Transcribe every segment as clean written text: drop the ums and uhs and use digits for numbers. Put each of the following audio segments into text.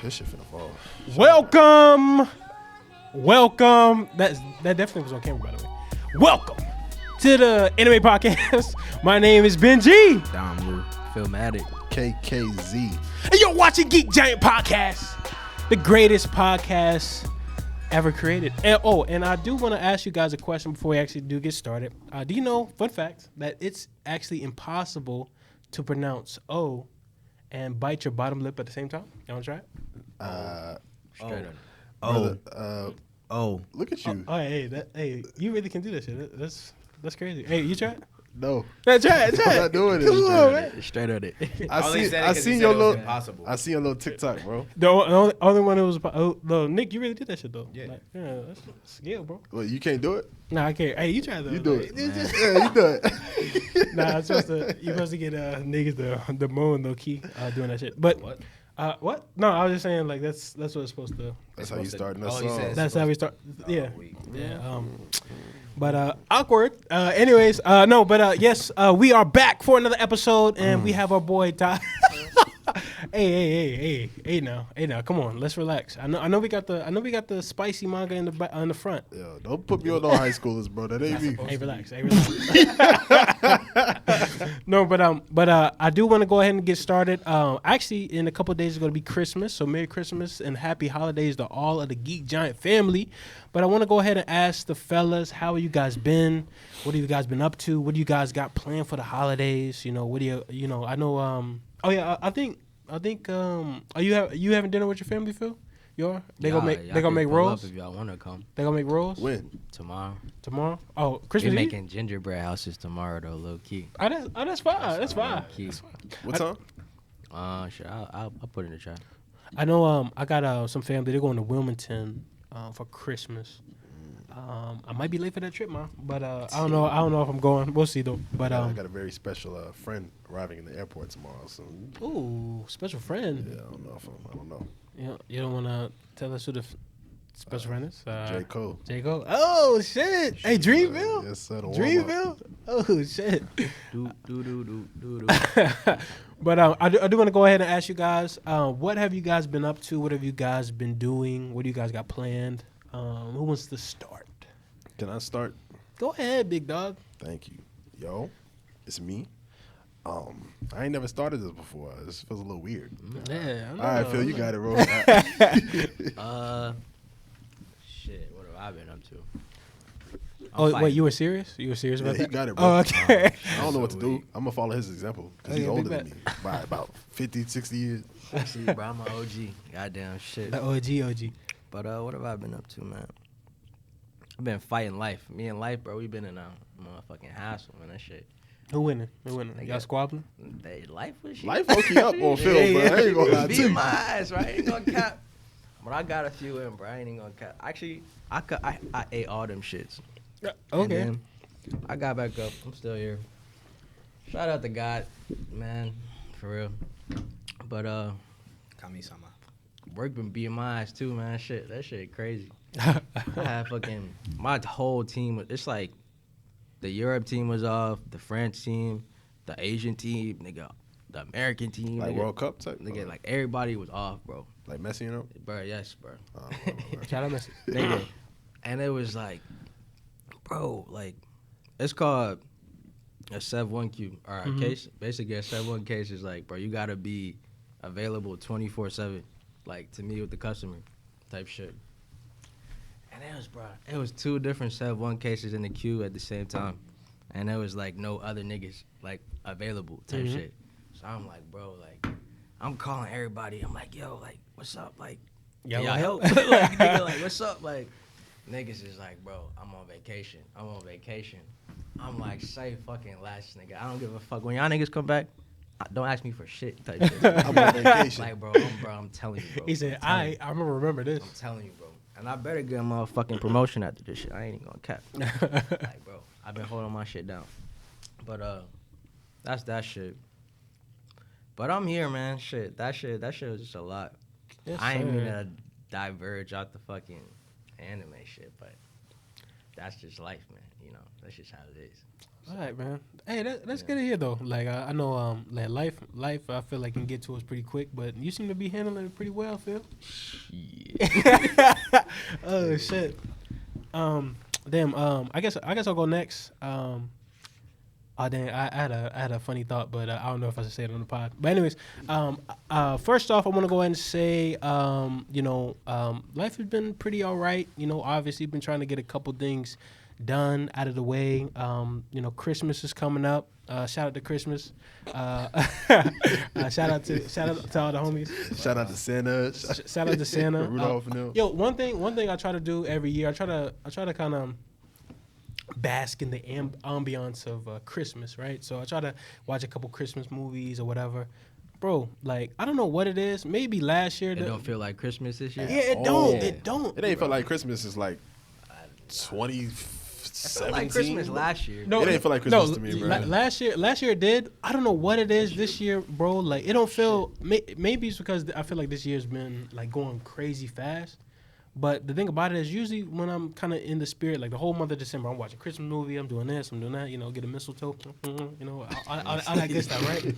This shit finna fall. Welcome. That definitely was on camera, by the way. Welcome to the Anime Podcast. My name is Benji. Dom Lou, Filmatic, KKZ. And you're watching Geek Giant Podcast, the greatest podcast ever created. And I do want to ask you guys a question before we actually do get started. Do you know, fun fact, that it's actually impossible to pronounce O and bite your bottom lip at the same time? You want to try it? straight Brother, Oh, look at you. Hey, you really can do that shit. That's crazy. Hey, you try it? No. Yeah, try it. I'm not doing it. Come on, man. straight on it. I seen your little. I seen your little TikTok, bro. The only one that was Nick, you really did that shit though. Yeah, that's skill, bro. Well, you can't do it. Nah, I can't. Hey, you try though. You do it. Yeah, you do it. Nah, you're supposed to get niggas the moan low key doing that shit. But What? What? No, I was just saying like that's what it's supposed to. That's how you start in that Oh, you song. said- That's how we start. Yeah. weak. Yeah. But awkward. Anyways, no, but yes, we are back for another episode, and we have our boy Ty. Hey now, come on, let's relax. I know we got the spicy manga in the front. Yo, don't put me on no high schoolers, bro. That ain't me. Hey, relax. No, but I do want to go ahead and get started. Actually, in a couple of days, it's going to be Christmas. So Merry Christmas and Happy Holidays to all of the Geek Giant family. But I want to go ahead and ask the fellas, how have you guys been? What have you guys been up to? What do you guys got planned for the holidays? You know, what do you know? I know. I think. Are you having dinner with your family, Phil? You are? They gonna make rolls. If y'all wanna come They gonna make rolls When? tomorrow. tomorrow. Oh, Christmas We're Eve. making gingerbread houses tomorrow though, low key. That's fine. That's fine. Low key. What time? Sure. I'll put it in the chat. I know. I got some family. They're going to Wilmington for Christmas. I might be late for that trip, man. But I don't know. I don't know if I'm going. We'll see though. But I got a very special friend arriving in the airport tomorrow. So ooh, special friend. yeah, I don't know. I don't know. You don't want to tell us who the special friend is? J. Cole. J. Cole. Oh shit! Hey, Dreamville. Yes, sir. Dreamville. Oh shit. Do. But I do want to go ahead and ask you guys, what have you guys been up to? What have you guys been doing? What do you guys got planned? Who wants to start? Can I start? Go ahead, big dog. Thank you. Yo, it's me. I ain't never started this before. This feels a little weird. Yeah. All right, Phil, you got it, bro. Shit. What have I been up to? Oh wait, you were serious? You were serious about He that? got it, bro. Oh, okay. I don't know what to do. I'm going to follow his example because he's Oh, yeah, older big than me by about 50, 60 years. See, bro, I'm an OG. Goddamn shit. The OG. But what have I been up to, man? I've been fighting life. Me and life, bro. We been in a motherfucking hassle, man. That shit. Who winning? Y'all squabbling? Life was shit. Life woke you up on Phil, bro. I ain't going to lie to Beat you. my ass, right? I ain't gonna cap. But I got a few in, bro. I ain't even gonna cap. Actually, I ate all them shits. Okay. And then I got back up. I'm still here. Shout out to God, man, for real. But Kami-sama. work been beating my ass too, man. That shit crazy. I had fucking my whole team. It's like the Europe team was off, the French team, the Asian team, nigga, the American team, Like nigga, World Cup type? nigga, like everybody was off, bro. Like Messi, you know? Bro, yes, bro. Shout out Messi. Nigga. And it was like, bro, like, it's called a Sev 1Q. All right, case. Basically, a Sev 1 case is like, bro, you gotta be available 24/7, like to meet with the customer, type shit. And it was two different Sev 1 cases in the queue at the same time, and there was like no other niggas like available type shit. So I'm like, bro, like, I'm calling everybody. I'm like, yo, like, what's up, like, Y'all y'all help? help? Like, nigga, like, what's up, like. Niggas is like, bro, I'm on vacation. I'm like, say fucking less, nigga. I don't give a fuck. When y'all niggas come back, don't ask me for shit type shit. I'm on vacation. Like, bro, I'm telling you, bro. He said, I'm remember this. telling you, bro. And I better get a motherfucking promotion after this shit. I ain't even gonna cap. Like, bro, I've been holding my shit down. But, that's that shit. But I'm here, man. Shit, that shit was just a lot. Yes, I ain't sir. mean to diverge out the fucking anime shit, but that's just life, man. You know, that's just how it is. All right, man. Hey, that's good to hear though. Like I know, like life, I feel like can get to us pretty quick, but you seem to be handling it pretty well, Phil. Oh shit. Damn. I guess I'll go next. Oh dang, I had a funny thought, but I don't know if I should say it on the pod. But anyways, first off, I want to go ahead and say, life has been pretty all right. You know, obviously, been trying to get a couple things done out of the way. Christmas is coming up. Shout out to Christmas. Shout out to all the homies. Shout out to Santa. Shout out to Santa. Rudolph and them. Yo, one thing I try to do every year, I try to kind of bask in the ambiance of Christmas, right? So I try to watch a couple Christmas movies or whatever. Bro, like, I don't know what it is. Maybe last year. It don't feel like Christmas this year? Yeah, it don't. It don't. It ain't feel like Christmas is like 2017. It felt like Christmas last year. No, it ain't feel like Christmas to me, bro. Last year it did. I don't know what it is this year, bro. Like, it don't feel. Maybe it's because I feel like this year's been like going crazy fast. But the thing about it is, usually when I'm kind of in the spirit, like the whole month of December, I'm watching a Christmas movie, I'm doing this, I'm doing that, get a mistletoe, I like this stuff, right?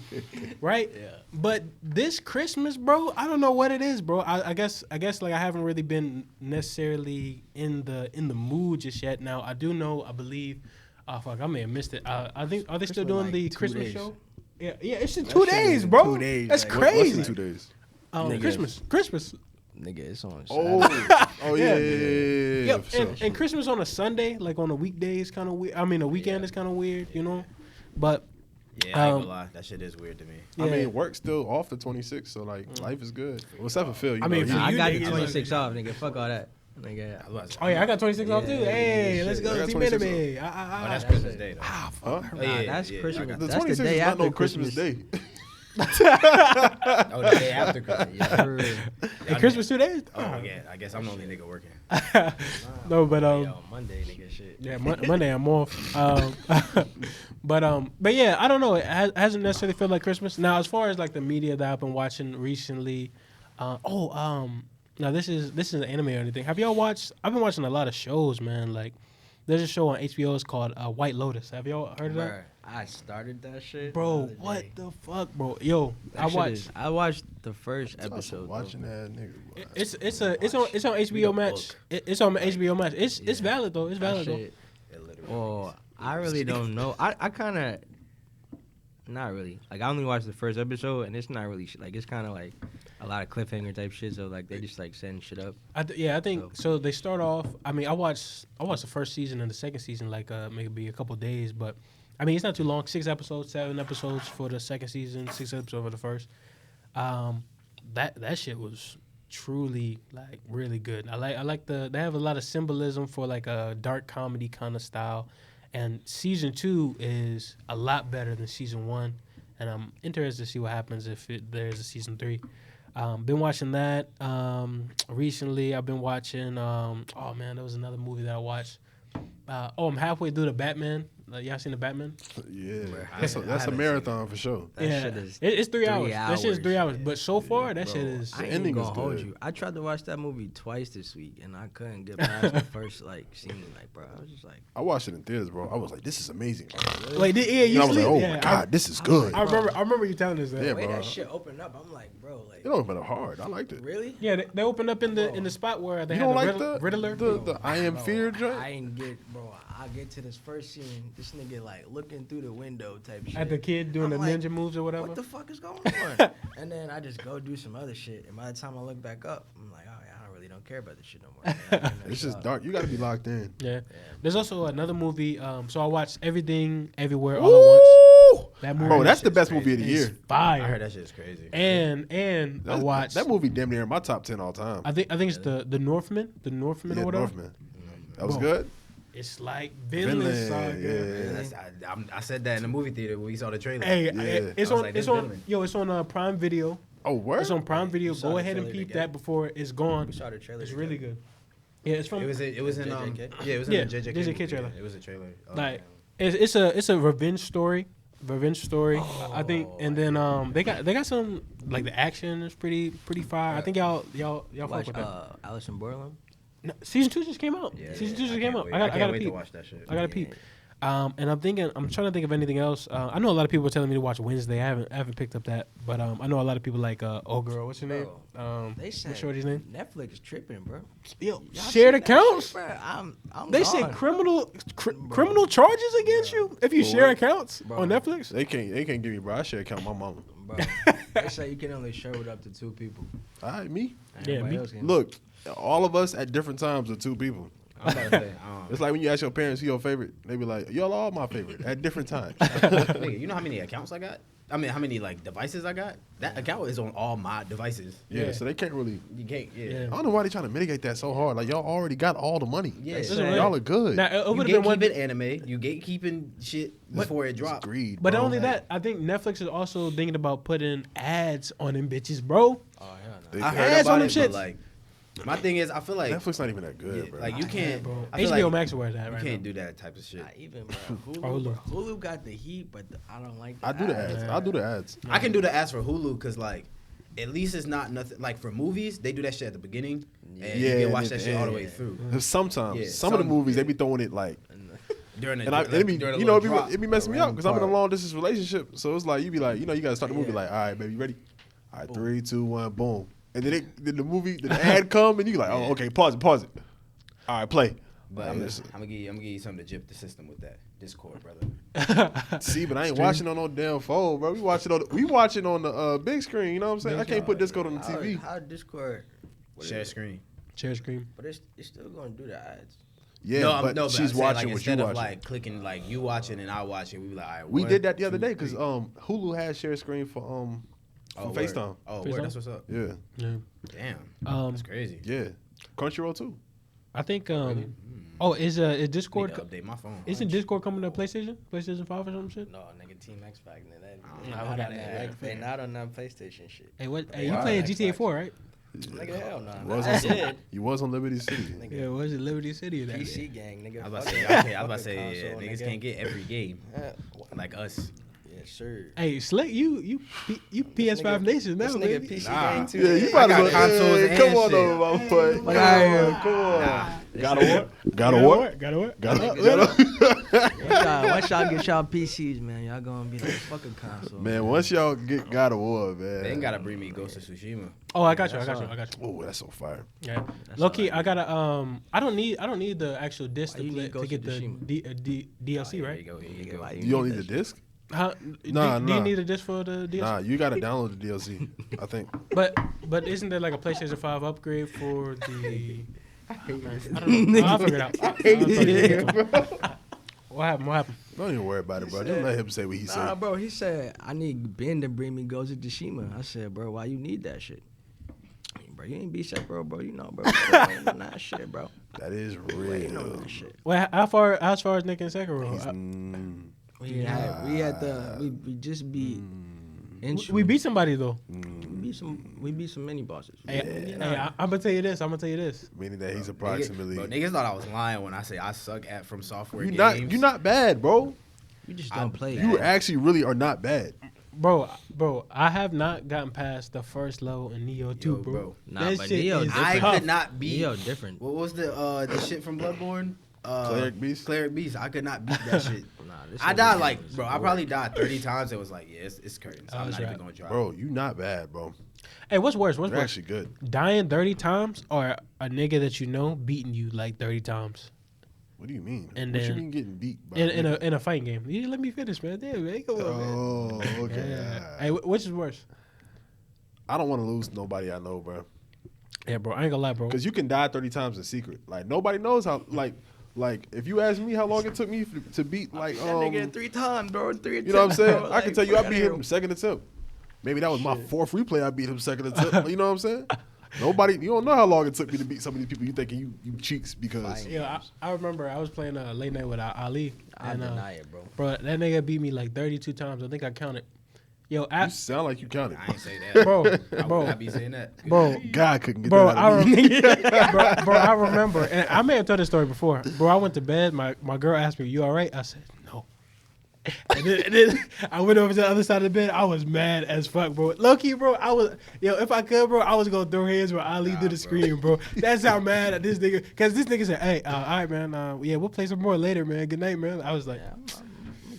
Right? Yeah. But this Christmas, bro, I don't know what it is, bro. I guess like I haven't really been necessarily in the mood just yet. Now I do know, I believe, I may have missed it. I think are they still doing like the 2 Christmas days. show? Yeah, it's in 2 days, bro. 2 days. That's Like, crazy. What's in 2 days? Christmas. Nigga, it's on Oh, yeah. Yeah, For sure. and Christmas on a Sunday, like on a weekday, is kind of weird. I mean, a weekend is kind of weird, But Yeah, I ain't gonna lie. That shit is weird to me. I yeah. mean, work's still off the 26th, so like life is good. Well, except for Phil, I mean, he- for I you got the niggas, 26 off, nigga. Fuck all that. Nigga, Oh yeah, I got 26 off too. Yeah, Hey, yeah, let's shit. go. I got Team 26 Enemy. Oh, that's Christmas Day, though. huh? Oh, yeah, that's yeah, Christmas. I got The That's the 26th day is not after no Christmas Christmas. Day. Oh, the day after Christmas. Yeah, for real. And Christmas 2 days. Oh, yeah. I guess I'm the only nigga working. No, but Yo, Monday, nigga, shit. yeah, Monday I'm off. But yeah, I don't know. It hasn't necessarily felt like Christmas. Now, as far as like the media that I've been watching recently, now this is an anime or anything. Have y'all watched? I've been watching a lot of shows, man. Like, there's a show on HBO. It's called White Lotus. Have y'all heard of that? Bruh, I started that shit. Bro, the other what day. the fuck, bro? Yo, That I shit watched. is- I watched the first episode. Watching though. that nigga. Boy. It's on HBO Max. It's on HBO Max. It's valid though. It's That valid though. shit. It literally Well, I really don't know. I kind of, not really. Like, I only watched the first episode, and it's not really like it's kind of like a lot of cliffhanger type shit. So like they just like setting shit up. I think so. They start off. I mean, I watched the first season and the second season like maybe a couple days, but I mean it's not too long. 6 episodes, 7 episodes for the second season, 6 episodes for the first. That shit was truly like really good. I like they have a lot of symbolism for like a dark comedy kind of style, and season 2 is a lot better than season 1, and I'm interested to see what happens if there's a season 3. Been watching that recently. I've been watching. Oh man, there was another movie that I watched. I'm halfway through the Batman. Y'all seen the Batman? Yeah, I that's haven't a seen marathon for sure. That shit is. It's 3 hours. 3 That shit is 3 hours. But so far, that Bro, shit is. I ain't ending even is gonna hold good. you. I tried to watch that movie twice this week, and I couldn't get past the first like scene. Like, bro, I was just like, I watched it in theaters, bro. I was like, this is amazing. Like, yeah, And you I was like, sleep. oh Yeah, my god, this is good. I remember you telling us that. Yeah, the way bro. that shit opened up, I'm like, bro, like, It don't feel hard. I liked it. really? Yeah, they opened up in the spot where they You had don't the like the Riddler. the I am Bro, fear I joint? ain't get, bro. I get to this first scene. This nigga like looking through the window type shit. At the kid doing I'm the like, ninja moves or whatever. What the fuck is going on? And then I just go do some other shit. And by the time I look back up, I'm like, oh yeah, I really don't care about this shit no more. It's just dark. You got to be locked in. Yeah. There's also another movie. So I watched Everything Everywhere All at Once. Ooh! That movie, Bro, that's the shit's best movie of the is year. I heard fire. that shit is crazy. And I That's- watched. that movie damn near in my top 10 all time. I think it's the Northman. The Northman Yeah, or whatever. Northman. That was Bro. good. It's like Vinland Vinland, Saga. yeah. I said that in the movie theater when we saw the trailer. Hey, Yeah. it's I was on. like, It's this on. Vinland. Yo, it's on Prime Video. Oh, word? It's on Prime Video. saw Go the ahead and trailer peep together. that before it's gone. we saw the trailer. It's really good. Yeah, it's from. It was in JJK? yeah, it was in Yeah, the JJK JJK movie, trailer. yeah. It was a trailer. Oh, Like man. it's a revenge story. I think, and then they got some like the action is pretty fire. I think y'all fuck Watch with that. Alice in Borderland. No, season 2 just came out. Yeah, Season 2 just I came can't out. wait. I gotta wait peep. to watch that shit. I gotta peep. And I'm trying to think of anything else. I know a lot of people are telling me to watch Wednesday. I haven't picked up that, but I know a lot of people like oh girl, what's her name? They said what's shorty's name? Netflix is tripping, bro. Yo, Y'all shared seen that accounts. shit, bro? I'm They gone. say criminal charges against you if you For share what? accounts Bro. on Netflix. They can't give me, bro. I share account with my mama. Bro, they say you can only share with up to 2 people. All right, me. Yeah, Everybody me. else can. Look, all of us at different times are 2 people. I'm about to say, It's like when you ask your parents who your favorite, they be like, y'all all my favorite at different times. nigga, you know how many accounts I got? I mean, how many like devices I got? That account is on all my devices. Yeah, so they can't really. You can't. Yeah. Yeah. I don't know why they trying to mitigate that so hard. Like y'all already got all the money. Yeah. Listen, So man. Y'all are good. Now, it you would have been one. gatekeeping anime. You gatekeeping shit before it It's dropped. greed. But not bro. only that, I think Netflix is also thinking about putting ads on them bitches, bro. Oh hell no. They- I Ads heard on about them it, but shits. like, my thing is, I feel like, Netflix not even that good, yeah, bro. like you can't, Bro, I feel HBO like Max is where it's at you right can't now. do that type of shit. Not even, bro. Hulu. Hulu, bro. Hulu got the heat, but I don't like the I do the ads. I do the ads. I can do the ads for Hulu because like, at least it's not nothing. Like for movies, they do that shit at the beginning, and Yeah, you can and watch at that the shit all the end. way through. Sometimes Yeah, some of the some- movies they yeah. be throwing it like, During the, and it be during the you know little drop, it be messing me the up because I'm in a random long distance relationship. So it's like you be like you gotta start the movie Yeah. like all right baby you ready, all right 3 2 1 boom, and then the ad come and you like oh okay pause it, all right play. But I'm I'm just- gonna give you something to jip the system with that Discord, brother. See, but I ain't watching on no damn phone, bro. We watching on the big screen. You know what I'm saying? I can't put Discord on the TV. How Discord? what Share is it? screen. Share screen. But it's still gonna do the ads. Yeah, no, but no, she's I'm saying, watching like, what you instead of watching. like clicking like you watching and I watching, we be like, all right, We 1, did that the other 2, day because 3. Hulu had share screen for word. FaceTime. Oh, FaceTime? word, that's what's up. Yeah, Yeah. Damn, that's crazy. yeah. Crunchyroll too. I think. Oh, is Discord? Need to update my phone. Isn't Discord coming to PlayStation 5 or some shit? No, nigga, Team X Factor. I got that. They not on that PlayStation shit. Hey, what? Hey, They you are playing on GTA Xbox. 4, right? Nigga, hell no. You was I on some, did. you was on Liberty City. Nigga, Yeah, was it Liberty City or that? PC gang, nigga. I was about Fuck to say, that. okay, I was about to say, Fucking yeah, console, niggas nigga. can't get every game like us. Yeah, sure. Hey, Slick, you PS5 Nation now, This nigga baby. PC Nah. gang too. Yeah, you nigga. might I got as well. consoles Hey, and come on shit. over, my boy. Come on, come on. Gotta work. Gotta work. Gotta work. Once y'all get y'all PCs, man, y'all gonna be like fucking console. Man, once y'all get God of War, man. They ain't gotta bring me Ghost of Tsushima. Oh, I got you. That's Oh, that's so fire. Yeah. That's Low key, all I gotta. I don't need the actual disc Why you need to Ghost get of the DLC, Here right? you go. Here you Nigga, go. why You don't need the that shit? disc? Huh? Nah, do you nah. need a disc for the DLC? Nah, you gotta download the DLC. I think. But isn't there like a PlayStation 5 upgrade for the? I don't know. I'll figure it out. I'll figure it out. What happened? Don't even worry about it, bro. Just let him say what he Nah, said. bro, he said, I need Ben to bring me Ghost of Tsushima. I said, bro, why you need that shit? Bro, you ain't be set, bro, you know, bro. You ain't on that shit, bro. That is You ain't on real. that shit. Well, as far as Nick and Sekiro, We just beat. we beat somebody though. We beat some mini bosses. Hey, I'm gonna tell you this. Meaning that he's Bro, approximately. niggas thought I was lying when I say I suck at From Software You're games. not bad, bro. You just don't play. You actually really are not bad. Bro, I have not gotten past the first level in Neo 2, bro. bro. Nah, That but shit Neo is different. I tough. could not beat. Neo different. What was the shit from Bloodborne? Cleric Beast? Cleric Beast. I could not beat that shit. Nah, this I nigga died is like, bro. I bored. probably died 30 times. It was like, yeah, it's curtains. I'm that's not right. even gonna try. Bro, you not bad, bro. Hey, what's worse? You're actually good. Dying 30 times or a nigga that you know beating you like 30 times What do you mean? And what you then- mean getting beat? By in a fighting game? You didn't let me finish, man. Damn, man. Come on, man. Oh, okay. Yeah. Hey, which is worse? I don't want to lose nobody I know, bro. Yeah, bro. I ain't gonna lie, bro. Because you can die 30 times in secret. Like nobody knows how. Like if you ask me how long it took me to beat like That nigga 3 times, bro. 3 you know what I'm saying? bro. I can tell you I beat fuck him second attempt. Maybe that was my 4th replay. I beat him second attempt. You know what I'm saying? Nobody, you don't know how long it took me to beat some of these people. You thinking you cheeks because Yeah, I remember I was playing late night with Ali. I and, deny it, bro. Bro, that nigga beat me like 32 times. I think I counted. Yo, you sound like you counted. I ain't say that. bro, I bro, would not be saying that. bro, God couldn't get bro, that out of me. bro, I remember, and I may have told this story before. Bro, I went to bed. My girl asked me, "You all right?" I said, "No." and then I went over to the other side of the bed. I was mad as fuck, bro. Low-key, bro, if I could, bro, I was going to throw hands with Ali through the screen, bro. That's how mad at this nigga. Because this nigga said, hey, all right, man. Yeah, we'll play some more later, man. Good night, man. I was like, I'm gonna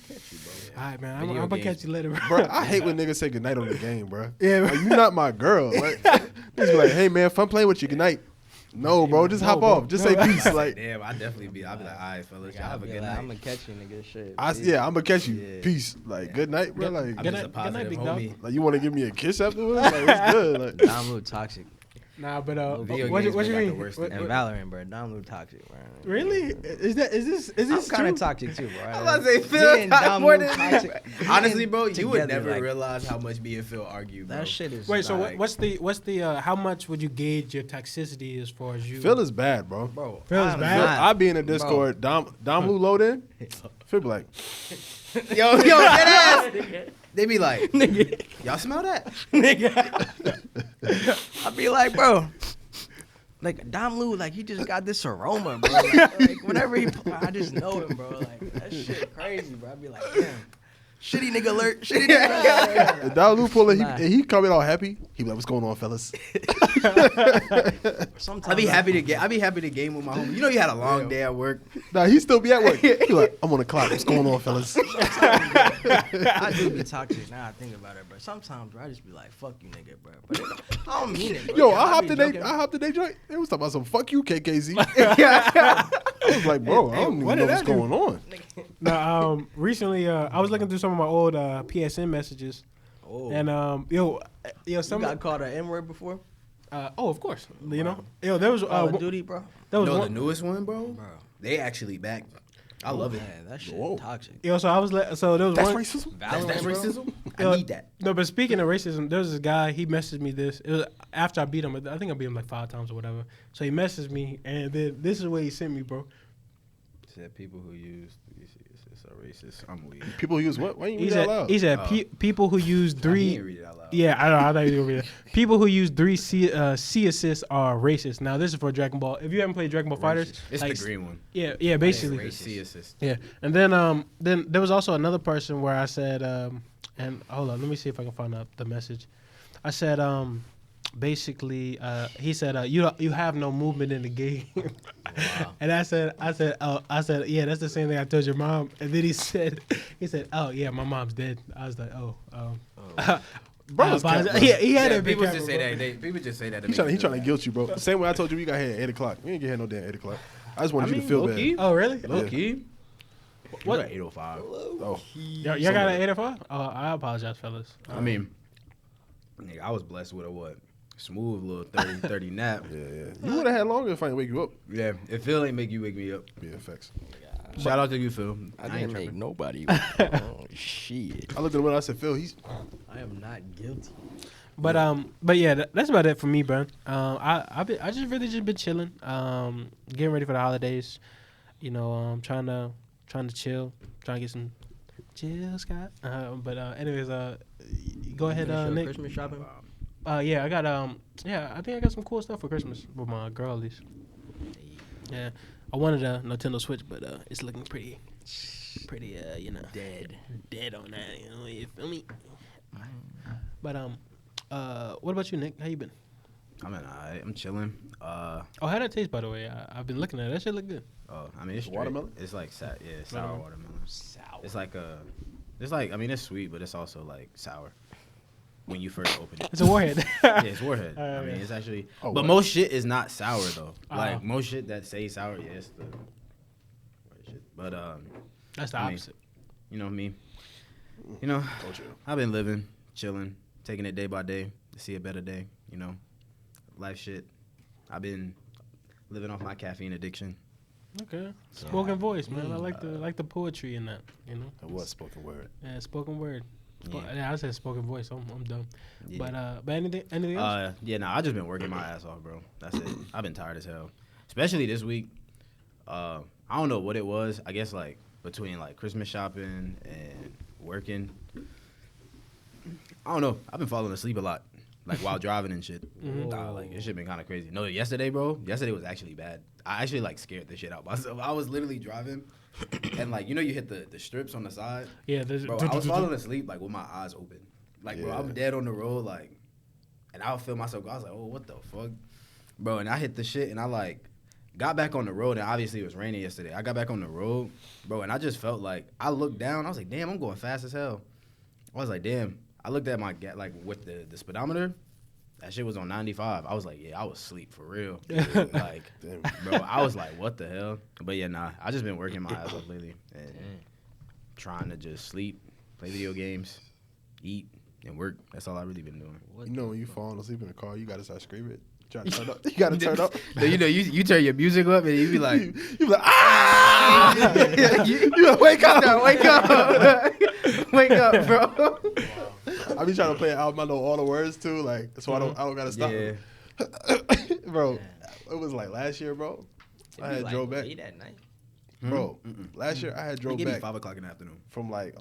catch you, bro. all right, man. I'm Video going to games. catch you later, bro. Bro, I hate when niggas say goodnight on the game, bro. Yeah, Like, you not my girl. Like, niggas be like, hey, man, fun playing with you. Good night. No, bro, just hop bro. off. Just say peace. Like, Damn, I'll be like, all right, fellas, y'all have a good night. I'm gonna catch you, nigga. Shit. yeah, I'm gonna catch you. Yeah. Peace. Like, good night, bro. Like, I'm Good just night- a good night, positive big dog. homie. like you want to give me a kiss afterwards? Like, what's good? Like, Download toxic. Nah, but Video what games you been like the mean? worst What- thing And what- Valorant, bro. Download toxic, bro. Really? Is this I'm kind true? of toxic too, bro. I'm about to say Phil Me and talk more Download than toxic. Honestly, bro, you would Together, never like, realize how much me and Phil argue, bro. that shit is. Wait, so like, what's the how much would you gauge your toxicity as far as you? Phil is bad, bro. bro? Phil is I'm bad? Phil, not- I be in the Discord. Dom Lu load in. Phil be like, Yo, dead ass. They be like, y'all smell that? I'd be like, bro. Like Dom Lu, like he just got this aroma, bro. Like whenever I just know him, bro. Like that shit crazy, bro. I'd be like, damn, shitty nigga alert, shitty nigga alert. if Dom Lu pull it, Nah. he coming all happy. He be like, what's going on, fellas? Sometimes I be happy to game with my homie. You know you had a long day at work. Nah, he still be at work. He like, I'm on the clock. What's going on, fellas? I do be toxic now. I think about it, bro. Sometimes, bro, I just be like, fuck you, nigga, bro. But I don't mean it, bro. Yo, I I hopped be in they joking. joint. They was talking about some fuck you, KKZ. I was like, bro, I don't even what know did what's I do? going on. Now, recently, I was looking through some of my old PSN messages, Oh, and yo, you some. got called an N-word before? Oh, of course. You know, yo, there was Call of Duty, bro. there was No, the one, newest one, bro. Bro, They actually back. I love it. man, that shit Whoa. toxic. yo. So I was so there was That's one. racism? That's bro. racism. Yo, I need that. No, but speaking of racism, there was this guy. He messaged me this. It was after I beat him. I think I beat him like 5 times or whatever. So he messaged me, and then this is what he sent me, bro. Said people who use it's a racist. I'm weak. People use what? Why you He read that said loud? he said people who use I three. didn't read it out loud. Yeah, I know. I thought you were gonna read it. People who use 3 C assists are racist. Now this is for Dragon Ball. If you haven't played Dragon Ball Fighters, It's like, the green one. yeah, basically. Racist. C assist. Yeah, and then there was also another person where I said, and hold on, let me see if I can find out the message. I said, basically, he said, you have no movement in the game, Wow. and I said, yeah, that's the same thing I told your mom. And then he said, oh yeah, my mom's dead. I was like, oh. Bro, it's cap, bro. He had Yeah, a big people camera, just say bro. that. People just say that. to He make trying you to feel guilt you, bro. Same way I told you we got here at 8 o'clock. We ain't get here no damn 8 o'clock. I just wanted you to feel bad. low-key. Oh really? Low key. What? What? 805. Oh, Y'all got an 8 or 5? Oh, I apologize, fellas. I mean, nigga, I was blessed with a what? Smooth little 30 nap. yeah. You would have had longer if I didn't wake you up. Yeah, if Phil ain't make you wake me up. Yeah, facts. Shout out to you, Phil. I ain't didn't make tripping. nobody. Oh, shit. I looked at him and I said, Phil, he's. I am not guilty. But yeah, that's about it for me, bro. I just really just been chilling, getting ready for the holidays. You know, trying to chill, trying to get some chill, Scott. But anyways, go ahead, Finish your Nick. Christmas shopping? Yeah, I got I think I got some cool stuff for Christmas with my girl at least. Yeah, I wanted a Nintendo Switch, but it's looking pretty, you know, dead on that. You know, you feel me? But what about you, Nick? How you been? I'm alright. I'm chilling. Oh, how that taste, by the way? I've been looking at it. That shit look good. I mean, it's straight. Watermelon? It's like sour Watermelon. watermelon. It's like I mean, it's sweet, but it's also like sour when you first open it. It's a warhead. Yeah, it's warhead. Oh, I mean, yeah. it's actually. Oh, but what? most shit is not sour though. Oh. Like most shit that say sour, yeah, it's the. Right shit. But That's the I mean, opposite. you know me. You know, Don't you? I've been living, chilling, taking it day by day to see a better day. You know, life shit. I've been living off my caffeine addiction. Okay. Spoken voice, man. I like the poetry in that. You know. It was spoken word. Yeah, spoken word. Yeah. Yeah, I said spoken voice. I'm dumb. Yeah. But anything else? Yeah, nah, I just been working my ass off, bro. That's it. I've been tired as hell, especially this week. I don't know what it was. I guess like between like Christmas shopping and working. I don't know. I've been falling asleep a lot. like while driving and shit. Mhm. Like it shit been kind of crazy. No, yesterday, bro. Yesterday was actually bad. I actually like scared the shit out myself. I was literally driving, and like you hit the strips on the side. Yeah, Bro, I was falling asleep like with my eyes open. Like bro, Yeah. I'm dead on the road like, and I would feel myself. I was like, oh, what the fuck, bro? And I hit the shit, and I like got back on the road, and obviously it was raining yesterday. I got back on the road, bro, and I just felt like I looked down. I was like, damn, I'm going fast as hell. I was like, damn. I looked at my like with the speedometer. That shit was on 95. I was like, yeah, I was asleep for real. Like, Damn. bro, I was like, what the hell? But yeah, nah, I just been working my ass off lately and trying to just sleep, play video games, eat, and work. That's all I really been doing. You know when you falling asleep in the car, you gotta start screaming. Try to turn up. You gotta turn up. So, you turn your music up and you be like, you be like, ah! you like, wake up, wake up, wake up, bro. I be trying to play an album. I know all the words too, like so I don't gotta stop. Yeah. Bro, it was like last year, bro. I had drove back, Late at night. bro. Last year I had drove Give me back 5 o'clock in the afternoon. from like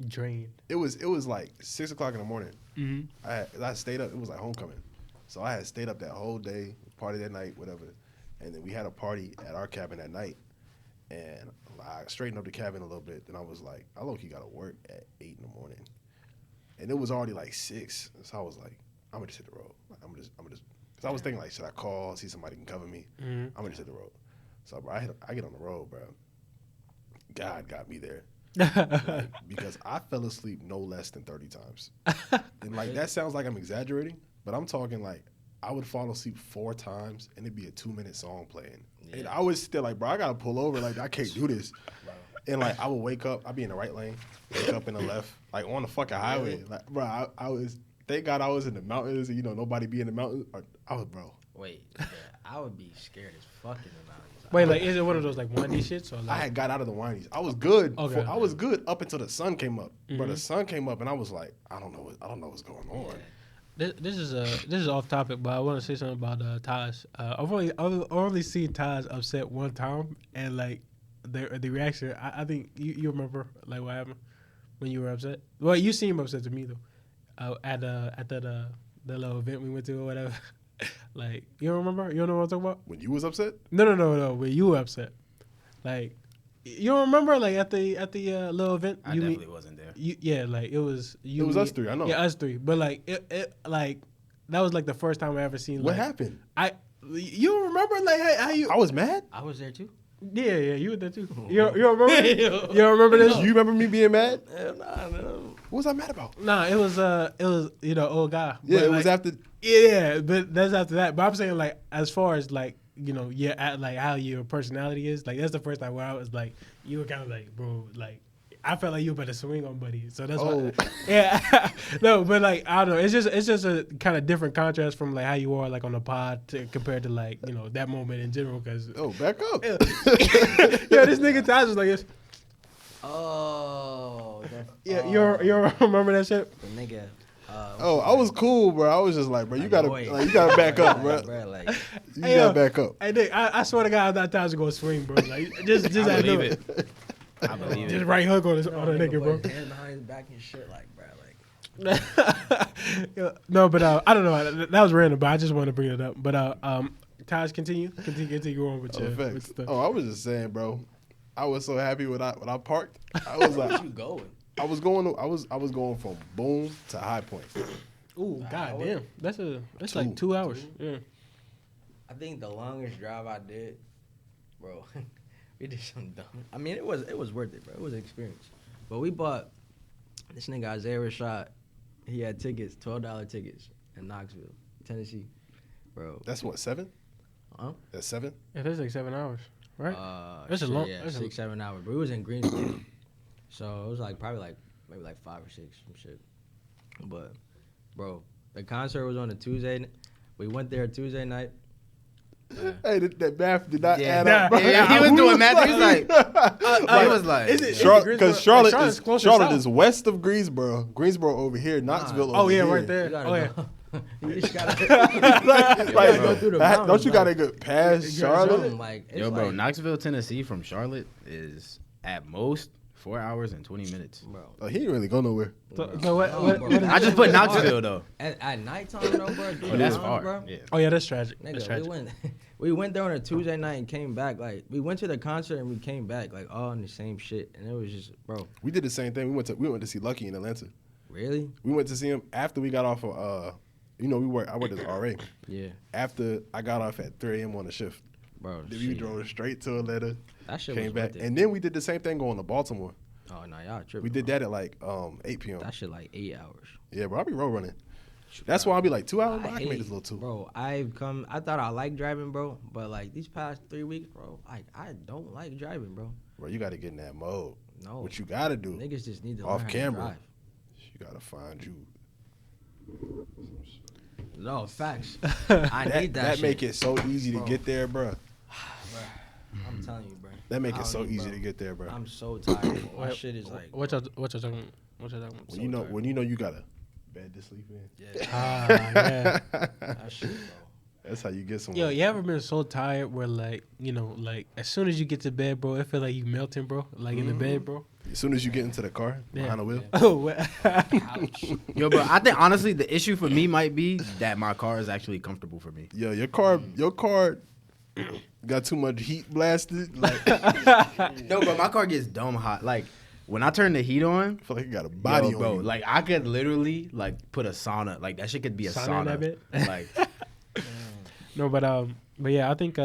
Drained. it was like 6 o'clock in the morning. Mm-hmm. I stayed up. It was like homecoming, so I had stayed up that whole day, party that night, whatever. And then we had a party at our cabin that night, and I straightened up the cabin a little bit. Then I was like, I low key got to work at 8 in the morning, and it was already like 6. So I was like, I'm gonna just hit the road. Like, I'm gonna just, cause I was thinking like, should I call, see somebody can cover me? I'm gonna just hit the road. So bro, I get on the road, bro. God got me there. Like, because I fell asleep no less than 30 times. And like that sounds like I'm exaggerating, but I'm talking like I would fall asleep 4 times and it'd be a 2-minute song playing. And I was still like, bro, I gotta pull over, like I can't do this. And like I would wake up, I'd be in the right lane, wake up in the left, like on the fucking highway. Like bro, I was thank God I was in the mountains and nobody be in the mountains. I was bro. Wait, yeah, I would be scared as fuck in the mountains. Wait, like, is it one of those like windy shits or like? I had got out of the whinies. I was good. Okay. I was good up until the sun came up. But the sun came up and I was like, I don't know what's going on. This is off topic, but I want to say something about Taj. I've only seen Taj upset one time, and like the reaction. I think you remember like what happened when you were upset. Well, you seemed upset to me though. At that little event we went to or whatever. Like you don't remember? You don't know what I'm talking about? When you was upset? No. When you were upset, like you don't remember? Like at the little event. I definitely wasn't there. Yeah, like it was you. It was us 3. I know. Yeah, us 3. But like it like that was like the first time I ever seen. What like, happened? You remember like how you? I was mad. I was there too. Yeah, you were there too. You remember? You don't remember this? You remember me being mad? Nah, no. What was I mad about? Nah, it was old guy. Yeah, But, it was like, after. Yeah, but that's after that. But I'm saying like as far as like like how your personality is, like that's the first time where I was like you were kind of like bro, like I felt like you were about to swing on Buddy. So that's why. Yeah, no, but like I don't know. It's just a kind of different contrast from like how you are like on the pod compared to like that moment in general. Cause Oh, back up. yeah, this nigga Taj was like this. Oh, Yeah, you remember that shit? the nigga. Oh, I was cool, bro. I was just like, bro, you gotta back up, bro. Like, You Hey, gotta back up. Hey, Nick, I swear to God, that Taj gonna swing, bro. Like just I I know believe it. it. I believe Just it. right hook on the nigga, bro. His hand behind his back and shit, like, bro, like. Yeah, no, but I don't know. That was random, but I just wanted to bring it up. But Taj, continue on with your Facts. stuff. Oh, I was just saying, bro. I was so happy when I parked. I was like, You going? I was going from boom to high point. Ooh, god damn, that's like 2 2 hours. Yeah. I think the longest drive I did, bro. We did something dumb. I mean, it was worth it, bro. It was an experience. But we bought this nigga Isaiah Rashad. He had tickets, $12 tickets in Knoxville, Tennessee, bro. That's what 7? Huh? That's 7. Yeah, that's like 7 hours, right? That's a shit, long- Yeah, that's a- 6-7 hours. But we was in Greensboro, so it was like probably like maybe like 5 or 6 some shit. But bro, the concert was on a Tuesday. We went there Tuesday night. Hey, that math did not add Nah, up, bro. Yeah, he was doing math. He was like, he was like, Is it Because Charlotte Charlotte's closer Charlotte south. is west of Greensboro. Greensboro over here. Knoxville Oh over yeah, here. right there. You gotta Oh yeah. go. You just gotta Like, go through the don't mountains, you gotta go past Charlotte? like, it's yo, bro, like, Knoxville, Tennessee from Charlotte is at most 4 hours and 20 minutes. bro. Oh, he ain't really go nowhere. So what, No, what, bro. what is I just put Knoxville though. At nighttime though, bro. Oh, that's Bro. far. Yeah. Oh yeah, that's tragic. That's Nigga, tragic. we went there on a Tuesday night and came back. Like we went to the concert and we came back like all in the same shit, and it was just, bro. We did the same thing. We went to see Lucky in Atlanta. Really? We went to see him after we got off of I worked as RA. Yeah, After I got off at 3 a.m. on the shift. bro. Then we shit. drove straight to Atlanta, That shit came was back. worth it. And then we did the same thing going to Baltimore. Oh no, y'all tripping. We did bro. that at like 8 p.m. That shit like 8 hours. Yeah, bro, I'll be road running. That's why I'll be like 2 hours, but I can make hate- this little 2. Bro, I thought I liked driving, bro, but like these past 3 weeks, bro, like I don't like driving, bro. Bro, you got to get in that mode. No. What you got to do, Niggas just need to off learn how camera. to drive. you got to find you. No, facts. I need that shit. make it so easy to Bro. get there, bro. I'm telling you, bro. That make I it don't so know, easy bro. to get there, bro. I'm so tired. Bro. My shit is like. What y'all talking? What y'all talking about? When you know you got a bed to sleep in. Yeah, Yeah. that shit, bro. That's how you get somewhere. Yo, you ever been so tired where like like as soon as you get to bed, bro, it feel like you melting, bro, like in the bed, bro. As soon as you get into the car Yeah. behind the wheel. Oh, what? Ouch. Yo, bro, I think honestly the issue for me might be that my car is actually comfortable for me. Yo, your car got too much heat blasted. Like, No, bro, my car gets dumb hot. Like when I turn the heat on, I feel like you got a body yo, on bro, you. like I could literally like put a sauna. Like that shit could be a Sauna in that sauna. bit? Like No, but yeah, I think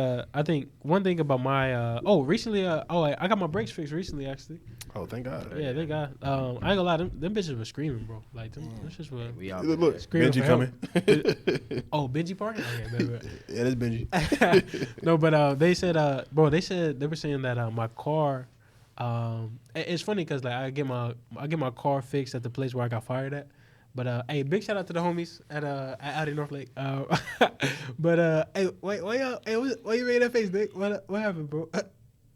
one thing about my recently I got my brakes fixed recently actually. Oh, thank God. Yeah, thank God. I ain't gonna lie, them bitches were screaming, bro. Like them bitches were. we out Look, there. look, Screaming Benji for help. coming. Oh, Benji party? Oh, yeah, baby. Yeah, that's Benji. No, but they said, they were saying that my car. It's funny because like I get my car fixed at the place where I got fired at. But hey, big shout out to the homies at out in North Lake. But hey, why you made that face, Nick? What happened, bro?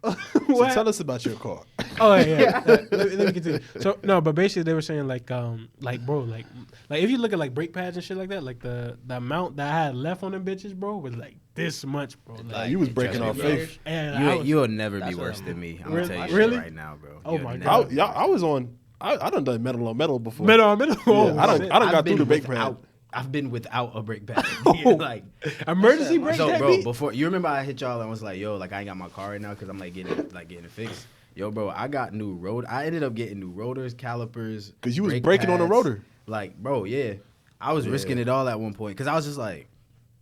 So What tell us about your car. Oh yeah. Let me continue. So no, but basically they were saying like bro, like if you look at like brake pads and shit like that, like the amount that I had left on them bitches, bro, was like this much, bro. Like, You was breaking off Trust me, faith. and I was- You'll never be That's worse what than me. I'm Really? gonna tell you Really? shit right now, bro. Oh You'll my never God. be I was on. I done metal on metal before. middle on middle. Oh, Yeah, I shit. don't I've got through been the brake pad. without- I've been without a brake pad. Oh. Like Emergency brake. so, that bro. beat? Before you remember, I hit y'all and was like, "Yo, like I ain't got my car right now because I'm like getting it fixed." Yo, bro, I got new road. I ended up getting new rotors, calipers. Because you was brake breaking on the pads. rotor. Like, bro, yeah, I was Yeah. risking it all at one point because I was just like,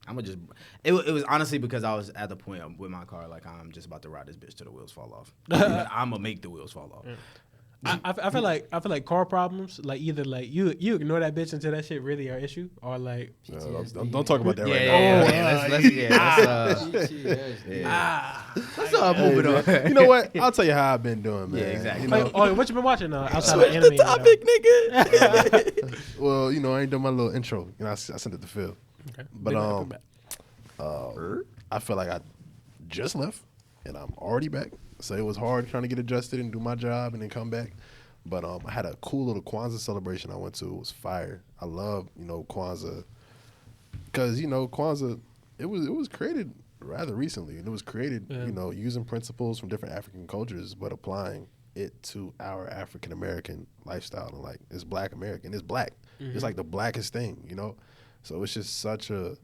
I'm gonna just. It was honestly because I was at the point with my car, like I'm just about to ride this bitch till the wheels fall off. I'm gonna make the wheels fall off. I feel like car problems, like either like you ignore that bitch until that shit really are issue, or like Don't talk about that right Yeah, now. let's let's move it on. You know what? I'll tell you how I've been doing, man. Yeah, exactly. You know, what you been watching outside of anime? nigga. Well, I ain't done my little intro. I sent it to Phil. Okay. But I feel like I just left and I'm already back. So it was hard trying to get adjusted and do my job and then come back. But I had a cool little Kwanzaa celebration I went to. It was fire. I love, Kwanzaa. Because, Kwanzaa, it was created rather recently. And it was created, using principles from different African cultures, but applying it to our African American lifestyle. And like, it's Black American. It's black. It's like the blackest thing, So it's just such a,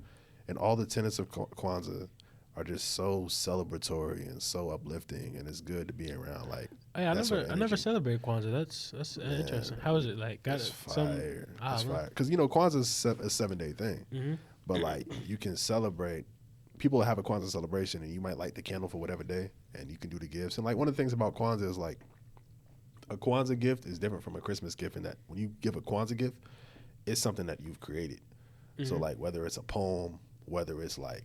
and all the tenets of Kwanzaa are just so celebratory and so uplifting, and it's good to be around. Like, Hey, I never celebrate Kwanzaa. That's interesting. How is it like? Got it's it? fire. It's know. fire. Because Kwanzaa is a 7-day thing, but like you can celebrate. People have a Kwanzaa celebration, and you might light the candle for whatever day, and you can do the gifts. And like one of the things about Kwanzaa is like a Kwanzaa gift is different from a Christmas gift in that when you give a Kwanzaa gift, it's something that you've created. So like whether it's a poem, whether it's like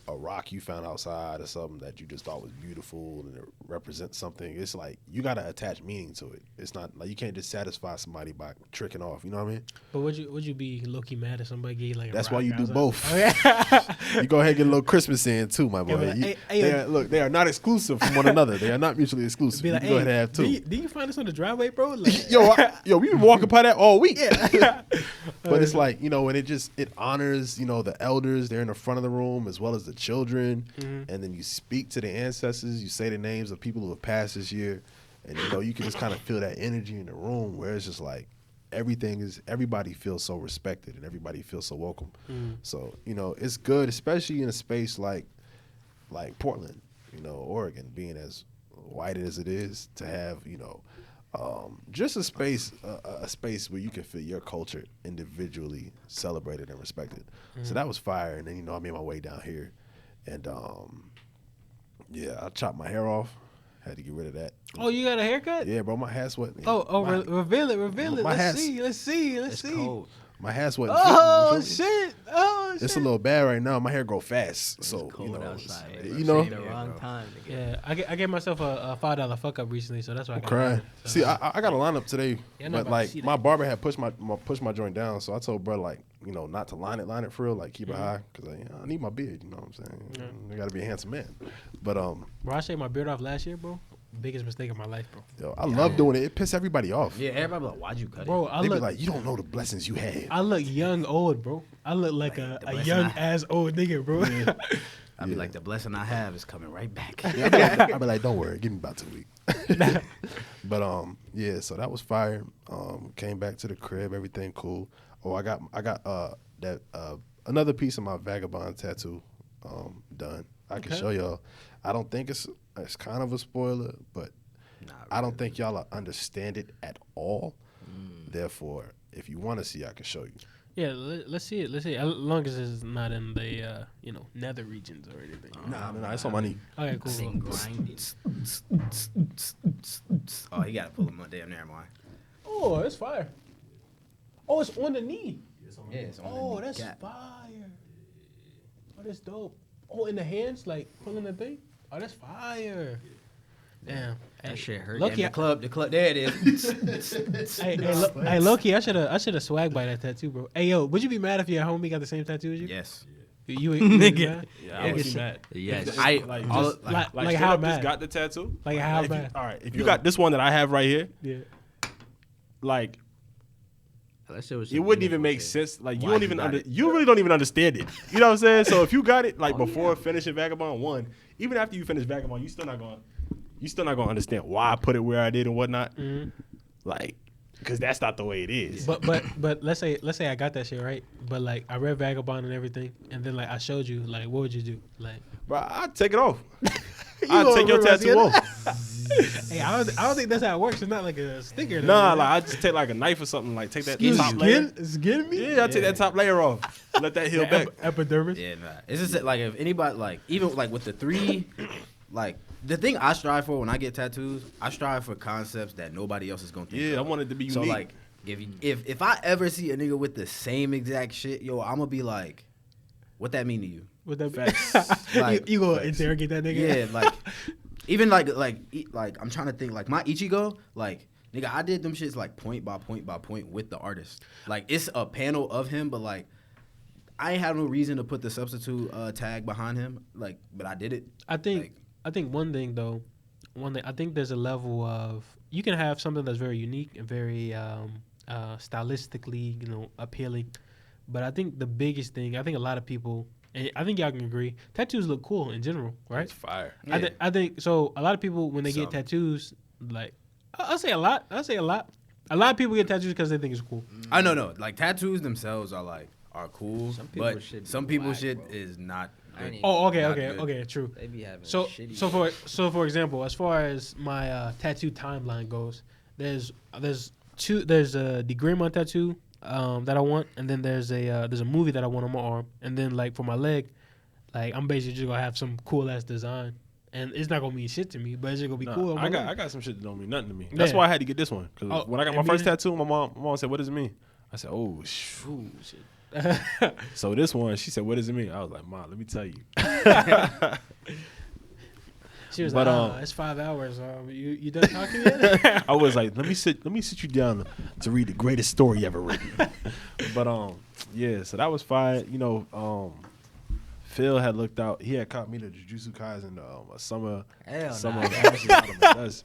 a rock you found outside or something that you just thought was beautiful and it represents something, it's like you got to attach meaning to it. It's not like you can't just satisfy somebody by tricking off. You know what I mean? But would you be low key mad if somebody gave you like? That's a why rock you do outside? both. Oh, yeah. You go ahead and get a little Christmas in too, my boy. but like, hey, They are not exclusive from one another. They are not mutually exclusive. Be You like, can go ahead and have two. Did you find this on the driveway, bro? Like, Yo, we've been walking by that all week. yeah. But it's like, and it honors, the elders. They're in the front of the room as well as the children. And then you speak to the ancestors. You say the names of people who have passed this year. And you know, you can just kind of feel that energy in the room where it's just like everybody feels so respected and everybody feels so welcome. So, you know, it's good, especially in a space like Portland, you know, Oregon, being as white as it is, to have, you know, just a space where you can feel your culture individually celebrated and respected. So that was fire. And then, you know, I made my way down here, and yeah, I chopped my hair off. Had to get rid of that. Oh, you got a haircut? Yeah, bro, my hat's wet. Reveal it. My Let's hat's- see. It's cold. My hat's wet. Oh shit! It's a little bad right now. My hair grow fast, so you Cold know, outside, man. you know. The wrong time to get Yeah, I gave myself a $5 fuck up recently, so that's why I I'm got crying. it. So, See, I got a lineup today, Yeah, I know but about to like see my that. barber had pushed my joint down, so I told bro like, you know, not to line it for real, like keep it high, because I need my beard. You know what I'm saying? I got to be a handsome man. But bro, I shaved my beard off last year, bro. Biggest mistake of my life, bro. yo, I love doing it. It pisses everybody off. Yeah, everybody be like, why'd you cut Bro, it? I They be look like, you don't know the blessings you had. I look young old, bro. I look like the a blessing young I- ass old nigga, bro. I be like, the blessing I have is coming right back. I be like, don't worry, give me about 2 weeks. But yeah, so that was fire. Came back to the crib, everything cool. Oh, I got that another piece of my vagabond tattoo done. I can show y'all. I don't think it's kind of a spoiler, but I don't think y'all understand it at all. Therefore, if you want to see, I can show you. Yeah, let's see it. As long as it's not in the nether regions or anything. Nah, it's on my knee. Okay, cool. Sing grinding. Oh, he got to pull him up. Damn, never mind. Oh, it's fire. Oh, it's on the knee. Yeah, it's on Oh, the that's cap. fire. Oh, that's dope. Oh, in the hands, like pulling the thing. Oh, that's fire. Damn. That shit hurt. Lucky, Damn, the club, there it is. hey, Loki, I should have swag by that tattoo, bro. Hey, yo, would you be mad if your homie got the same tattoo as you? Yes. You would be mad? Yeah, I would be mad. Yes. I Like, all, just, like like how how just bad? got the tattoo. Like how if you- bad? all right, if you got this one that I have right here, Yeah. like That shit was it some wouldn't even meaningful make shit. sense. Like Why you got it? you really don't even understand it. You know what I'm saying? So if you got it like before finishing Vagabond 1, even after you finish Vagabond, you still not gonna understand why I put it where I did and whatnot. Like, because that's not the way it is. But let's say I got that shit right. But like I read Vagabond and everything, and then like I showed you, like what would you do? Like, Bro, I'd take it off. I'd gonna take your realize tattoo it? off. hey, I don't think that's how it works. It's not like a sticker. Nah, like I just take like a knife or something, like take that you top layer. skin me. Yeah, I take that top layer off. Let that heal back. Epidermis. Yeah, nah. It's just that, like, if anybody, like, even like with the 3, like, the thing I strive for when I get tattoos, I strive for concepts that nobody else is gonna think. Yeah, I of. want it to be So unique. like, if I ever see a nigga with the same exact shit, yo, I'm gonna be like, what that mean to you? What that Facts. Like, you gonna facts. interrogate that nigga? Yeah, like, even like I'm trying to think, like my Ichigo, like, nigga, I did them shits like point by point by point with the artist. Like, it's a panel of him, but like, I ain't had no reason to put the substitute tag behind him, like, but I did it. I think Like, one thing I think there's a level of you can have something that's very unique and very stylistically, appealing. But I think the biggest thing, I think a lot of people, and I think y'all can agree, tattoos look cool in general, right? It's fire. Yeah. I think so. A lot of people when they Some. get tattoos, like I'll say a lot. A lot of people get tattoos because they think it's cool. I know, like tattoos themselves are cool, Some people but shit be some people's whack, shit bro. is not. I ain't good. even- Oh, okay, Not okay, good. okay, true. They be having So shitty. for example, as far as my tattoo timeline goes, there's the Greenmont tattoo that I want, and then there's a movie that I want on my arm, and then like for my leg, like I'm basically just gonna have some cool ass design, and it's not gonna mean shit to me, but it's just gonna be Nah, cool. On I my got leg. some shit that don't mean nothing to me. That's Yeah. why I had to get this one. Because Oh, when I got my and first me- tattoo, my mom said, "What does it mean?" I said, "Oh, Ooh, shit. So this one, she said, "What does it mean?" I was like, "Ma, let me tell you." She was But, like, it's 5 hours. You done talking yet? I was like, let me sit you down to read the greatest story ever written. But yeah, so that was fine. Phil had looked out. He had caught me the Jujutsu Kaisen a summer. Hell summer nah. of actually out of dust.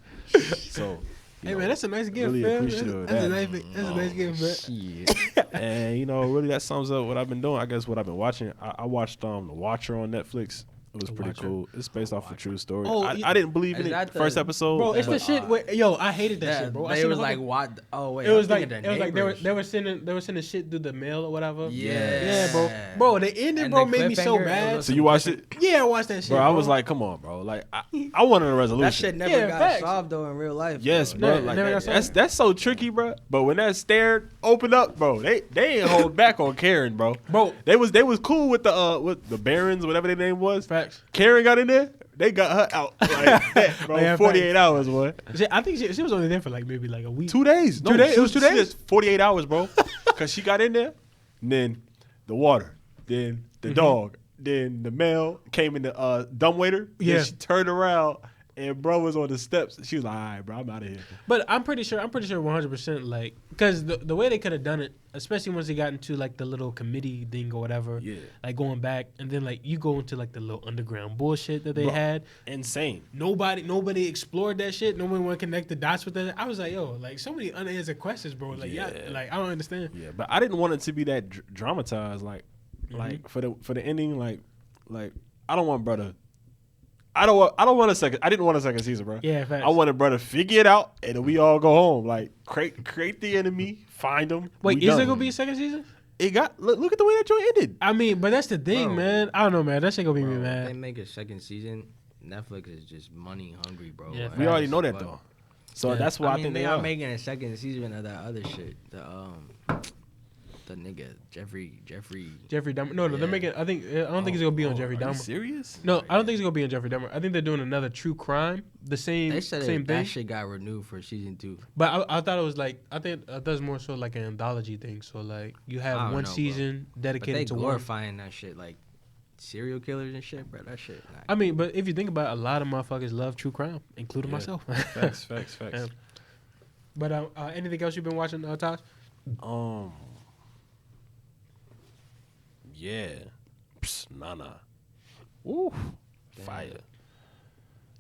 So Hey man, that's a nice gift, really fam. appreciative of That's a that. nice gift, man. and really that sums up what I've been doing. I guess what I've been watching. I watched The Watcher on Netflix. It was to pretty watch it. cool. It's based off a true story. Oh, I didn't believe in Is it that the- first episode. Bro, it's but the shit. I hated that shit, bro. I They seen was the like, whole- what? Oh wait, It was I'm like thinking it was like neighbors. they were sending shit through the mail or whatever. Yeah. Yeah, bro. The ending, And bro, the made me so cliffhanger, it mad. was So you watched it, Yeah, I watched that shit. bro? I was like, come on, bro. Like I wanted a resolution. That shit never Yeah, got facts. solved though in real life. Yes, bro. bro. Yeah, Like never that, got that's so tricky, bro. But when that stair opened up, bro, they ain't hold back on Karen, bro. Bro. They was cool with the Barons, whatever their name was. Facts. Karen got in there. They got her out like that, bro. Oh, yeah, 48 hours, boy. I think she was only there for like maybe like a week. 2 days. No, 2 days? she It was 2 she days? just 48 hours, bro. Because she got in there, and then the water, then the dog, then the mail came in the dumbwaiter. Yeah. Then she turned around, and bro was on the steps. She was like, all right, bro, I'm out of here. But I'm pretty sure 100% like because the way they could have done it, especially once they got into like the little committee thing or whatever, Yeah. like going back and then like you go into like the little underground bullshit that they Bro. had. Insane. Nobody explored that shit. Nobody want to connect the dots with that. I was like, yo, like so many unanswered questions, bro. Like yeah, Yeah. like I don't understand. Yeah, but I didn't want it to be that dramatized. Like for the ending, like I don't want brother. I don't want a second. I didn't want a second season, bro. Yeah, facts. I wanted brother figure it out, and then we all go home. Like create the enemy, find them. Wait, is there gonna be a second season? It got look at the way that joint ended. I mean, but that's the thing, Bro. man. I don't know, man. That shit gonna be me Bro, if they mad. make a second season, Netflix is just money hungry, bro. Yeah, Like, We already know that fuck. though, so Yeah. that's why I, think they they are are. making a second season of that other shit. The nigga Jeffrey. Jeffrey Dahmer. No, they're Yeah. making. I don't think it's gonna be on Jeffrey Are you Dahmer. serious? No, I don't think it's gonna be on Jeffrey Dahmer. I think they're doing another true crime. The same They said same that thing. shit got renewed for season 2. But I thought it was like I think that's more so like an anthology thing. So like you I have don't one know, bro. season But they dedicated to one. glorifying that shit like serial killers and shit, bro. That shit. Nah. I mean, but if you think about it, a lot of motherfuckers love true crime, including Yeah. myself. Facts. Yeah. But anything else you've been watching, Tosh? Yeah. Psst, Nana. Woo. Fire.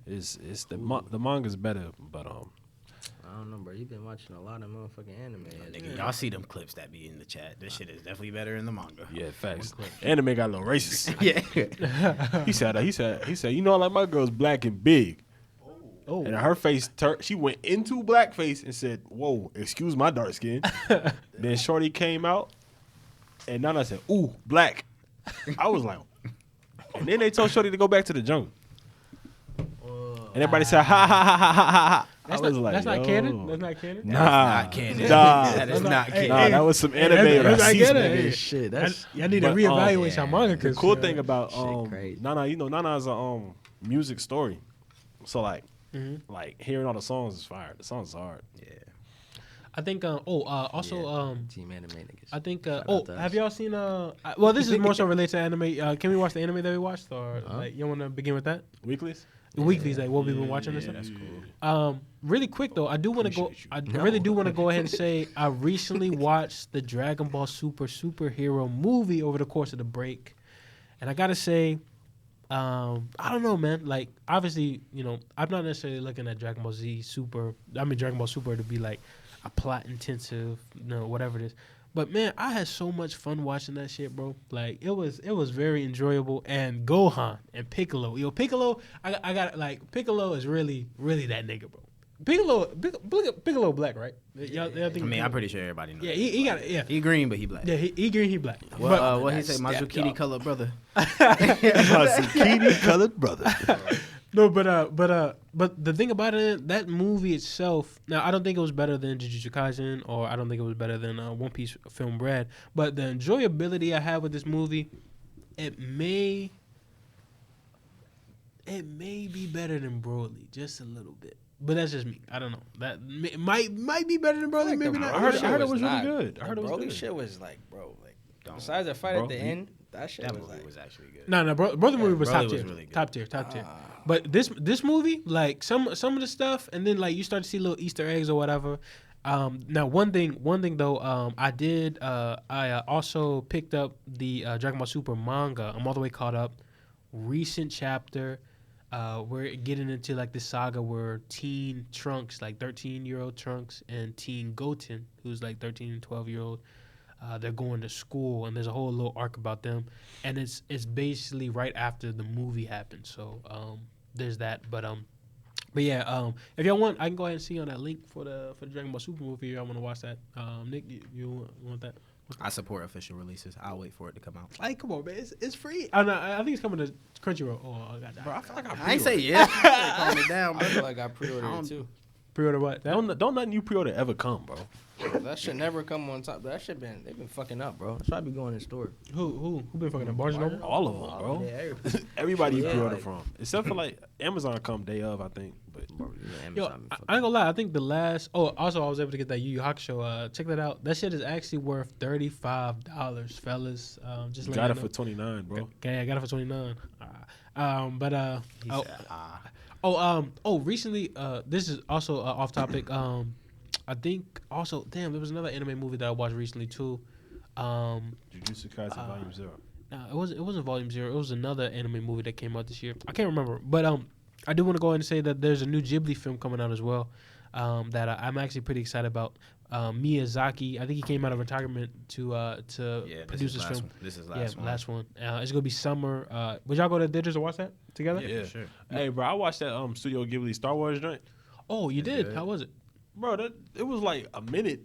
It's the manga's better, but I don't know, bro. You've been watching a lot of motherfucking anime. Nigga, y'all see them clips that be in the chat. This shit is definitely better in the manga. yeah, facts. Anime got a little racist. Yeah. He said, you know, like my girl's black and big. Oh, And her face turned. She went into blackface and said, "Whoa, excuse my dark skin." Then Shorty came out, and Nana said, "Ooh, black." I was like, and then they told Shorty to go back to the jungle, and everybody said, "Ha ha ha ha ha ha." I was like, that's not yo. canon. That's not canon. Nah, Not canon. Nah, That is not Hey, canon. nah, that was some anime that's not racism. canon. Hey, Shit, that's Y'all need to But, reevaluate yeah. your manga. The 'cause, cool thing about Shit crazy. Nana, you know, Nana's a music story, so like Mm-hmm. like hearing all the songs is fire. The songs is hard. Yeah. I think. Also. Team Anime niggas. I think. Shout Oh, out to have us. y'all seen? Well, this is more so related to anime. Can we watch the anime that we watched, or Huh? like you want to begin with that? Weeklies. The weeklies, like what we've been watching and Yeah, stuff. that's cool. Really quick though, I do want to go. Appreciate I you. really do want to go ahead and say I recently watched the Dragon Ball superhero movie over the course of the break, and I gotta say, I don't know, man. Like obviously, you know, I'm not necessarily looking at Dragon Ball Dragon Ball Super to be like a plot intensive, you know, whatever it is. But man, I had so much fun watching that shit, bro. Like it was very enjoyable. And Gohan and Piccolo, Piccolo, I got like Piccolo is really that nigga, bro. Piccolo black, right? Y'all think I mean, I'm pretty sure everybody knows. Yeah, he got it. Yeah, He green, but he black. yeah. He green, he black. Well, what he say? Step Mazukini up. colored brother. My zucchini colored brother. No, but the thing about it, that movie itself. Now, I don't think it was better than Jujutsu Kaisen, or I don't think it was better than One Piece Film Bread. But the enjoyability I had with this movie, it may be better than Broly, just a little bit. But that's just me. I don't know. That might be better than Broly, maybe not. I heard it was really good. I heard it was Broly good. shit was like, bro, like Don't. besides the fight at the Broly. end, that shit That was movie like, was actually good. No, Brother movie was Broly top was tier, really good. top tier. But this movie, like some of the stuff, and then like you start to see little Easter eggs or whatever. Now one thing though, I also picked up the Dragon Ball Super manga. I'm all the way caught up. Recent chapter, we're getting into like this saga where teen Trunks, like 13-year-old Trunks, and teen Goten, who's like 13 and 12-year-old, They're going to school, and there's a whole little arc about them, and it's basically right after the movie happened. So there's that. But yeah, if y'all want, I can go ahead and see on that link for the Dragon Ball Super movie. If y'all want to watch that, Nick, you want that? I support official releases. I'll wait for it to come out. Like, come on, man, it's free. I think it's coming to Crunchyroll. Oh, I got that. Bro, I feel like I ain't say yeah. Calm it down, I bro. feel like I pre-ordered it too. Pre-order what? Don't nothing you pre-order ever come, bro. That shit never come on top. That shit they've been fucking up, bro. That's why I be going in the store. Who been fucking up? Barnes and Noble? All of them, bro. Yeah, everybody. Everybody you Yeah, pre-order like- from, except for like Amazon come day of, I think. But Bro, Yo, Amazon be I fucking ain't gonna lie. I think the last. Oh, also I was able to get that Yu Yu Hakusho. Check that out. That shit is actually worth $35, fellas. Just you letting got you it know. for $29, bro. Okay, I got it for $29. He Oh, said, recently, this is also off topic. I think also, damn, there was another anime movie that I watched recently too. Jujutsu Kaisen Volume 0. No, it wasn't Volume 0. It was another anime movie that came out this year. I can't remember, but I do want to go ahead and say that there's a new Ghibli film coming out as well. That I'm actually pretty excited about. Miyazaki, I think he came out of retirement to yeah, produce this film. This is Yeah, last one. last one. It's gonna be summer. Would y'all go to the theaters to watch that together? Yeah, for sure. Hey, bro, I watched that Studio Ghibli Star Wars joint. Oh, you That's did? good. How was it? Bro, it was like a minute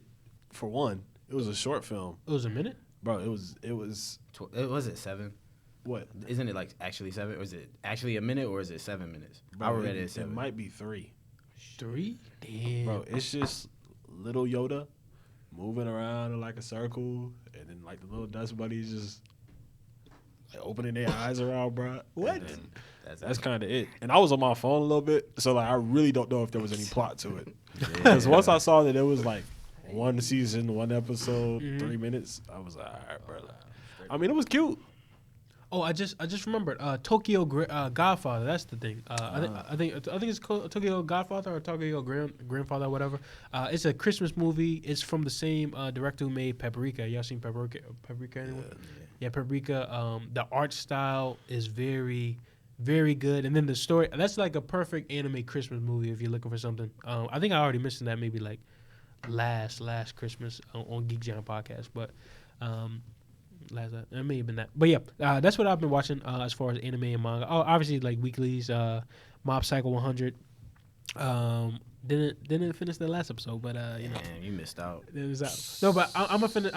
for one. It was a short film. It was a minute. Bro, it was Was it 7? what? Isn't it like actually 7? Or is it actually a minute or is it 7 minutes? I Bro, read it it as 7. might be 3. 3? Damn. Bro, it's just little Yoda moving around in like a circle, and then like the little dust buddies just like opening their eyes around, bro. What? And then that's kind of it. And I was on my phone a little bit, so like I really don't know if there was any plot to it. Because once I saw that it was like one season, one episode, 3 minutes, I was like, all right, bro. I mean, it was cute. Oh, I just remembered. Tokyo Godfather. That's the thing. I think it's called Tokyo Godfather or Tokyo Grandfather or whatever. It's a Christmas movie. It's from the same director who made Paprika. Y'all seen Paprika? Paprika anyone? Yeah, Paprika. The art style is very, very good, and then the story. That's like a perfect anime Christmas movie if you're looking for something. I think I already mentioned that maybe like last Christmas on Geek Giant podcast, but. It may have been that, but yeah, that's what I've been watching as far as anime and manga. Oh, obviously like weeklies, Mob Psycho 100. Didn't finish the last episode, but you know, Man, you missed out. it was out. No, but I'm gonna finish.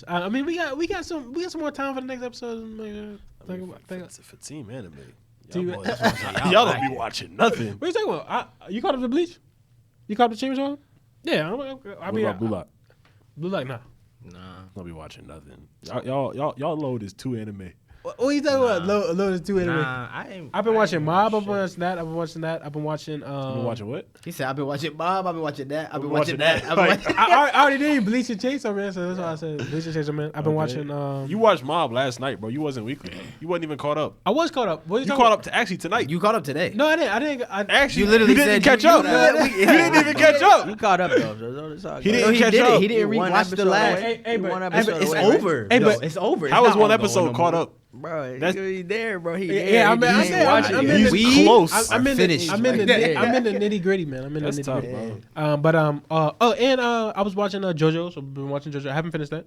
I mean, we got some more time for the next episode. For team anime, Team- y'all, y'all don't be watching nothing. What are you talking about? You caught up to Bleach? You caught up to Chainsaw? Yeah, I What mean, about Blue Lock? Blue Lock, nah. Nah. Don't be watching nothing. Y'all load is 2 anime. What are you talking about? Load is 2 anime. Nah, I ain't. I've been I watching ain't Mob. I've shit. been watching that. I've been watching that. I've been watching. You been watching what? He said, I've been watching Bob. I've been watching that. I've been Watching watching that. that. I've been Like- watching I already did Bleach and Chainsaw Man, so that's why I said Bleach and Chainsaw Man. I've been Okay. watching. You watched Mob last night, bro. You wasn't weekly. You wasn't even caught up. I was caught up. What are You talking caught about? up to actually tonight. You caught up today. No, I didn't. Actually, You literally didn't said catch you- up. you- You didn't even catch You up. caught up though. That's all He good. didn't he catch did up. it. He didn't You one rewatch the episode last. away. Hey, You but- one hey, episode but It's away. over. Hey, No, but- it's over. It's How was not one gonna go episode no caught more. up? Bro, That's- he there, bro. He Yeah, there. yeah, I He mean, I ain't said watching I'm it. in He's the close. I'm in Finished. I'm in the Yeah. I'm in the nitty gritty, man. I'm in That's the tough, nitty bro. gritty. I was watching JoJo. So I've been watching JoJo. I haven't finished that.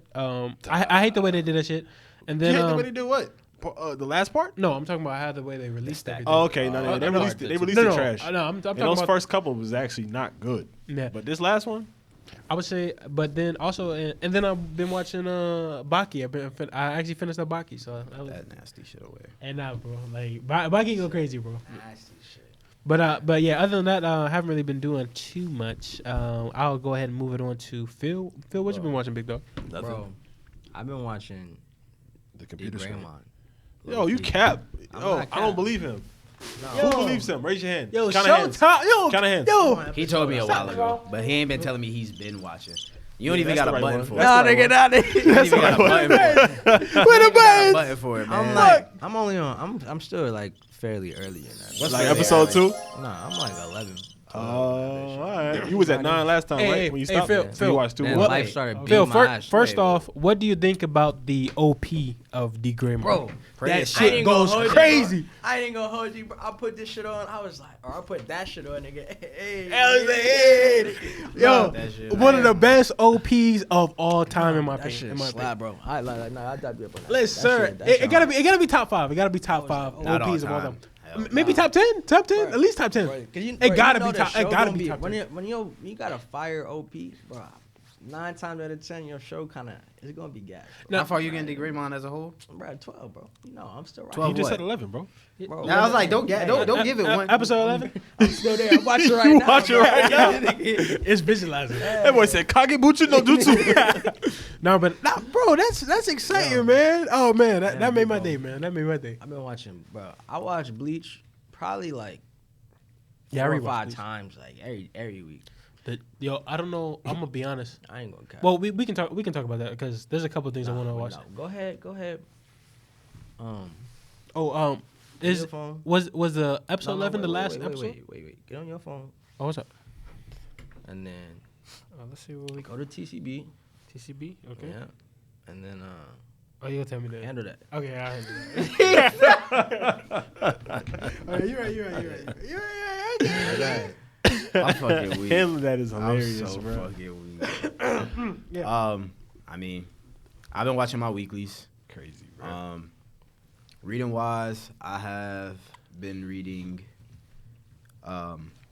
I hate the way they did that shit. And You then hate the way they do what? The last part? no, I'm talking about how the way they released everything. Oh, okay. No, they no, released it. They released no, the no, trash. no, I'm And talking those about. first couple was actually not good. Yeah. But this last one, I would say, but then also, and then I've been watching Baki. I actually finished up Baki, so that was, That nasty shit away. and now, bro, like Baki go crazy, bro. But yeah, other than that, I haven't really been doing too much. I'll go ahead and move it on to Phil. Phil, what you been watching, big dog? Bro, I've been watching the the computer screen. Greymon. Yo, you cap. I'm Yo, not I don't cap. believe him. No. Who believes him? Raise your hand. Yo, Count of hands. Showtime, yo, Count of hands. yo. He told me a while Stop, ago, but he ain't been telling me he's been watching. You don't Yeah, even that's got the a right button one. for That's it. the right one. Nah, nigga, nah, nigga. You don't even got a button for it. Where the You got a buttons? button for it, man. I'm like, I'm only on. I'm still like fairly early in that. What's Like fairly episode early? 2? Nah, I'm like 11. all right. You was at 9 last time, Hey, right? When you stopped, Phil, so Phil. you watched 2 Man, more. life started Phil, beating my ass. first Wait, off, what do you think about the OP of D Grimmer? bro, that I ain't shit gonna goes hold you, crazy. bro. I ain't gonna hold you, bro. I put this shit on. I was like, or I put that shit on, nigga. Hey, Yo, That shit, one of the best OPs of all time in my that opinion. shit In my slap, bro. I like, nah, I dab you up on that. Listen, That sir, shit- that it shit gotta hard. be top 5. It gotta be top 5 Not OPs of all time. time. Hell Maybe nah. top 10, top 10, Bro. at least top 10. Bro, 'cause you- It bro, you gotta know be the top. show It gotta gonna be top 10. when you got a fire OP, bro. 9 times out of 10, your show kind of is gonna be gas. How far you getting Digimon as a whole? Bro, 12, bro. You know, I'm still right. 12 You just what? said 11, bro. Bro, Now I was like, don't give it one. Episode 11. I'm still there. I'm watching right You now. watching bro. right now? It's visualizing. That boy said Kagebutsu no Jutsu. No, but bro, that's exciting, man. Oh man, that Yeah, made my bro. day, man. That made my day. I've been watching, bro. I watch Bleach probably like Yeah, I 4 or rewatched 5 Bleach. times, like every week. Yo, I don't know. I'm gonna be honest. I ain't gonna cap. Well, we can talk about that because there's a couple of things I want to Nah, watch. no. Go ahead. Oh, is your phone. was the episode No, 11 the wait, last wait, episode? Wait. Get on your phone Oh, what's up? and then Let's see what we go to TCB. TCB. Okay. Yeah. And then Oh, you gonna tell me that? handle that. Okay, I handle that. You're right. Okay. I'm fucking weak. Handling that is I'm hilarious, so bro. fucking weak. Yeah. I mean, I've been watching my weeklies. Crazy, bro. Reading wise, I have been reading.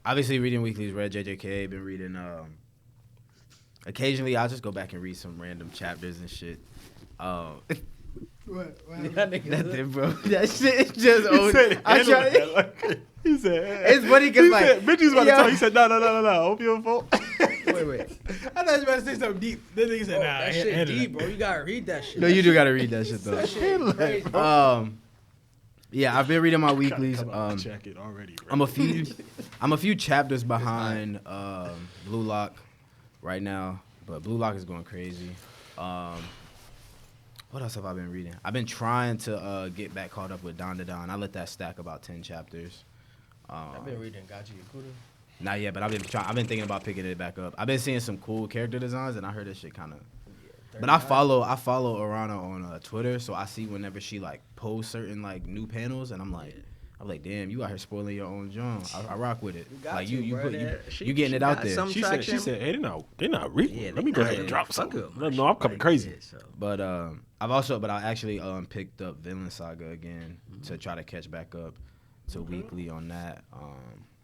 Obviously, reading weeklies. Read JJK. Been reading. Occasionally, I'll just go back and read some random chapters and shit. Nothing, bro. That shit is just old. I try. He said, It's funny 'cause, like, bitch was about to yo. talk. He said, no. Hope you fault. Wait. I thought you were about to say something deep. Then nigga said, That shit deep, bro. You gotta read that shit. No, you do gotta read that shit though. That shit crazy. Yeah, I've been reading my weeklies. Check it already, bro. I'm a few chapters behind Blue Lock right now, but Blue Lock is going crazy. What else have I been reading? I've been trying to get back caught up with Don to Don. I let that stack about 10 chapters. I've been reading Gachi Yakuta. Not yet, but I've been thinking about picking it back up. I've been seeing some cool character designs, and I heard this shit kind of. But I follow Arana on Twitter, so I see whenever she like posts certain like new panels, and I'm like, damn, you out here spoiling your own genre. I rock with it. got Like to, you bro. you getting it out got there. some She traction. said, hey, they're not reading. Yeah, Let me go ahead and drop fuck something. up. Let them know I'm coming crazy. But I actually picked up Villain Saga again to try to catch back up to weekly on that.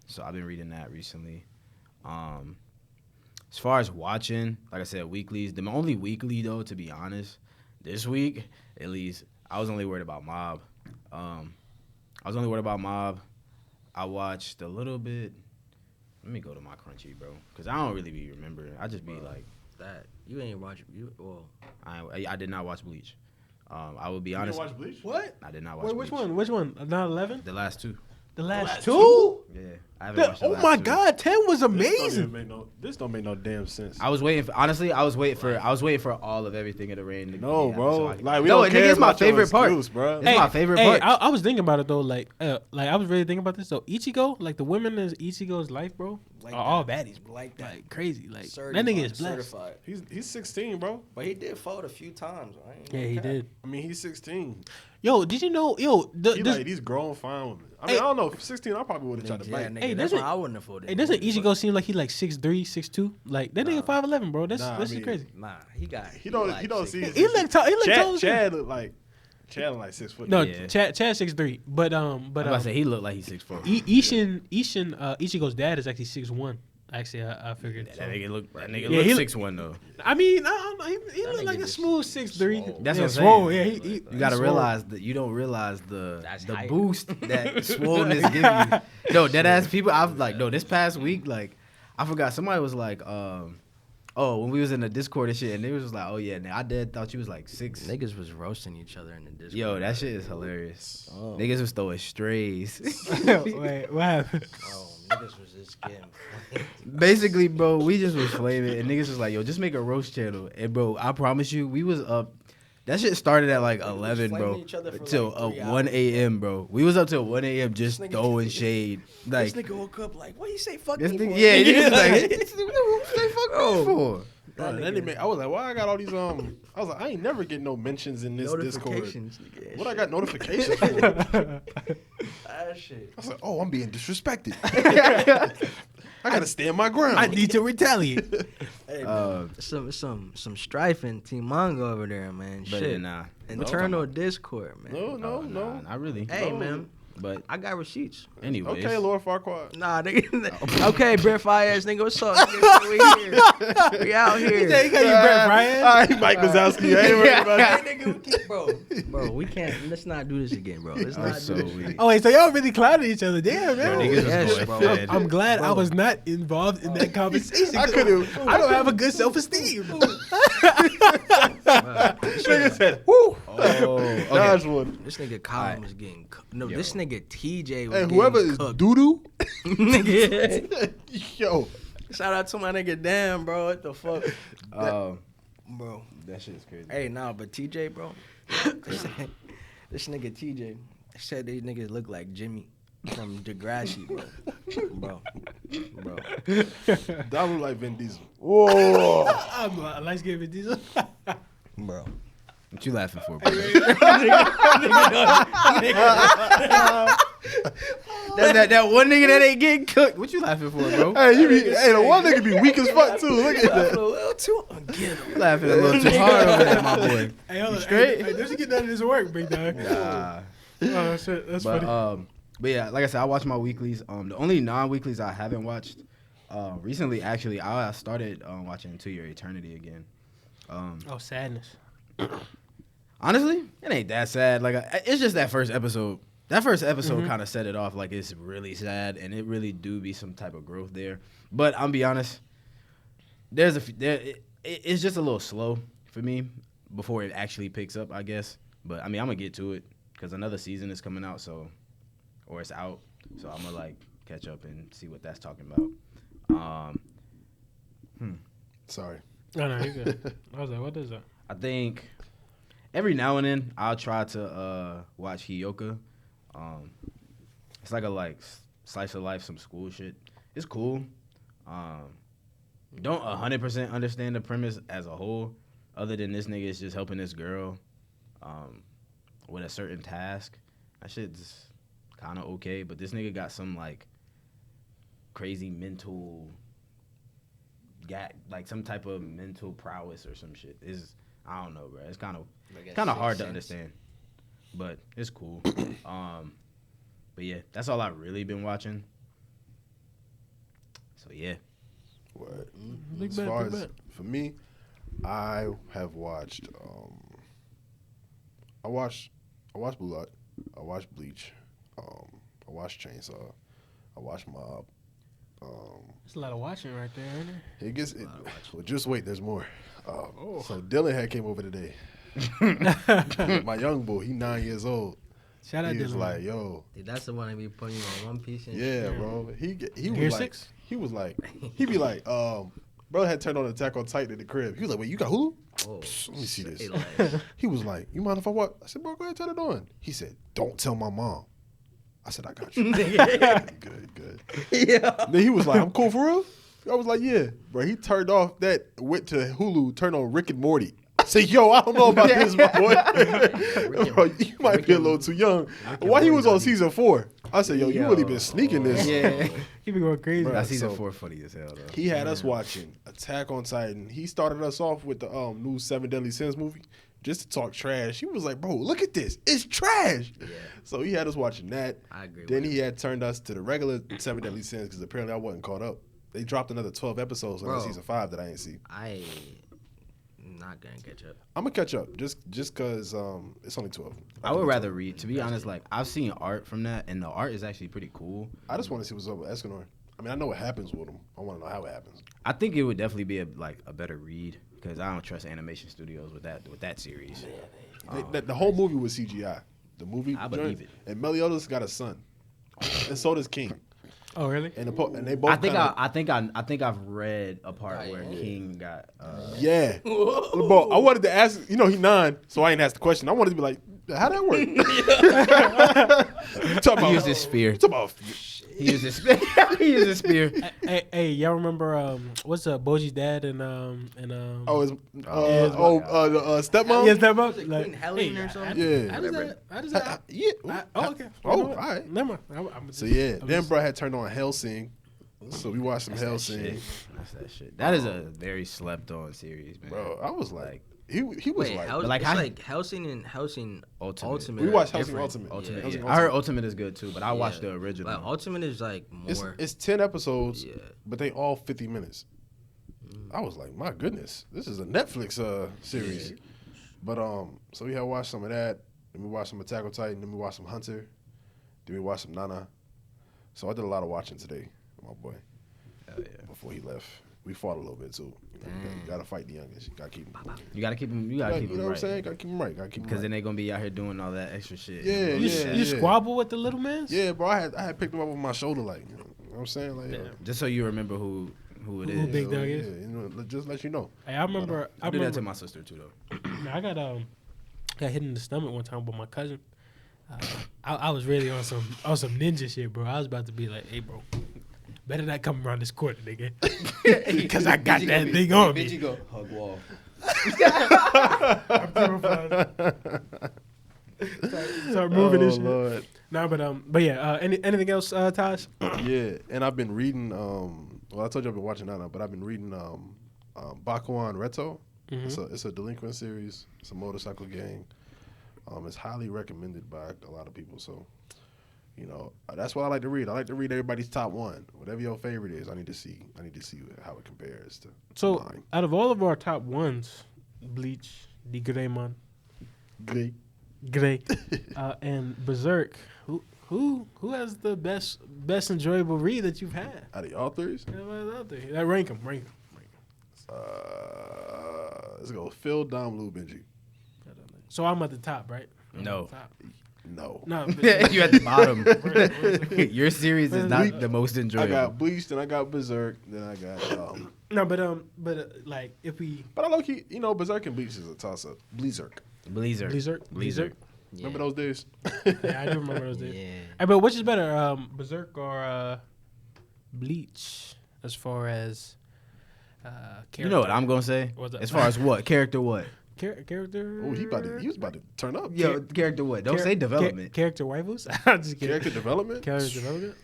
So I've been reading that recently. As far as watching, like I said, weeklies. The only weekly though, to be honest, this week at least, I was only worried about Mob. I watched a little bit. Let me go to my Crunchy, bro, because I don't really be remembering. I just be like, That you ain't watch well. I did not watch Bleach. I will be honest. Bleach? What? I did not watch Wait, Bleach. which one? Not 11? The last 2. The last two? Yeah, I haven't watched the Oh last my 2. God, 10 was This amazing. don't make no damn sense. I was waiting for all of everything in the rain. to No, happen bro. so I can- Like we No, don't nigga, care it's my about your favorite part. excuse, bro. It's my favorite part. I was thinking about it though, like I was really thinking about this though. Ichigo, like the women in Ichigo's life, bro, Like are all that. baddies, bro. Like that. Like crazy, like Certified, that nigga is blessed. certified. He's 16, bro. But he did fold a few times. I ain't Yeah, gonna he cap. did. I mean, he's 16. Yo, did you know? He Like these grown fine women. I mean, Hey. I don't know. 16, I probably would have tried to Yeah, bite. nigga, Hey, that's doesn't- why I wouldn't have folded. Hey, doesn't Ichigo seem like he like 6'3", 6'2"? Like that nigga 5'11", bro. That's Nah, I that's mean, crazy. Nah, he got. He don't see. He look tall. He look tall. Chad as look like 6 foot. No, Yeah. Chad 6'3", but I'm about to say he looked like he's 6'4". Ichigo's dad is actually 6'1". Actually, I figured. That so. nigga look he look look- 6'1" though. I mean, I don't know. He That look nigga like a just smooth 6'3". swole. That's yeah, what I'm swole. saying. Yeah, You he gotta swole. realize that you don't realize the That's the hype. boost that swollenness give you. No, dead ass people. I've like no this past week like I forgot somebody was like when we was in the Discord and shit and they was just like oh yeah I did thought you was like 6. Niggas was roasting each other in the Discord. Yo, that shit is hilarious. Oh. Niggas was throwing strays. Wait, what happened? Oh, niggas was just getting. Basically, bro, we just was flaming and niggas was like, yo, just make a roast channel. And bro, I promise you, we was up That shit started at like 11, flaming bro, each other for till like 3 1 hours, a.m., bro. We was up till 1 a.m. just This nigga- throwing shade. Like, This nigga woke up like, what you say fuck this me nigga, for? yeah, he was like, this nigga, what the fuck me for? Bro, that didn't make, I was like, why I got all these I was like, I ain't never get no mentions in this Discord. Notifications, nigga. What I got notifications for? That shit. I was like, oh, I'm being disrespected. I gotta stand my ground. I need to retaliate. Hey, man, some strife in Team Manga over there, man. But Shit. nah, Internal Discord, man. no, nah, not really. Hey, No. man. But I got receipts. anyways, Okay, Lord Farquaad. Nah, nigga. Okay, Brett Fires, nigga. What's up? Nigga? We here. We out here. You got you Brett Bryan. All right, Mike Wazowski. I ain't worried about that. Hey, nigga, we keep, bro, we can't. Let's not do this again, bro. Let's not so do this. weak. Oh wait, so y'all really clouded each other? Damn, Bro, man. niggas was Yes, going bro. fed. I'm glad I was not involved in that conversation. I could've- I don't have a good self-esteem. Nigga said, whoo. Oh, okay. Dodge one. This nigga Colin was getting cooked. No, this nigga TJ was Hey, getting whoever is cooked. doo-doo, Nigga. yo. Shout out to my nigga Dan, bro. What the fuck? Oh, Bro. that shit is crazy. Hey, nah, but TJ, bro. this nigga TJ said these niggas look like Jimmy from Degrassi, bro. Bro. That look like Vin Diesel. I'm a light-skinned diesel. Bro. What you laughing for, bro? that one nigga that ain't getting cooked. What you laughing for, bro? Hey, the one nigga be weak as fuck too. Look at A that. little too ungettable. You laughing a little too hard over there, my boy. Hey, hold on. straight? Hey, don't you get none of this work, big dog? Nah. Oh, shit. That's But funny. but yeah, like I said, I watch my weeklies. The only non-weeklies I haven't watched recently, actually, I started watching Into Your Eternity again. Oh, sadness. Honestly, it ain't that sad. Like it's just that first episode. That first episode kind of set it off like it's really sad, and it really do be some type of growth there. But I'm be honest, it's just a little slow for me before it actually picks up, I guess. But I mean, I'm gonna get to it because another season is coming out, or it's out, so I'm gonna like catch up and see what that's talking about. Sorry. No, you're good. I was like, what is that? I think every now and then I'll try to watch Hyoka. It's like a slice of life, some school shit. It's cool. Don't 100% understand the premise as a whole, other than this nigga is just helping this girl with a certain task. That shit's kind of okay, but this nigga got some like crazy mental, like some type of mental prowess or some shit. I don't know, bro. It's kind of hard to understand, but it's cool. But yeah, that's all I've really been watching. So yeah. What? Big As bet, far big as bet. for me, I have watched. I watched Blue Lock. I watched Bleach. I watched Chainsaw. I watched Mob. It's a lot of watching right there, ain't it? It gets. Well, just wait. There's more. So Dylan had came over today. My young boy, he 9 years old. Shout out He was Dylan. like, yo, Dude, that's the one that be putting you on One Piece and yeah, shit. bro. He Gear was like, 6? he was like, he be like, brother had turned on Attack on Titan in the crib. He was like, wait, you got Hulu? Oh, Let me see this. say less. He was like, you mind if I watch? I said, bro, go ahead, turn it on. He said, don't tell my mom. I said, I got you. Good. Yeah. Then he was like, I'm cool for real? I was like, yeah. Bro, he turned off that, went to Hulu, turned on Rick and Morty. I said, yo, I don't know about this, my boy. Bro, you might be a little too young. Why he was on season 4? I said, yo, you really been sneaking this. Yeah. He be going crazy. Bro, That season so- 4 funny as hell though. He had us watching Attack on Titan. He started us off with the new 7 Deadly Sins movie just to talk trash. He was like, bro, look at this. It's trash. Yeah. So he had us watching that. I agree Then with he had turned us to the regular 7 Deadly Sins because apparently I wasn't caught up. They dropped another 12 episodes on Bro. season 5 that I ain't see. I not gonna catch up. I'm going to catch up just because it's only 12. I would rather read. To be honest, like I've seen art from that, and the art is actually pretty cool. I just want to see what's up with Escanor. I mean, I know what happens with him. I want to know how it happens. I think it would definitely be a better read because I don't trust animation studios with that series. The whole movie was CGI. The movie, I believe joint, it. And Meliodas got a son, and so does King. Oh, really? And they both. I think I've read a part where King got. Yeah. Bro, I wanted to ask. You know, he 9, so I ain't asked the question. I wanted to be like, how that work? You talking about, He used his spear. you talking about He used his spear. He used his spear. Hey, y'all remember what's Boji's dad and stepmom. Yes, that Was it Queen Helen or something? Yeah. How does that? Yeah. Okay. Oh, all right. Never mind. So yeah, then bro had turned on Hellsing, so we watched some Hellsing. That's that shit. That is a very slept on series, man. Bro, I was like, he was Wait, like, it's like, like Helsing and Helsing Ultimate. we watched are Hellsing different. Ultimate. Ultimate. Hellsing Yeah. Ultimate. I heard Ultimate is good too, but I watched the original. Like, Ultimate is like more. It's 10 episodes, Yeah. but they all 50 minutes. I was like, my goodness, this is a Netflix series. Yeah. But so we had watched some of that. Then we watched some Attack on Titan. Then we watched some Hunter. Then we watched some Nana. So I did a lot of watching today, with my boy. Hell yeah. Before he left, we fought a little bit too. You gotta fight the youngest. You gotta keep him. You gotta keep him. You You gotta keep know him what I'm right. saying? Gotta keep him right. Gotta keep him Because right. then they gonna be out here doing all that extra shit. Yeah, You yeah. squabble with the little man? Yeah, bro. I had picked him up on my shoulder, like, you know what I'm saying? Like, Just so you remember who it is. Who Big Dog yeah, is? you know, just let you know. Hey, I remember. I do that to my sister too, though. I got hit in the stomach one time with my cousin. I was really on some ninja shit, bro. I was about to be like, hey, bro, better not come around this corner, nigga, because I got that thing on me. Bitch, go hug wall. Start moving this shit. Lord. No, but yeah. Anything else, Taj? Yeah, and I've been reading. Well, I told you I've been watching that now, but I've been reading Bakuan Reto. It's a delinquent series. It's a motorcycle gang. It's highly recommended by a lot of people. So, you know, that's what I like to read. I like to read everybody's top one. Whatever your favorite is, I need to see how it compares to mine. Out of all of our top ones, Bleach, the Greymon, Grey, and Berserk, who has the best enjoyable read that you've had? Out of y'all threes, Rank them. let's go. Phil, Dom, Lou, Benji. So I'm at the top, right? No. No. No. You at the bottom. Where- Your series is not the most I enjoyable. got Bleach, then I got Berserk, then I got. No, but like if we But I low key, you know, Berserk and Bleach is a toss up. Berserk. Blizzard. Berserk. Remember those days? Yeah, I do remember those days. Yeah. Hey, but which is better, Berserk or Bleach, as far as character? You know what I'm gonna say? What's up? As far as what character, what? Character. Oh, he was about to turn up. Yo, character, what? Don't say development. Character waivus. I'm just kidding. Character development. Character development.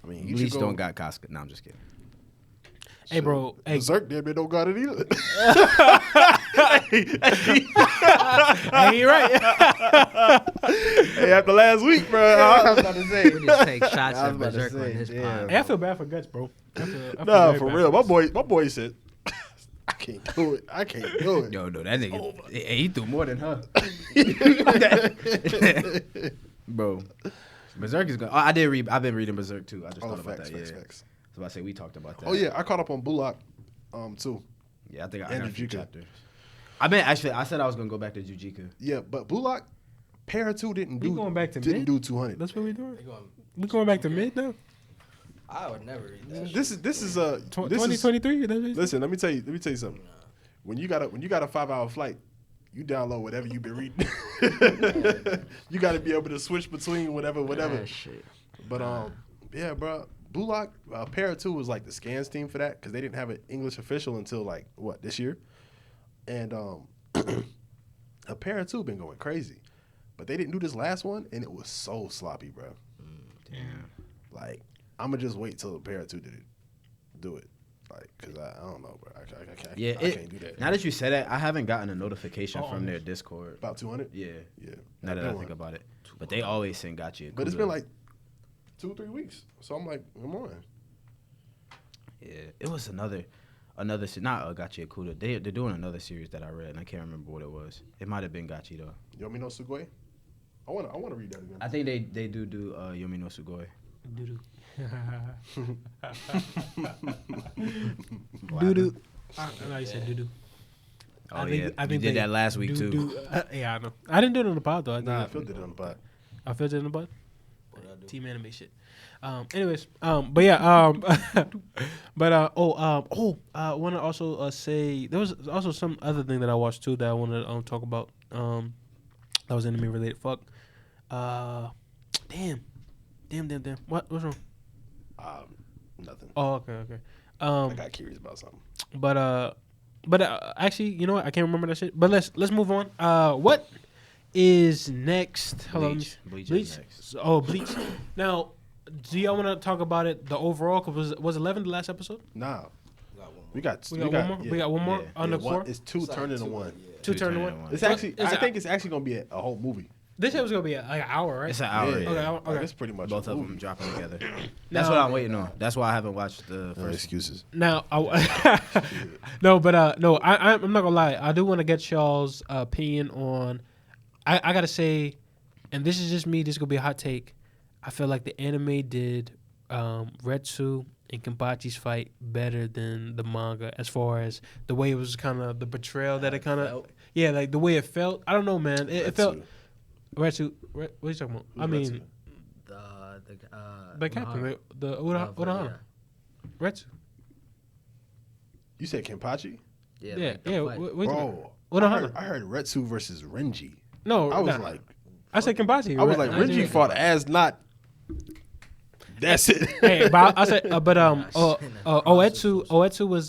I mean, you Bleach should go. don't got Casca. No, I'm just kidding. Hey, bro. Hey, Berserk damn near don't got it either. hey, you're right. Hey, after last week, bro. I was about to say. We just take shots I was at about to Berserk say, on this yeah. pod. Hey, I feel bad for Guts, bro. I feel Nah, very for bad real. My Guts. boy said, I can't do it. I can't do it. Yo, no, that nigga, he threw more than her. Bro, Berserk is good. Oh, I've been reading Berserk too. I just thought about that. Facts. So I say we talked about that. Oh yeah, I caught up on Bullock, too. Yeah, I think I And got a few Jujutsu. chapters. I said I was gonna go back to Jujutsu. Yeah, but Bullock, Para 2 didn't We do going back to didn't mid? do 200. That's what we doing. We going back to mid now. I would never read that. This is this is 2023. Listen, let me tell you something. When you got a 5-hour flight, you download whatever you've been reading. You got to be able to switch between whatever. Ah, shit. But yeah, bro, Bullock Para 2 was like the scans team for that because they didn't have an English official until like this year, and Para 2 been going crazy, but they didn't do this last one and it was so sloppy, bro. Damn. Like I'm gonna just wait till Para 2 do it. Like, cause I don't know, bro. I can't do that. Now that you said that, I haven't gotten a notification from their Discord. About 200. Yeah. Yeah. Now that I think about it, but they always send Gotcha. But it's been like 2-3 weeks, so I'm like, come on. Yeah, it was another not Gotcha Kuda. They're doing another series that I read and I can't remember what it was. It might have been Gotcha though. Yomi no Sugoi. I wanna read that again. I think they do Yomi no Sugoi. Doo-doo. What Doo-doo. happened? I know you said doo-doo. Oh I think- yeah, I you think did they that last week too. Yeah, I know. I didn't do it on the pod though. Nah, Phil did it on the pod. I filled it in the pod. Team anime shit. Anyways, but yeah, I want to also say there was also some other thing that I watched too that I want to talk about. That was anime related. Fuck. Damn. What's wrong? Nothing. Oh, okay. I got curious about something. But actually, you know what? I can't remember that shit. But let's move on. What is next? Hello, Bleach is next. Bleach. Now, do y'all want to talk about it? The overall? 'Cause was 11 the last episode? Nah. We got one more. We got one more. yeah. We got one more Yeah. on the floor. It's two turned into one. Two turned into one. It's So actually. is I it- think it's actually gonna be a whole movie. This shit was gonna be like an hour, right? It's an hour. Yeah. Yeah. Okay. It's pretty much Both a of movie. them dropping together. Now- That's what I'm waiting on. That's why I haven't watched the No first. excuses. Now, no, but no, I'm not gonna lie. I do want to get y'all's opinion on. I gotta say, and this is just me. This is gonna be a hot take. I feel like the anime did Retsu and Kenpachi's fight better than the manga, as far as the way it was kind of the betrayal that it kind of, yeah, like the way it felt. I don't know, man. It felt Retsu. What are you talking about? I mean, the captain, the Urahara. Retsu. You said Kenpachi? Yeah. Fight. What you talking Bro, about? I heard Retsu versus Renji. No, I was nah. like, I said Kenpachi. I was like, Right? Renji fought as not. That's it. Hey, but I said, Oetsu was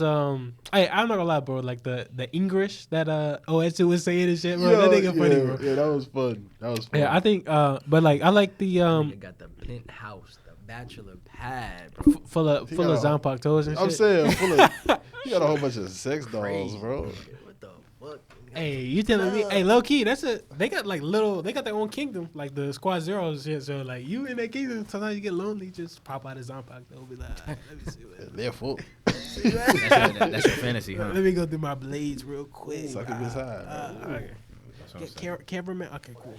Hey, I'm not gonna lie, bro. Like the English that Oetsu was saying and shit, bro. That nigga funny, bro. Yeah, that was fun. Yeah, I think, but like I like the Nigga got the penthouse, the bachelor pad, bro. full of Zanpakuto toes and shit. I'm saying, full of, you got a whole bunch of sex dolls, bro. What the fuck? Hey, you telling me? Hey, low key, they got like they got their own kingdom, like the Squad Zero and shit. So like you in that kingdom, sometimes you get lonely, just pop out of Zanpakuto, be like, let me see what. They're full. That's your fantasy, huh? Let me go through my blades real quick. Suck it beside. Okay. That's what I'm saying. Cameraman. Okay, cool.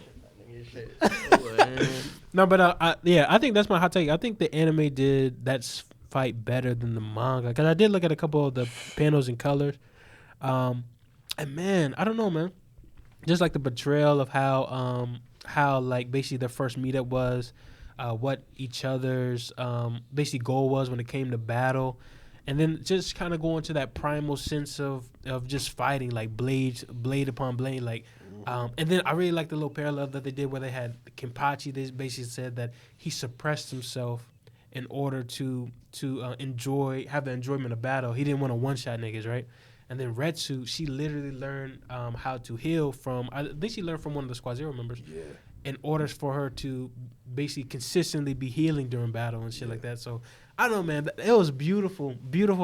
No, but I think that's my hot take. I think the anime did that fight better than the manga, because I did look at a couple of the panels and colors, and man, I don't know, man. Just like the betrayal of how like basically their first meetup was, what each other's basically goal was when it came to battle, and then just kind of going to that primal sense of just fighting, like blade upon blade, like. And then I really like the little parallel that they did where they had Kenpachi. They basically said that he suppressed himself in order to have the enjoyment of battle. He didn't want to one-shot niggas, right? And then Retsu, she literally learned how to heal from. I think she learned from one of the Squad Zero members. Yeah. In order for her to basically consistently be healing during battle and shit like that. So I don't know, man. It was beautiful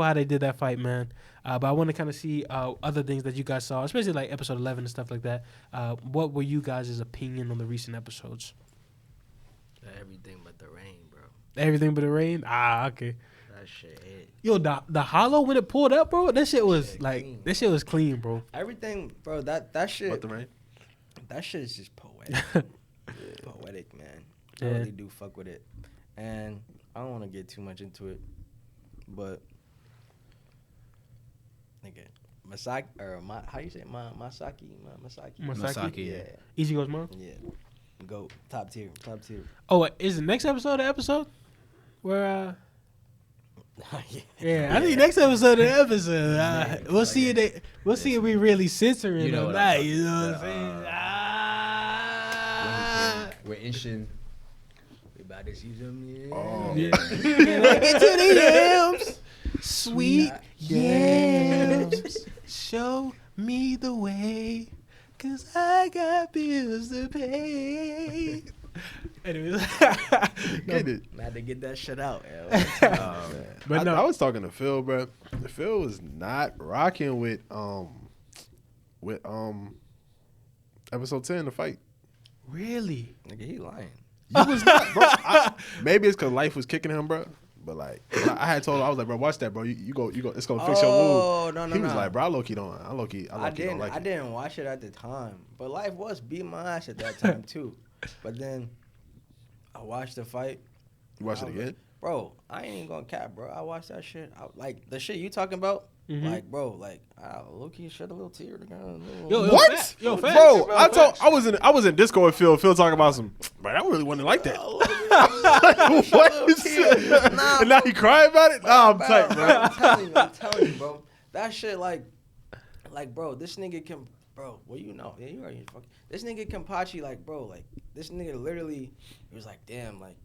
how they did that fight, man. But I want to kind of see other things that you guys saw, especially like episode 11 and stuff like that. What were you guys' opinion on the recent episodes? Everything but the rain, bro. Everything but the rain? Ah, okay. That shit hit. Yo, the hollow when it pulled up, bro, that shit was like, clean. that shit was clean, bro. Everything, bro. That shit. What the rain? That shit is just poetic. Poetic, man. Yeah. I really do fuck with it, and I don't want to get too much into it, but nigga, Masaki or how you say it? Masaki. Masaki, Yeah, Easy goes mom. yeah. Go top tier. Oh, is the next episode the episode where yeah, I think next episode of the episode. We'll see if we'll see if we really censoring You know or what not. I'm You know what I'm talking saying? We're inching. We about to see some, yeah. Oh, Get to the yams, sweet yams. Show me the way, 'cause I got bills to pay. Anyways, get it. I had to get that shit out. but no, I was talking to Phil, bro. Phil was not rocking with episode 10, the fight. really. Nigga, he lying. You was not, bro. Maybe it's because life was kicking him, bro. But like, I had told him, I was like, bro, watch that, bro. You go. It's gonna fix your Oh, mood. no, He was no. like, bro, I low key don't. I low key don't like I it. didn't watch it at the time, but life was beating my ass at that time too. But then I watched the fight. You watch it again? Bro, I ain't even gonna cap, bro. I watched that shit. Like the shit you talking about, like, bro, like I low-key shed a little tear. Yo, What? fat. Yo, fat. Bro, I was in Disco with Phil. Phil talking about some. Bro, I really wasn't like that. What? Nah, And now he crying about it? Nah, I'm tight, bro. I'm telling you, bro. That shit, like, bro, this nigga can, bro. Well, you know, yeah, you already fucking. This nigga Kenpachi, like, bro, like, this nigga literally, he was like, damn, like,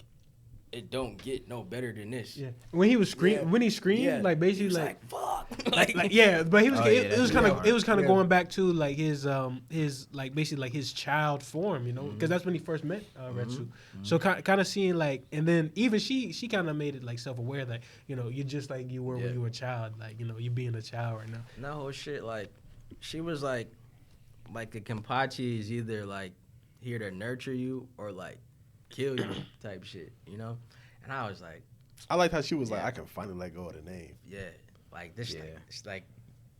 it don't get no better than this. Yeah. When he was screaming, when he screamed, like basically he was like fuck. like yeah, but he was Oh, yeah, it was that's kind of hard. it was kind of Yeah. going back to like his like basically like his child form, you know, because that's when he first met Retsu. So kind of seeing like, and then even she kind of made it like self aware that, you know, you're just like you were when you were a child, like, you know, you being a child right now. That whole shit, like, she was like the Kenpachi is either like here to nurture you or like kill you type shit, you know. And I was like, I liked how she was like, I can finally let go of the name. yeah, like this, like, it's like,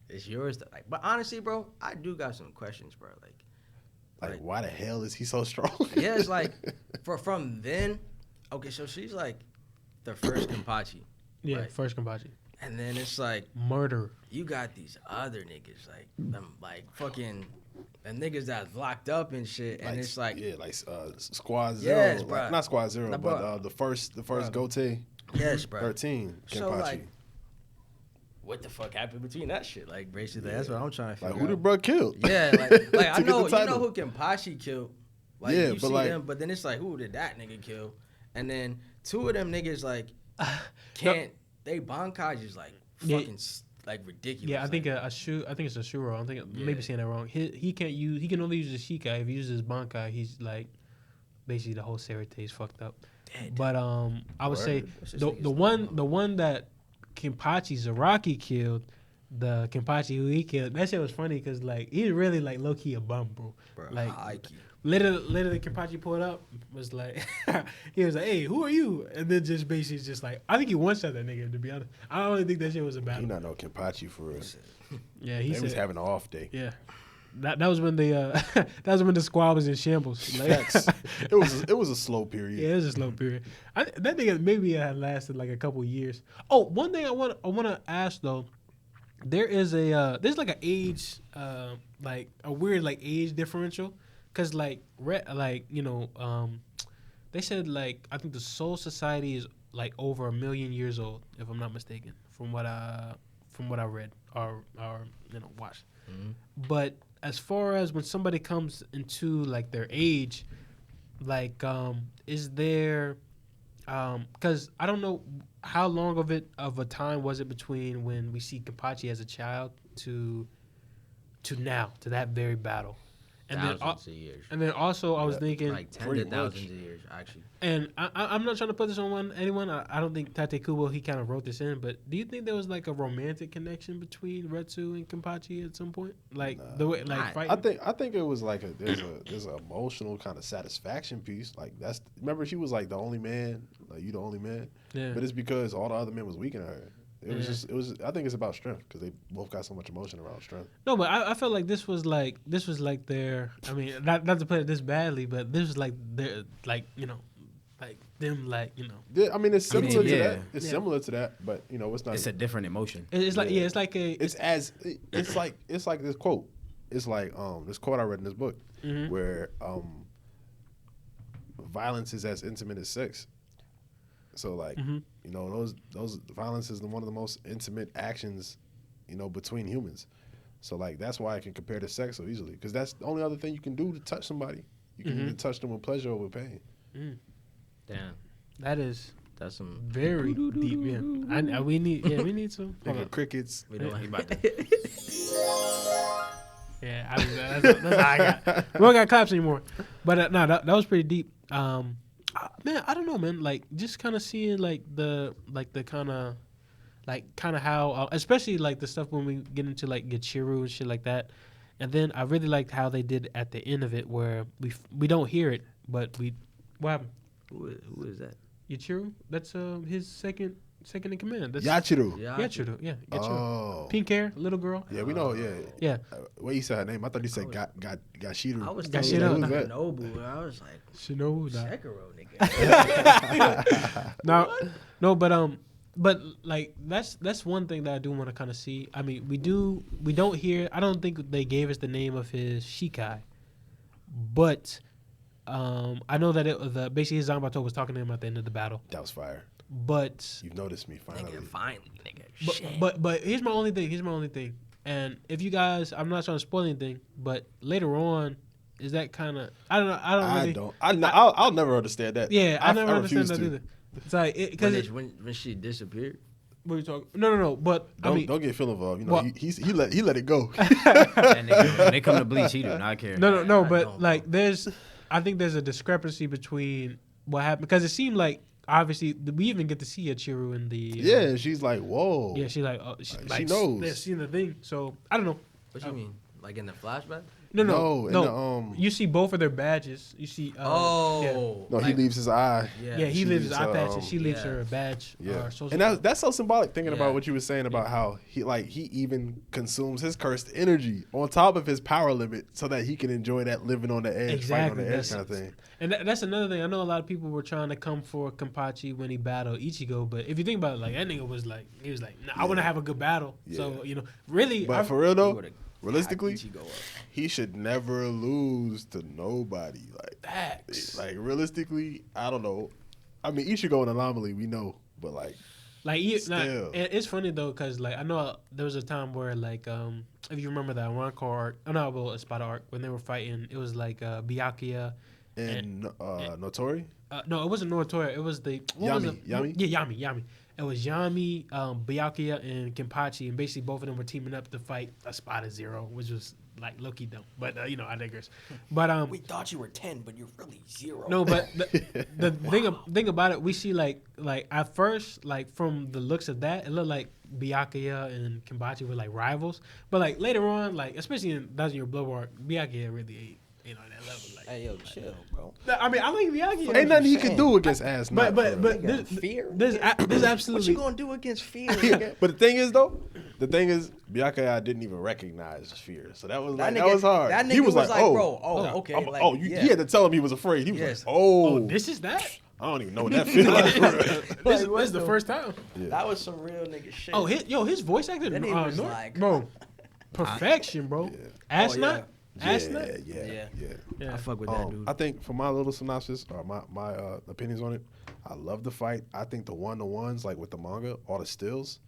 it's yours. Like, but honestly, bro, I do got some questions, bro. Like, why the hell is he so strong? Yeah, it's like, from then, okay, so she's like the first Kenpachi, Yeah, right? first Kenpachi. And then it's like, Murder. you got these other niggas, like them, like fucking, and niggas that's locked up and shit, and it's like, Squad Zero. Yes, like, bruh. not Squad Zero, Nah, but bruh. the first Bruh. Gote yes, bro. 13 Kenpachi. So, like, what the fuck happened between that shit? Like, basically, that's what I'm trying to figure Like, out. who the bruh killed? Yeah, like I To get know, the you title. know who Kenpachi killed. Like, Yeah, you but see like- them, but then it's like, who did that nigga kill? And then two of them niggas, like, can't, they Bankai is, like, Yeah. fucking, like, ridiculous. Yeah, I think like, I think it's a Shuro. I think Yeah. maybe saying that wrong. He can't use. He can only use his Shikai. If he uses his Bankai, he's like basically the whole Serite is fucked up. dead. But I would say What's this the nigga's the one that Kenpachi Zaraki killed, the Kenpachi who he killed, that shit was funny because like he really like low key a bum, bro. Bro, Like IQ. literally Kenpachi pulled up was like he was like, hey, who are you? And then just basically just like I think he one shot that nigga, to be honest. I don't really think that shit was a He battle. not no Kenpachi for real. Yeah, he He was said having an off day. yeah. That was when the that was when the squad was in shambles. Like, Facts. It was a slow period. yeah, it was a slow period. That nigga maybe had lasted like a couple years. Oh, one thing I want to ask though, there is there's like an age like a weird like age differential, cause like they said like I think the Soul Society is like over 1 million years old if I'm not mistaken from what I read or watched. But as far as when somebody comes into like their age, like is there because I don't know how long of a time was it between when we see Kenpachi as a child to now to that very battle, and Thousands of years. then also I was thinking Like tens pretty of thousands much. of years, actually. and I'm not trying to put this on anyone. I don't think Tate Kubo, he kind of wrote this in, but do you think there was like a romantic connection between Retsu and Kenpachi at some point? Like the way, like Nah. fighting? I think it was like there's an emotional kind of satisfaction piece. Like remember she was like the only man, like you the only man. Yeah. But it's because all the other men was weakening her. It was Yeah. I think it's about strength because they both got so much emotion around strength. No, but I felt like this was like their. I mean, not to put it this badly, but this was like their like like them like Yeah, I mean it's similar to yeah. that. It's similar to that, but it's not. It's a different emotion. It's like Yeah. it's like a It's like this quote. It's like this quote I read in this book where violence is as intimate as sex. So like those violence is one of the most intimate actions, between humans. So like that's why I can compare to sex so easily because that's the only other thing you can do to touch somebody. You can either touch them with pleasure or with pain. Damn. that's That's some. very deep. Yeah, we need some. Hold Nigga, on. crickets. We don't. Yeah, that's all I got. We don't got claps anymore. But no, that was pretty deep. Man, I don't know, man. Like just kind of seeing like the kind of how, especially like the stuff when we get into like Yachiru and shit like that. And then I really liked how they did at the end of it, where we don't hear it, but what happened? Who is that? Yachiru? That's his second in command. That's Yachiru. Yachiru. Yeah, Yachiru. Oh. Pink hair, little girl. Yeah, we know. Yeah. Yeah. What you said her name? I thought you said Gashiru. I was Got thinking shit up. like Nobu. I was like, Shinobu. Nah. Sekiro, nigga. No, but like that's one thing that I do want to kind of see. I mean, we don't hear. I don't think they gave us the name of his Shikai, but I know that it was basically his Zanbato was talking to him at the end of the battle, That was fire. but You've noticed me finally. Nigga, finally, nigga. but here's my only thing. And if you guys, I'm not trying to spoil anything, but later on, is that kind of I don't know. I'll never understand that. Yeah, I never understand refuse that to. either. It's like because When she disappeared. what are you talking? No. But I mean, Don't get Phil involved. You know, Well- he let it go. And when they come to Bleach, he do not care. no. I But don't, like, I think there's a discrepancy between what happened because it seemed like obviously we even get to see Achiru in the Yeah, she's like, whoa. yeah she like she knows. they're seeing the thing. So I don't know. What you mean? Like in the flashback? No, in no. You see both of their badges. You see. Yeah. No, he like- leaves his eye. Yeah, he She leaves his leaves eye her, patch and she leaves yeah. her a badge. Yeah, Social and that's so symbolic. Thinking Yeah. about what you were saying about how he even consumes his cursed energy on top of his power limit, so that he can enjoy that living on the edge, Exactly, fighting on the edge that's- kind of thing. And that's another thing. I know a lot of people were trying to come for Kenpachi when he battled Ichigo, but if you think about it, like that nigga was like, nah, I want to have a good battle. So really, But for real though, would've realistically, Ichigo up. he should never lose to nobody. facts. Like realistically, I don't know. I mean, Ichigo an anomaly, we know, but like, Still. It's funny though, cause like I know there was a time where like if you remember that Ranko arc, Espada arc when they were fighting, it was like Byakuya. and Notori, No, it wasn't Noritoya. It was the Yami. Yeah, Yami. It was Yami, Byakuya, and Kenpachi, and basically both of them were teaming up to fight Espada Zero, which was like low-key dumb. But I digress. But We thought you were 10, but you're really 0. no, but the thing about it, we see like at first, like from the looks of that, it looked like Byakuya and Kenpachi were like rivals. But like later on, like especially in Thousand Year Blood War, Byakuya really ain't on that level. Like, Hey, yo, chill, bro. I mean, I like Byakuya. ain't nothing he saying. can do against Ass. But Nigga, fear? there's What absolutely you gonna do against fear, nigga? But the thing is, Byakuya didn't even recognize fear, so that was That that nigga- was hard. that he nigga was like, bro, okay. he had to tell him he was afraid. He was Yes. like, Oh, this is that. I don't even know what that feels like. This is the first time. That was some real nigga shit. Oh, his voice acting, That nigga was like- bro, perfection, bro. Ass Oh, nut, ass yeah, nut. yeah. Yeah. I fuck with that dude. I think for my little synopsis or my opinions on it, I love the fight. I think the one-to-ones, like with the manga, all the stills,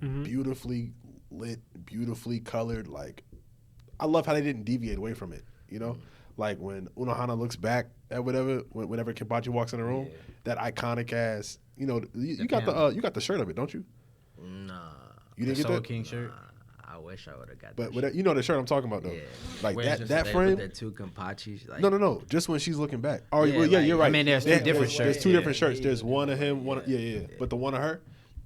beautifully lit, beautifully colored. Like, I love how they didn't deviate away from it. You know, like when Unohana looks back at whenever Kenpachi walks in the room, that iconic ass. You know, you got the shirt of it, don't you? Nah. You didn't get Soul that. King shirt. I wish I would have got But that. you know the shirt I'm talking about though. Yeah. Like Where it's that just they frame. With the two Kenpachis. Like, No. Just when she's looking back. Oh, Yeah, yeah, like- you're right. I mean, there's two different There's shirts, two yeah. different shirts. There's one of him, one. Yeah. But the one of her,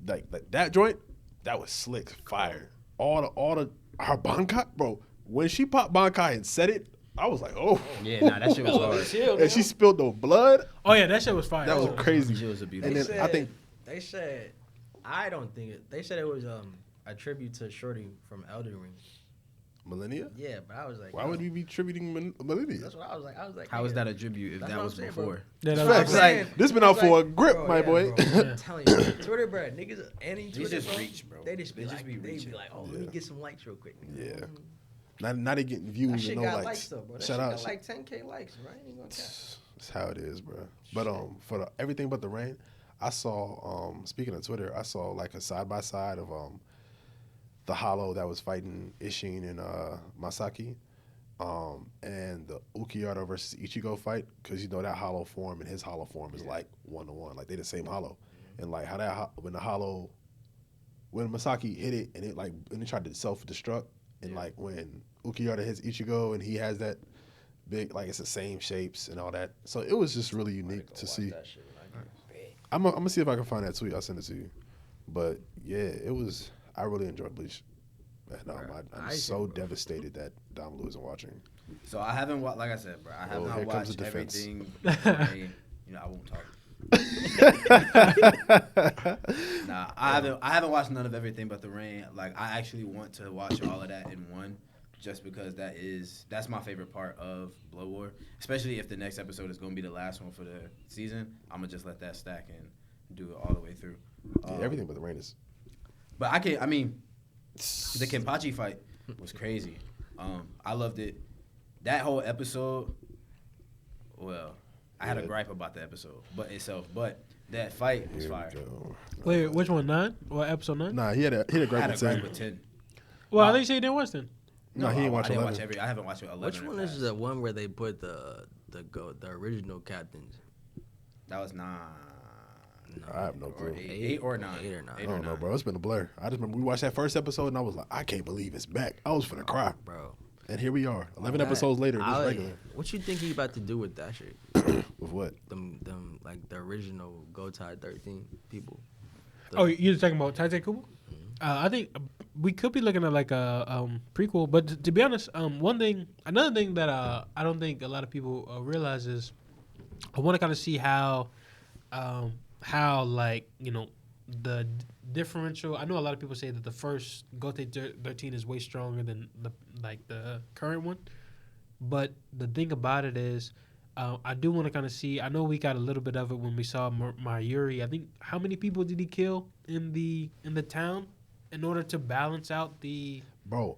like that joint, that was slick, fire. All the her Bankai, bro. When she popped Bankai and said it, I was like, oh. Yeah, nah, that shit was hard. Chill, And she spilled no blood. Oh yeah, that shit was fire. That was crazy. She was a beautiful. And then said, I think they said, I don't think it. They said it was a tribute to Shorty from Elden Ring. Millennia. Yeah, but I was like, Why would we be tributing Millennia? That's what I was like. How is nigga, that a tribute if That's that what was I'm saying, bro. before? Yeah, that Facts. was Like, this been out for a grip, bro, my yeah, boy. bro. I'm telling you, Twitter, bro, niggas, any Twitter, just bro, reach, bro. They just be They just like, be they reaching. be like, oh, let me get some likes real quick. Yeah. Now they getting views That and shit no got likes. likes though, bro. That Shout shit out. got like 10K likes, right? Ain't gonna cap. That's how it is, bro. But for everything but the rain, I saw. Speaking of Twitter, I saw like a side by side of the Hollow that was fighting Ishin and Masaki, and the Ukiyoto versus Ichigo fight, because you know that Hollow form and his Hollow form is like 1-to-1, like they the same Hollow, and like how that when the Hollow, when Masaki hit it and it tried to self destruct, and like when Ukiyoto hits Ichigo and he has that big, like it's the same shapes and all that, so it was just really unique to see. I'm gonna see if I can find that tweet. I'll send it to you. But yeah, it was. I really enjoyed Bleach. And I'm so devastated that Dom Lu isn't watching. So I haven't watched, like I said, bro. I have Oh, not here comes watched the defense. everything. You know, I won't talk. Nah, I haven't watched none of Everything But the Rain. Like, I actually want to watch all of that in one, just because that's my favorite part of Blood War. Especially if the next episode is gonna be the last one for the season, I'm gonna just let that stack and do it all the way through. Yeah, everything but the rain is. But I mean, the Kenpachi fight was crazy. I loved it. That whole episode Well, I had a gripe about the episode, but itself. But that fight was Here we fire. go. Wait, which one? 9 or episode 9? Nah, he had a I had great a gripe with with 10. Well, I think you didn't watch then. No, he didn't watch I didn't 11. watch every. I haven't watched 11. Which in one the is past. the one where they put the original captains? That was 9. I have no Or clue. 8 or 9. 8 or 9. I don't know, bro. It's been a blur. I just remember we watched that first episode and I was like, I can't believe it's back. I was finna cry. Bro. And here we are, 11 That- episodes later, just I- regular. What you think he about to do with that shit? With what? Them like the original Go Tide 13 people. Oh, you're talking about Tite Kubo? I think we could be looking at like a prequel, but to be honest, another thing that I don't think a lot of people realize is I want to kind of see how like the differential. I know a lot of people say that the first Gote 13 is way stronger than the current one, but the thing about it is. I do want to kind of see. I know we got a little bit of it when we saw Mayuri. I think how many people did he kill in the town in order to balance out the Bro,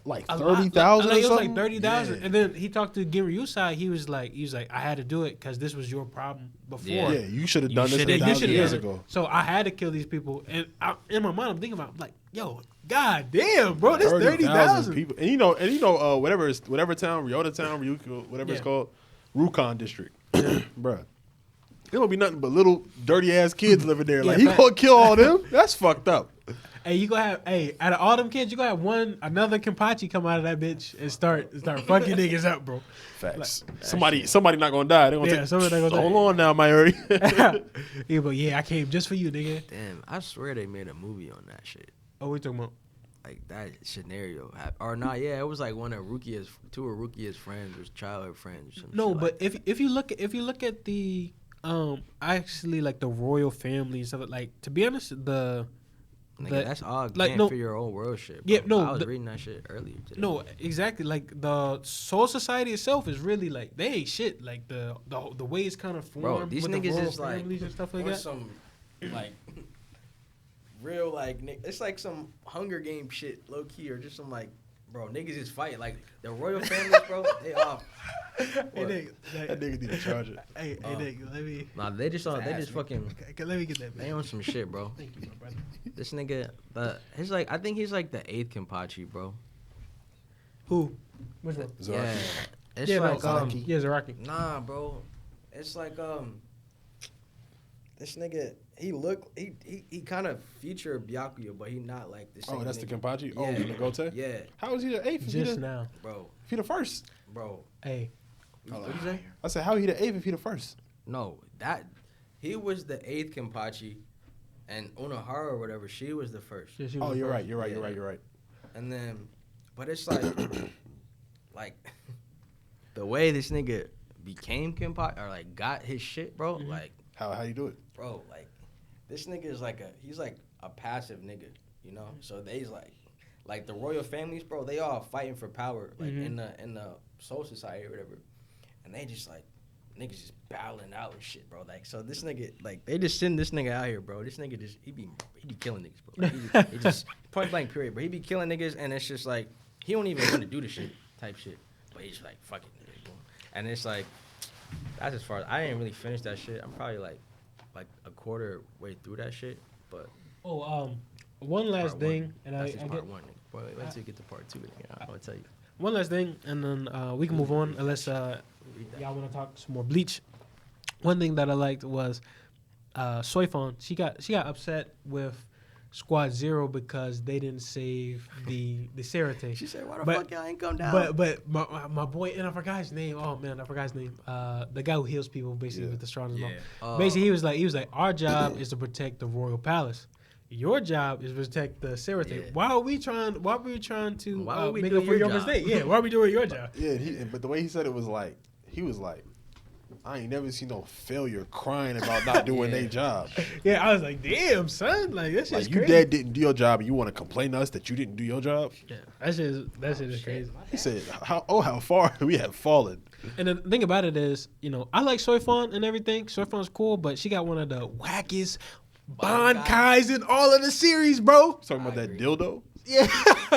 like a lot- 30,000 or It was something? like 30,000, Yeah. and then he talked to Giryusai. He was like, I had to do it because this was your problem before. Yeah, you should have done this shoulda- 1,000 you years shoulda- ago. So I had to kill these people, and in my mind, I'm thinking about like, yo, god damn, bro, this 30,000 people. And whatever town, Ryota town, Ryuko, whatever it's Yeah. called, Rukon district. Bruh. There won't be nothing but little dirty ass kids living there. Like, Yeah, he gonna kill all them? That's fucked up. Hey, you gonna have out of all them kids, you gonna have another Kenpachi come out of that bitch and start fucking niggas up, bro. Facts. Somebody not gonna die. They're gonna Yeah, somebody not gonna die. hold on now, Mayuri. Yeah, but I came just for you, nigga. Damn, I swear they made a movie on that shit. Oh, we talking about? Like that scenario happened. Or not, yeah, it was like two of Rukia's friends or childhood friends or something. No, but if you look at the actually like the royal family and stuff, like to be honest, that's all like, can't no- for your own world shit. Yeah, bro. no, I was the- reading that shit earlier today. no, exactly, like the Soul Society itself is really like they ain't shit. Like the way it's kind of formed. Bro, these with the niggas royal is like- families and stuff like Or that. some like real like it's like some Hunger Game shit, low key, or just some like bro niggas is fighting like the royal families, bro. They all Hey, nigga, That nigga need to charge it. hey, nigga, let me Nah, they just fucking let me get that. they Man. on some shit, bro. Thank you, my brother. This nigga, I think he's like the 8th Kenpachi, bro. Who? Which one? Zaraki. Yeah, it's Yeah, like Zaraki. Yeah, Zaraki. nah, bro. It's like this nigga he kind of future Byakuya, but he not like the same. Oh, that's the nigga. Kenpachi? Oh, Yeah. from the Gote? Yeah, How is he the 8th? If he Just the, now. bro, if he the first? bro. Hey, What'd you say? I said, how he the 8th if he the first? No, He was the 8th Kenpachi, and Unohara or whatever, she was the first. yeah, she was Oh, the you're first. right. You're right. You're Yeah. right. You're right. And then, but it's like, like, the way this nigga became Kenpachi or like got his shit, bro. Mhm. Like, How you do it? bro, like, this nigga is like he's like a passive nigga, you know. So they's like the royal families, bro. They all fighting for power, like Mhm. in the Soul Society or whatever, and they just like niggas just battling out and shit, bro. Like, so this nigga, like, they just send this nigga out here, bro. This nigga just he be killing niggas, bro. Like, he just point blank period, bro. He be killing niggas, and it's just like he don't even want to do the shit type shit, but he's like fuck it, nigga, boom. And it's like that's as far as I didn't really finish that shit. I'm probably like a quarter way through that shit, but Oh, one last part thing, one. and That's I just get part one, nigga. Boy, wait till you get to part two, nigga. I'm gonna tell you. one last thing, and then we can move on unless Read that. y'all want to talk some more Bleach. One thing that I liked was Soifon. She got upset with Squad Zero because they didn't save the Serate. She said, "Why the But- fuck y'all ain't come down?" But my boy, and I forgot his name. Oh man, I forgot his name. The guy who heals people basically Yeah. with the strongest Yeah. mouth. Basically, he was like, our job is to protect the royal palace. Your job is to protect the Serate. Yeah. Why are we trying to Why would we make do up for your your job? mistake? Yeah, why are we doing your job? Yeah, but the way he said it was like, he was like, I ain't never seen no failure crying about not doing their job. Yeah, I was like, damn, son, like that shit's Like, you crazy. dad didn't do your job and you want to complain to us that you didn't do your job? Yeah, that shit is crazy. He said, how far we have fallen. And the thing about it is, I like Soifon and everything. Soifon's cool, but she got one of the wackest Bankais in all of the series, bro. Talking about that dildo? Yeah,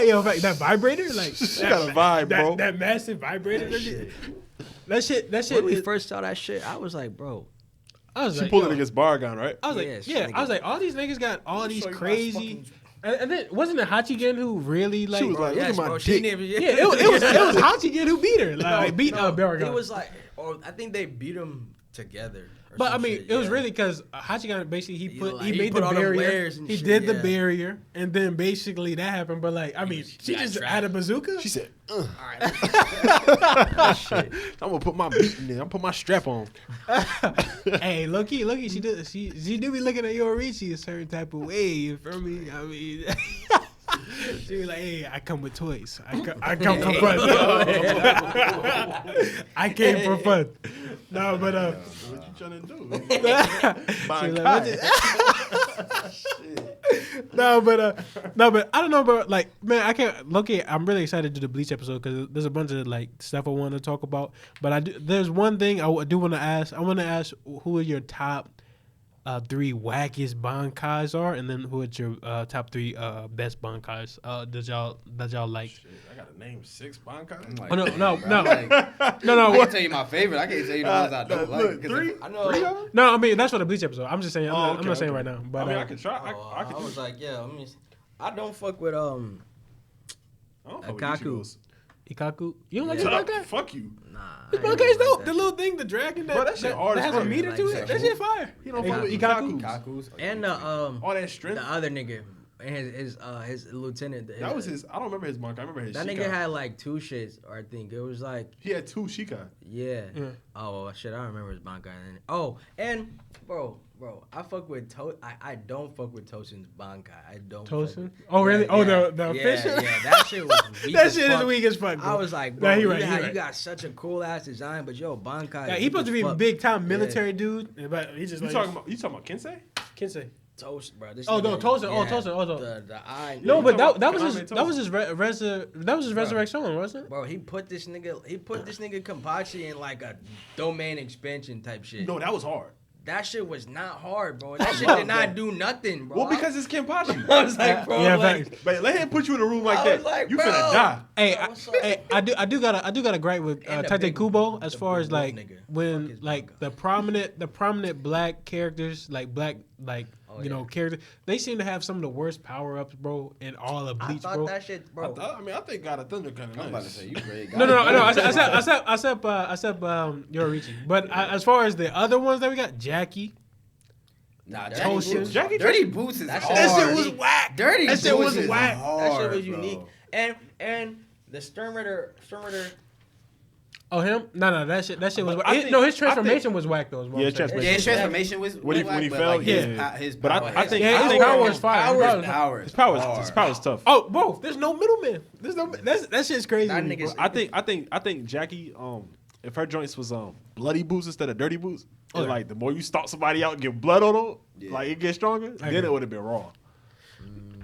yo, in fact, that vibrator, like She got a vibe, bro. That massive vibrator. That That shit. When we first saw that shit, I was like, bro. I was She like, pulled yo, it against Bargon, right? I was like, Yes, yeah. nigga. I was like, all these niggas got all these show you my crazy. And then wasn't it Hachigen who really like? She was like, look Yes, at my bro. dick. She didn't even. yeah, it was Hachigen who beat her. Like beat Baragon. It was like, or I think they beat him together. or But I some mean, shit, it was yeah. really because Hachigen basically he made put the all them barrier. layers and He shit, did the yeah. barrier, and then basically that happened. But like, I mean, she got just trapped. had a bazooka. She said, All right. I'm gonna put my beat in there. I'm gonna put my strap on. Hey, look, she do be looking at Yorichi a certain type of way. You feel me? I mean, she was like, "Hey, I come with toys. I come for fun. I came for fun." No, but What you trying to do? she was like, "What no, but I don't know, bro. Like, man, I can't look at. I'm really excited to do the Bleach episode because there's a bunch of like stuff I want to talk about. But there's one thing I do want to ask. I want to ask who are your top 3 wackiest bankais are, and then who are your top 3 best bankais that y'all like? Shit, I gotta name 6 Bankai. I'm like, Oh, no. I can't tell you my favorite. I can't tell you the ones I don't like. Look, 'cause 3? I know. No, I mean that's for the Bleach episode. I'm just saying. I'm okay, not saying okay. right now. But I mean, I can try. I I can do was like, yeah. I don't fuck with I don't fuck with Akaku. Ichigo's. Ikaku, you don't like Yeah. this bankai? Fuck you. Nah. This I ain't bankai's like dope. that The little thing, the dragon Bro, that shit hard as has a fuck. meter Like to that it. That shit. shit fire. You don't fuck with Ikaku. Ikaku. Kaku's. And All that strength. the other nigga, and his lieutenant. That was his. I don't remember his monk. I remember his. That Shikai. nigga had like 2 shits, or I think it was like, He had 2 Shikai. yeah. Yeah. Oh well, shit, I don't remember his bankai. Oh, and bro, I fuck with I don't fuck with Tosin's bankai. I don't. fuck Tosin? with- Oh, really? Oh, the yeah, official? Yeah, that shit was weak. That as shit is fuck. weak as fuck, bro. I was like, Nah, bro, he you, right, he got, right. you got such a cool ass design, but yo, bankai. Yeah, is he supposed to weak be as a fuck. big time military dude, but he just You like talking about Kensei? Kensei. Toast, bro. This Oh, no, nigga, Tosin. Oh, yeah, Tosin. Oh, the eye. No, you but talking that about was his Kaname that was his that was his resurrection, wasn't it? Bro, he put this nigga Kenpachi in like a domain expansion type shit. No, that was hard. That shit was not hard, bro. That shit did not do nothing, bro. Well, because it's Kenpachi. I was like, bro, Yeah, like, facts. But let him put you in a room like I that. was like, you bro. finna die. Hey, Bro, what's up? I do got a gripe with And the Tate big- Kubo the as far big as wolf like nigga. Fuck when his like manga. the prominent black characters like black like Oh, you know yeah. characters they seem to have some of the worst power ups, bro, in all of I Bleach, thought bro. that shit, bro. I mean, I think God of Thunder kind of nice. I'm about to say you great. No. I said Yorichi. But as far as the other ones that we got, Jackie. Nah, Tosin. Jackie Dirty Boots is That hard. shit- That shit was whack. Dirty That shit Boots was is whack. hard, That shit was bro. unique. And the Sternritter. Oh, him? No, that shit was But whack. I think- No, his I transformation think- was whack though. Is what Yeah, I'm saying. transformation. Yeah, his transformation was When he whack, but, fell, like, yeah. his But I power- think- Yeah, his power was fire. His His power's tough. Oh, bro, there's no middleman. That shit's crazy. That to me, nigga's- bro. I think Jackie, if her joints was bloody boots instead of dirty boots, Oh, and yeah. like the more you stalk somebody out and get blood on them, Yeah. like it gets stronger, agree. then it would have been raw.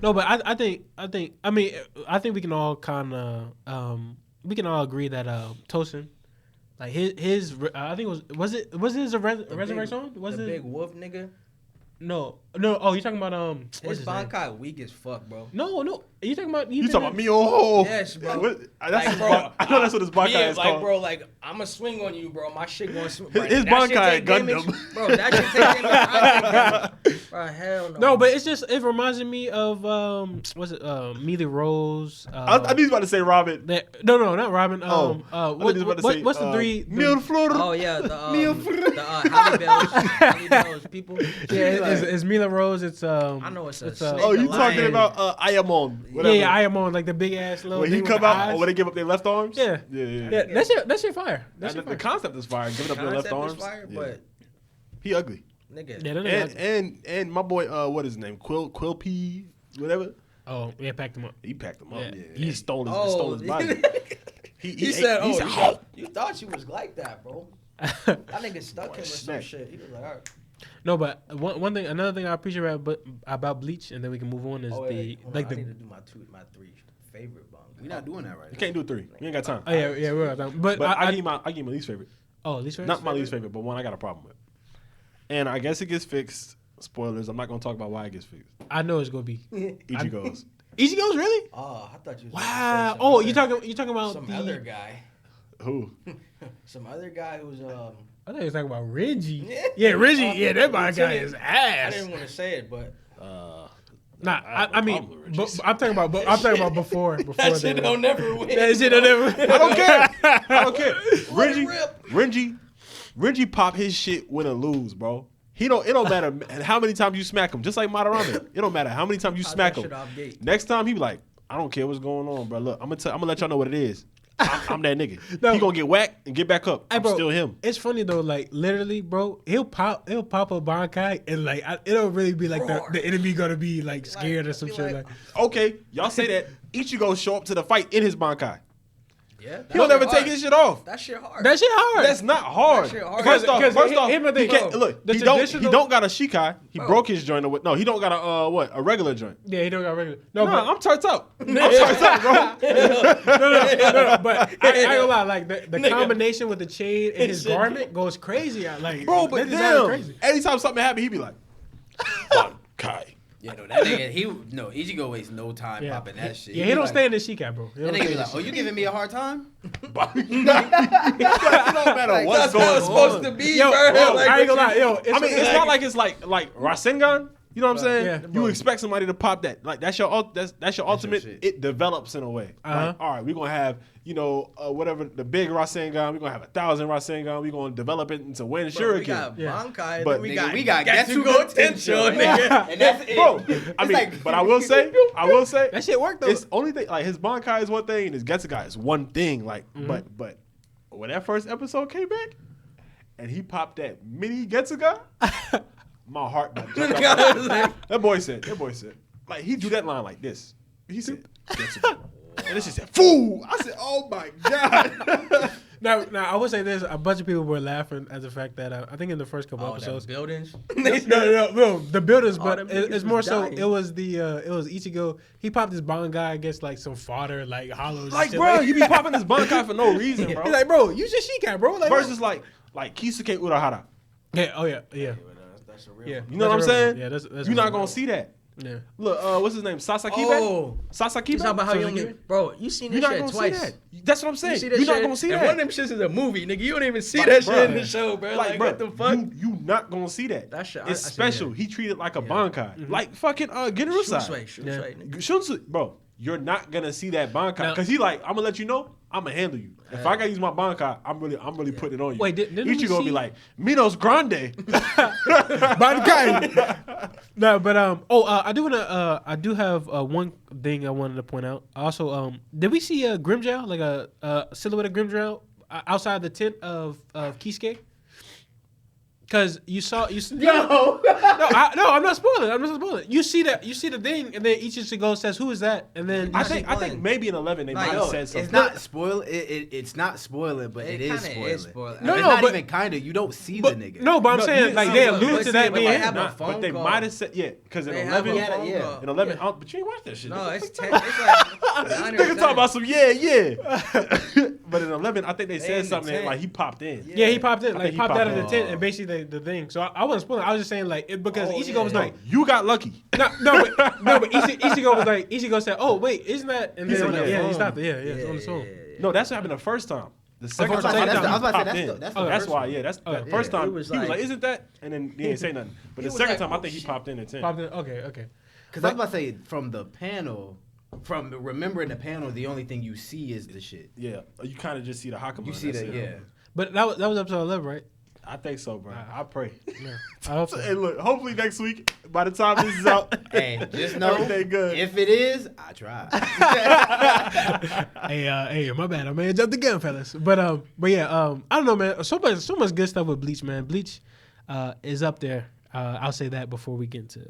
No, but I think we can all kind of we can all agree that Tosin, like his I think was it his resurrection? Was the it big wolf nigga? no? Oh, you talking about what's His his name? bankai weak as fuck, bro. No, you talking about You talking about me? Oh, Yes, bro. That's Like, his bro, I know that's what his bankai Yeah, is like, called. bro, like I'ma swing on you, bro. My shit going. His bankai Gundam. bro. That shit take damage. I take damage. Bro, hell no. No, but it reminds me of what's it Mealy Rose. I knew he was about to say Robin. No, not Robin. I thought he was about to say, What's the three? Milfleur. Oh yeah, the Halle Bell's people. Yeah, it's Mila Rose. It's I know it's a snake. Oh, you The talking lion. about Ayamon? yeah, Whatever. I am on like the big ass little. When he thing with come the out, eyes. or when they give up their left arms? Yeah. Yeah. Yeah, that shit fire. That And shit the fire. concept is fire. Giving up their left Concept is arms. fire, Yeah. but He ugly. nigga, Yeah, that nigga. And my boy, what is his name? Quill P, whatever. Oh, yeah, packed him up. He packed him up. Yeah. Yeah. He stole his Oh, body. he said, he "Oh, you thought you was like that, bro." That nigga stuck him with some smack. shit. He was like, "All right." No, but another thing I appreciate about Bleach, and then we can move on is Oh, the wait, hold like on, I the. need to do my 3 favorite bongs. We not doing that right. You can't do 3. We ain't got time. Oh yeah, we're done. But I give you my least favorite. least favorite. Not my least favorite, but one I got a problem with. And I guess it gets fixed. Spoilers. I'm not gonna talk about why it gets fixed. I know it's gonna be Ichigo's. Ichigo's really. Oh, I thought you. Was Wow. Gonna say some Oh, other- you talking about some the other guy. Who? Some other guy who's I thought he was talking about Reggie. Yeah. Yeah, Reggie. Yeah, that guy is I ass. didn't want to say it, but Nah, I mean, problem with Reggie. I'm talking about before. that shit don't never win. That shit don't never. I don't care. I don't care. Let it rip. Reggie pop his shit win or lose, bro. It don't matter how many times you smack him. Just like Madarame. It don't matter how many times you Pop smack that him. shit off gate. Next time he be like, I don't care what's going on, bro. Look, I'm gonna let y'all know what it is. I'm that nigga. No. He gonna get whacked and get back up. Hey, I'm bro, still him. It's funny though, like literally, bro. He'll pop a Bankai, and like it'll really be like the enemy gonna be like scared or some shit. Like, Okay, y'all say that. Ichigo show up to the fight in his Bankai. Yeah, He don't ever take his shit off. That shit hard. that shit hard. That's not hard. That shit hard. First off, him and the- he can't, bro, look. the He traditional- don't got a Shikai. He Bro. broke his joint. No, he don't got a regular joint. yeah, he don't got regular. No, No, I'm turned up. I'm turned up, bro. no, but I ain't gonna lie. Like the Nigga. combination with the chain and his shit. garment goes crazy. Like, Bro, but that design is damn. crazy. Anytime something happen, he be like, Bankai. Yeah, no, that nigga, Ichigo wastes no time Yeah. popping that shit. Yeah, He he don't like, stay in the Shikai, bro. He That don't nigga stay be in like, the oh, you giving me a hard time? It don't matter what's That's how it's going supposed on. to be, Yo, bro. yo, Like, I ain't gonna what lie. you- Yo, I mean, it's not like it's like Rasengan. You know what I'm saying? yeah, you bro. expect somebody to pop that. Like that's your ultimate. shit. It develops in a way. Uh-huh. Like, all right, we're gonna have whatever the big Rasengan. We're gonna have 1,000 Rasengan. We're gonna develop it into Wind Bro, we Shuriken. got Yeah. Bankai, But then Nigga, we got Getsugo Getsugo Tensho, Tensho, nigga. And that's it. Bro, I It's mean, like- but I will say, That shit worked though. it's only thing like his Bankai is one thing and his Getsugai is one thing. Like, but when that first episode came back and he popped that mini Getsugai, my heart about to jump out. That boy said, like he drew that line like this. He said, Getsugai. And this shit said, fool. I said, oh my God. Now, I would say this: a bunch of people were laughing at the fact that I think in the first couple Oh, episodes, them buildings. no, the builders, but them it's niggas more was so dying. it was Ichigo. He popped his Bangai against like some fodder, like hollows. Like, and shit. bro, you be popping this Bankai for no reason, bro. He's like, bro, use your Shikai, bro. Like, Versus like Kisuke Urahara. yeah, oh yeah. That's a real Yeah, one. You know what I'm That's a real saying? one. Yeah, that's You're not gonna see that. Yeah. Look, what's his name? Sasakibe? Oh, Sasakibe? you talking about how you So only, you- bro? You seen You're this not shit gonna twice. see that. That's what I'm saying. You see that You're shit? not gonna see and that. one of them shits is a movie, nigga. You don't even see Like, that shit bruh. in the show, bro. Like, Like, bro, what the fuck? You not gonna see that. That shit- It's I seen special. that. He treated like a Bankai. Like fucking Shoot Genrusai. sway, shoot Yeah. sway, nigga. Shunsu, bro, you're not gonna see that Bankai. Now- Cause he like, I'm gonna let you know, I'm gonna handle you. If I gotta use my Bankai, I'm really putting it on you. Wait, didn't we Ichigo see- be like, Minos Grande. Bankai. No, but I do have one thing I wanted to point out. Also, did we see a Grimjow, like a silhouette of Grimjow outside the tent of Kisuke? Because you no, I'm not spoiling. You see the thing, and then Ichigo says, "Who is that?" And then I think maybe in 11 they might have No, said something. it's not spoil. It's not spoiling, but it is kinda is spoiling. spoiling. No, it's no, not but- even kinda. You don't see but, the nigga. no, but I'm No, saying you- like no, they but- allude but to see, that but being. they have a Nah, phone but they call. might have said because in They have 11, a phone yeah. call. in 11, but you ain't watched that shit. No, nigga. it's 10. It's like 9 or Nigga 10. talking about some yeah. But in 11, I think they in said the something tent. like he popped in. Yeah, he popped in. I Like think he he popped popped out of the in. tent and basically the thing. So I wasn't spoiling. I was just saying like because Ichigo was like, You got lucky. but Ichigo was like, Ichigo said, "Oh wait, isn't that?" And He's then on the he phone. stopped it. Yeah, it's on the phone. No, that's what happened the first time. The second first time, time. I think I was he about to say, popped that's in. the- that's the That's first why, one. yeah. That's the Okay. first Yeah, time. he was He was like, like- "Isn't that?" And then he didn't say nothing. But He the was second like, time, I "Oh, think he shit." popped in at 10. Popped in. Okay. Because I was about to say, from the panel, from remembering the panel, the only thing you see is the shit. Yeah, you kind of just see the Hakama. You see that's that, it. yeah. But that was episode 11, right? I think so, bro. I pray. Yeah. I hope so. Hey, look. Hopefully next week, by the time this is out, Hey, just know everything good. if it is, I tried. Hey, my bad. I may have jumped the gun, fellas. But yeah, I don't know, man. So much good stuff with Bleach, man. Bleach is up there. I'll say that before we get into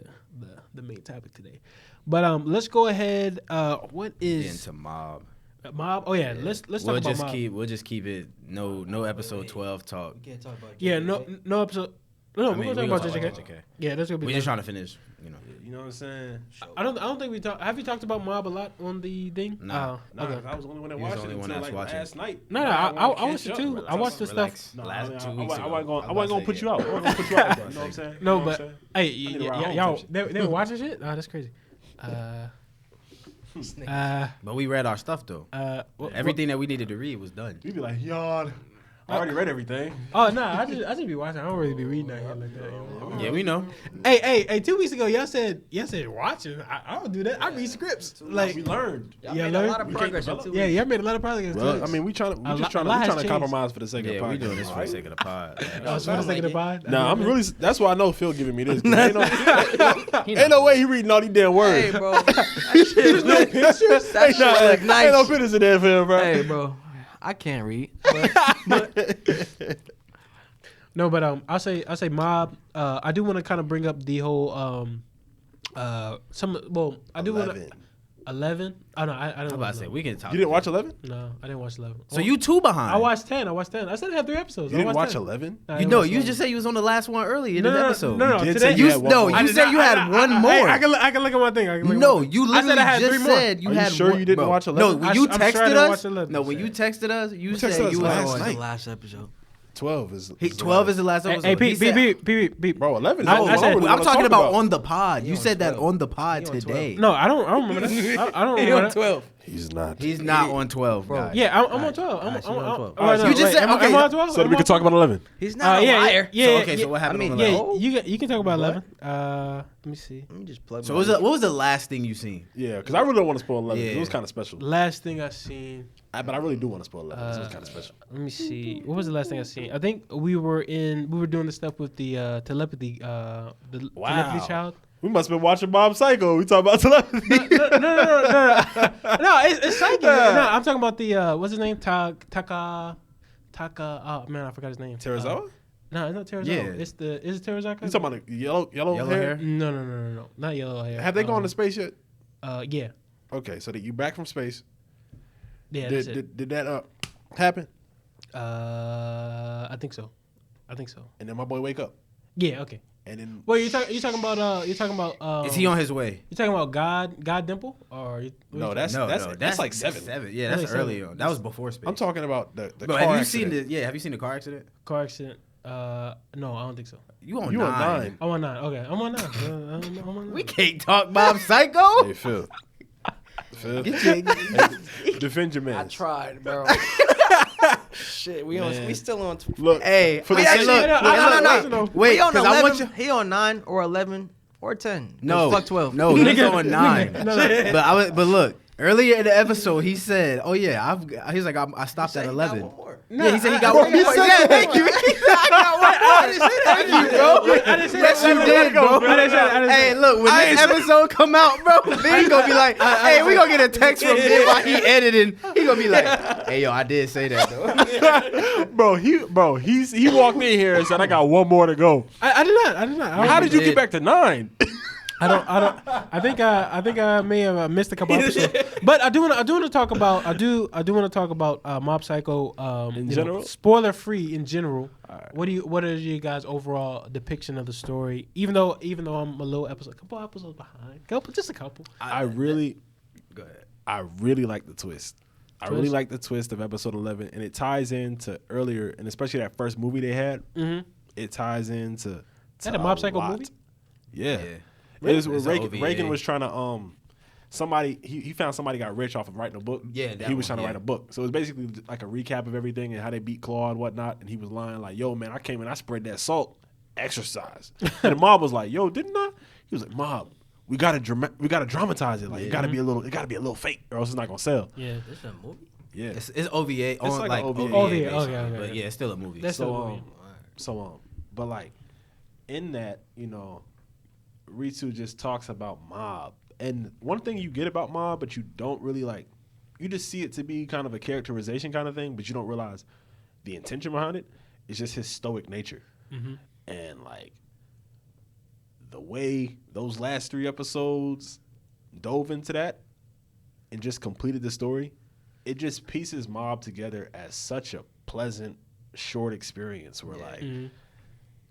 the main topic today. But let's go ahead. What is Into mob. Mob? Oh yeah, let's talk about Mob. We'll just keep it no episode 12 talk. We can't talk about Yeah, JJK. no episode. No, I we're mean, gonna we talk gonna about talk JJK. about JJK. Yeah, that's gonna be. We're just trying to finish, You know what I'm saying? I don't think we talk. Have you talked about Mob a lot on the thing? Nah. Nah, Okay. 'cause I was the only one that You was watched the it only one until that's like watching. last night. No, I I wanted to watched it catch too. up. I watched the stuff. Relax. No, Last 2 weeks I ago. wasn't I going was to about put to you say, out. I wasn't going to put you out. You know what I'm saying? No, You know what but I'm saying? hey, need to ride home y'all, type shit. they were watching shit. Oh, that's crazy. But we read our stuff though. Everything that we needed to read was done. You be like, y'all, I already read everything. Oh no, I just be watching. I don't really be reading that here like that. Yeah, we know. Hey, 2 weeks ago y'all said watching. I don't do that. I read scripts. Like We learned. Y'all Yeah, made learn. a lot of We progress can't in 2 yeah, weeks. y'all made a lot of progress. Well, I mean, we just trying to changed. compromise for the sake of the Yeah, podcast. we doing this for the sake of the pod. Oh, so what is the pod? Nah, I'm really. That's why I know Phil giving me this. 'Cause ain't no way he reading all these damn words. Hey, bro. That shit look pictures. That shit look Ain't no nice. pictures in there for him, bro. Hey, bro. I can't read. No, but I'll say Mob. I do want to kind of bring up the whole I do want 11. 11. Oh no, I I'm didn't. about watch to say 11. we can talk. You didn't watch 11? No, I didn't watch 11. So you 2 behind. I watched 10. I said it had 3 episodes. You I didn't watched watch 10. 11? No, I You didn't know, watch you 11. just said you was on the last one early in No, this no, no, episode. no, no. You did Today say you had one more. you said you had one more. I can look at my thing. No, you I said literally I had just 3 more. said you Are you had sure one. you didn't Bro, watch No, 11? when you I'm sure I texted didn't us. watch 11. No, when you texted us, you texted said us you last was night. The last episode. 12 is. 12 is the last episode. Hey, He said- beep. Bro, 11 is I all said- I really I'm wanna talking talk about on the pod. You on said that 12. on the pod He on 12. today. No, I don't remember that. I don't remember that. 12. He's not. He's not on 12, Bro. guys. Yeah, I'm on 12. I'm Alright, so on you're on 12. 12. You just said- am okay, I on 12? So we could talk about 11. He's not a yeah, liar. Yeah, So, yeah, okay, yeah. so what happened I mean, on Yeah, 11? you can talk about 11. Let me see. Let me just plug So my what was the last thing you seen? Yeah, because I really don't want to spoil 11. 'Cause Yeah. It was kind of special. Last thing I seen. But I really do want to spoil 11. 'Cause it was kind of special. Let me see. What was the last thing I seen? I think we were doing the stuff with the telepathy. The telepathy child. We must have been watching Bob Psycho. We talk about telepathy. No, it's psychic. No, I'm talking about the what's his name? Taka. Oh man, I forgot his name. Teruzawa? No, it's not Teruzawa. Yeah. Is it Teruzawa? You talking about the yellow hair? hair? No, not yellow hair. Have they gone to space yet? Yeah, Okay, so that you back from space. yeah. That's it. Did that happen? I think so. And then my boy wake up. Yeah. Okay. And then Well, you talking about Is he on his way? You talking about God Dimple or no, that's like 7. Yeah, that's That's early 7. on. That was before space. I'm talking about the Bro, car have you accident. seen the? Yeah, have you seen the car accident? car accident? No, I don't think so. You on You on 9? 9. I'm on 9. Okay, I'm on 9. I'm on 9. We can't talk Bob Psycho. Hey, Phil. Phil. Get your- Defend your I man. tried, bro. Shit, we Man. still on. Look, Hey, For the hey, sake- look, No. wait, He on because I 11. want you. He on 9 or 11 or 10. No, fuck 12. No, he's on 9. No. But look, earlier in the episode, he said, "Oh yeah, he's like, I stopped at 11." Yeah, he said he got one more. Yeah, thank you. I got one more. I didn't say that. Thank you, bro. I didn't say Yes, that. you did, bro. I didn't say that. Hey, look, when this episode come out, bro, then he gonna be like, "Hey, we gonna get a text from him while he editing." He gonna be like, "Hey, yo, I did say that though." he walked in here and said, "I got one more to go." I did not. How did you get back to 9? I don't. I think I may have missed a couple episodes, but I do want to talk about. I do want to talk about Mob Psycho In general? spoiler free in general. What are you guys' overall depiction of the story? Even though I'm a couple episodes behind, just a couple. I really Go ahead. I really like the twist. I really like the twist of episode 11, and it ties into earlier, and especially that first movie they had. Mm-hmm. It ties into That a Mob Psycho movie? Yeah. Yeah. It was It's when an OVA. Reagan was trying to somebody he found somebody got rich off of writing a book. Yeah, that he was one, trying to yeah. write a book. So it was basically like a recap of everything and how they beat Claw and whatnot. And he was lying like, "Yo, man, I came in, I spread that salt, exercise." And the mob was like, "Yo, didn't I?" He was like, "Mob, we gotta dramatize it. Like it gotta be a little fake, or else it's not gonna sell." Yeah. This is a movie? Yeah. It's OVA on like like an OVA. OVA. basically, Okay. But yeah, it's still a movie. That's still a movie. But like in that, Ritsu just talks about Mob. And one thing you get about Mob, but you don't really like, you just see it to be kind of a characterization kind of thing, but you don't realize the intention behind it is just his stoic nature. Mm-hmm. And like the way those last 3 episodes dove into that and just completed the story, it just pieces Mob together as such a pleasant, short experience where like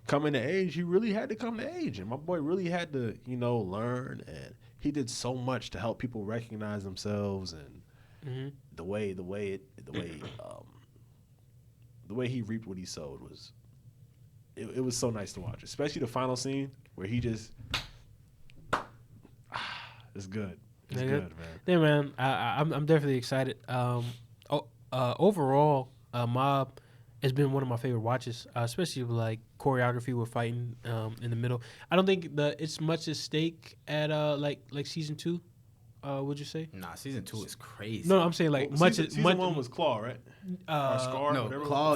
coming to age, he really had to come to age, and my boy really had to, learn, and he did so much to help people recognize themselves, and the way he reaped what he sowed was, it was so nice to watch, especially the final scene where he just, it's good. It's Nigga. good, man. Yeah, man. I'm definitely excited. Overall, Mob has been one of my favorite watches, especially with, like choreography with fighting in the middle. I don't think it's much at stake at like season 2. Would you say? Nah, season 2 is crazy. No, I'm saying like Well, much. season much 1 was Claw, right? Or Scar, No, whatever. Claw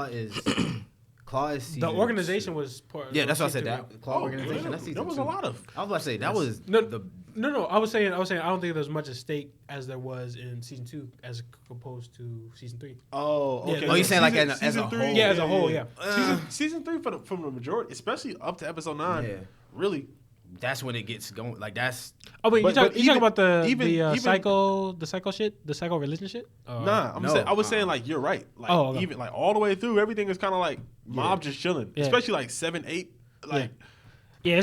is the season organization 2. was part. Yeah, that's what I season said. 2, That Claw organization. That's season there was 2. a lot of. I was about to say that was No, the No. I was saying. I don't think there's much at stake as there was in season 2, as opposed to season 3. Oh, Yeah, okay. oh, you saying like Season- as a season whole? three? Yeah, as a whole, yeah. Season 3 from the majority, especially up to episode 9. Yeah. Really. That's when it gets going. Like that's Oh wait, But you talking even- about the even- psycho shit, the psycho religion shit? Nah, I was saying like you're right. Like Oh, okay. even like all the way through, everything is kind of like Mob just chilling, Yeah. especially like 7, 8. Like Yeah,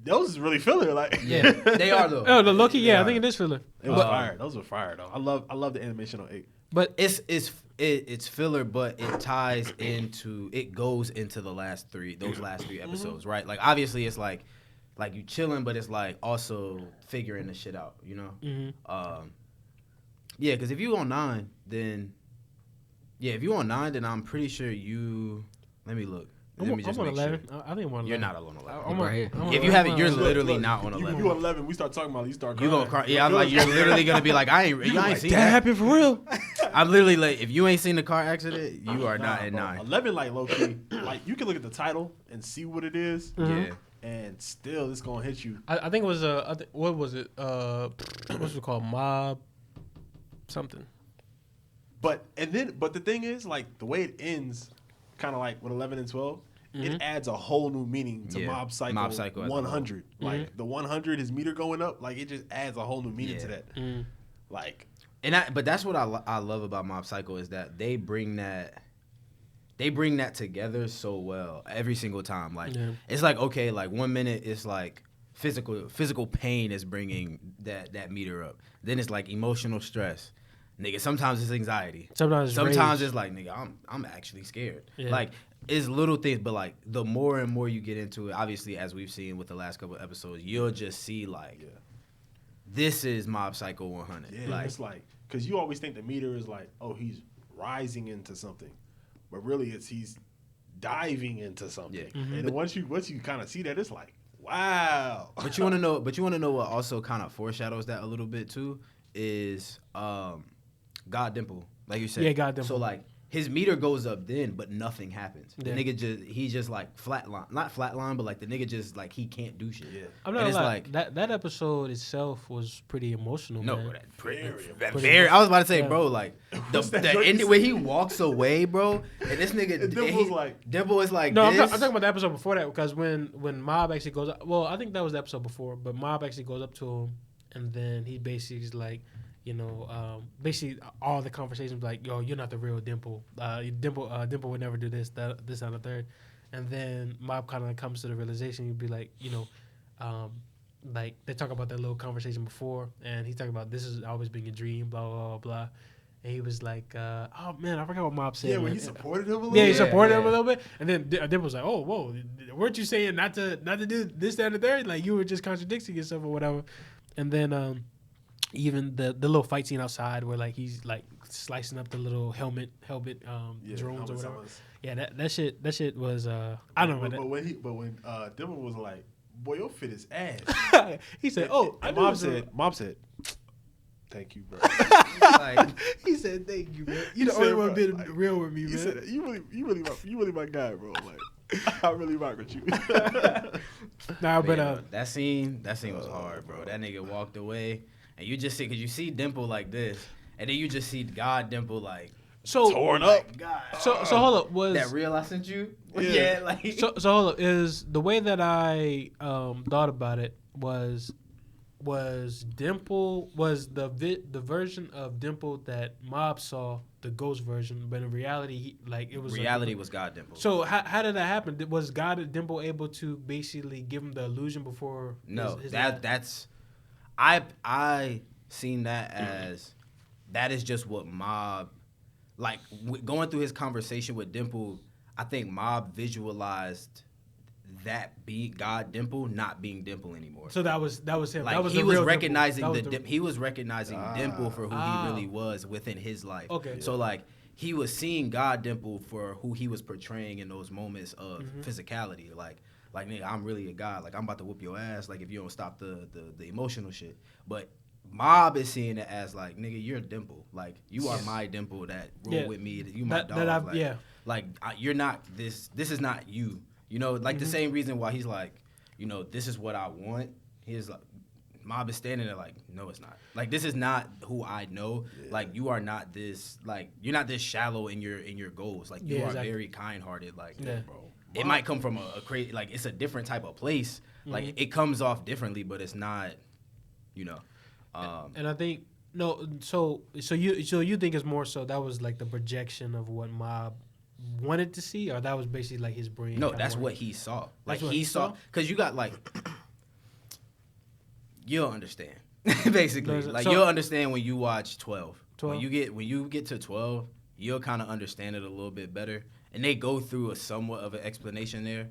those is really filler. Like yeah. they are though. Oh, the Loki. Yeah, They I think are. it is filler. it was fire. Those were fire though. I love the animation on 8. But It's filler, but it ties into it goes into those last 3 episodes, right? Like obviously it's like you chilling, but it's like also figuring the shit out, you know? Yeah, because if you on 9, then I'm pretty sure you. Let me look. Let me just I'm on make 11. sure. I think I'm on 11. You're not alone on 11. I'm right here. I'm If you on- haven't, I'm you're on 11. literally not on You 11. on 11? We start talking about it, you start You crying. gonna cry? Yeah, I'm like you're literally gonna be like, I ain't seen that happened for real. I'm literally like, if you ain't seen the car accident, you are not at bro. 9. 11 like low key. Like you can look at the title and see what it is, Yeah. and still it's gonna hit you. I think it was what was it? What's it called? Mob something. But the thing is, like the way it ends, kind of like with 11 and 12, it adds a whole new meaning to Yeah. Mob Psycho. Mob Psycho as a 100. Like the 100, his meter going up, like it just adds a whole new meaning to that. Like But that's what I love about Mob Psycho is that they bring that together so well every single time. Like it's like, okay, like 1 minute it's like physical pain is bringing that meter up. Then it's like emotional stress. Nigga, sometimes it's anxiety. Sometimes Sometimes rage. it's like, nigga, I'm actually scared. Yeah. Like it's little things, but like the more and more you get into it, obviously as we've seen with the last couple of episodes, you'll just see like this is Mob Psycho 100. yeah, Like it's like because you always think the meter is like, oh, he's rising into something, but really he's diving into something. Yeah. And then once you kind of see that, it's like, wow. But you want to know what also kind of foreshadows that a little bit too is God Dimple, like you said. Yeah, God Dimple. So like his meter goes up then, but nothing happens. The Yeah. nigga he just like flatline, not flatline, but like the nigga just like he can't do shit. Yeah. I'm And not it's like that episode itself was pretty emotional. No, man. very. I was about to say, Yeah. bro, like What's that the joke end you when said? he walks away, bro, and this nigga And Dimple's like- Dimple is like No, I'm this. talking about the episode before that because when Mob actually goes up, well, I think that was the episode before, but Mob actually goes up to him and then he basically is like, basically all the conversations like, yo, you're not the real Dimple. Dimple would never do this, that, this, and the third. And then Mob kind of comes to the realization, he'd be like, like they talk about that little conversation before, and he's talking about this has always been your dream, blah, blah, blah, blah. And he was like, oh man, I forgot what Mob said. Yeah, when man. he supported him a little. Yeah, he bit. supported him a yeah. little bit, and then Dimple was like, "Oh, whoa, weren't you saying not to do this, that, and the third? Like you were just contradicting yourself or whatever." And then even the little fight scene outside where like he's like slicing up the little helmet Yeah, drones or helmet whatever. summons. Yeah, that shit was I don't know. But when Dimple was like, boy, your fit is ass. He said, "Oh, I and knew it Mob was said, thank you, bro. like, He said, "Thank you, man. He You the said, only one bro, being like, real with me, He man." said, you really my guy, bro. Like, I really rock with you. Nah, but that scene was hard, bro. That nigga walked away, and you just see, cause you see Dimple like this, and then you just see God Dimple like so Torn up. God. so hold up, was That reel I sent you? Yeah. like so hold up, is the way that I thought about it was Dimple was the version of Dimple that Mob saw, the ghost version, but in reality it was reality was God Dimple. So how did that happen? Was God Dimple able to basically give him the illusion before? No, his that's I seen that as that is just what Mob like going through his conversation with Dimple. I think Mob visualized that be God Dimple not being Dimple anymore. So that was him. Like that was he the was real recognizing Dimple. he was recognizing Dimple for who he really was within his life. Okay. So like he was seeing God Dimple for who he was portraying in those moments of physicality. Like nigga, I'm really a god. Like I'm about to whoop your ass. Like if you don't stop the emotional shit. But Mob is seeing it as like, nigga, you're a Dimple. Like you are my Dimple that roll with me. You my dog. You're not this. This is not you. You know, like the same reason why he's like, you know, this is what I want. He's like, Mob is standing there like, no, it's not. Like this is not who I know. Yeah. Like you are not this. Like you're not this shallow in your goals. Like you are very kind-hearted. Like, bro. It might come from a crazy. Like it's a different type of place. Like it comes off differently, but it's not. You know. And I think so you think it's more so that was like the projection of what Mob wanted to see, or that was basically like his brain? No, that's what he saw. Like he saw, because you got like, you'll understand. Basically, like you'll understand when you watch 12. When you get to 12, you'll kind of understand it a little bit better, and they go through a somewhat of an explanation there.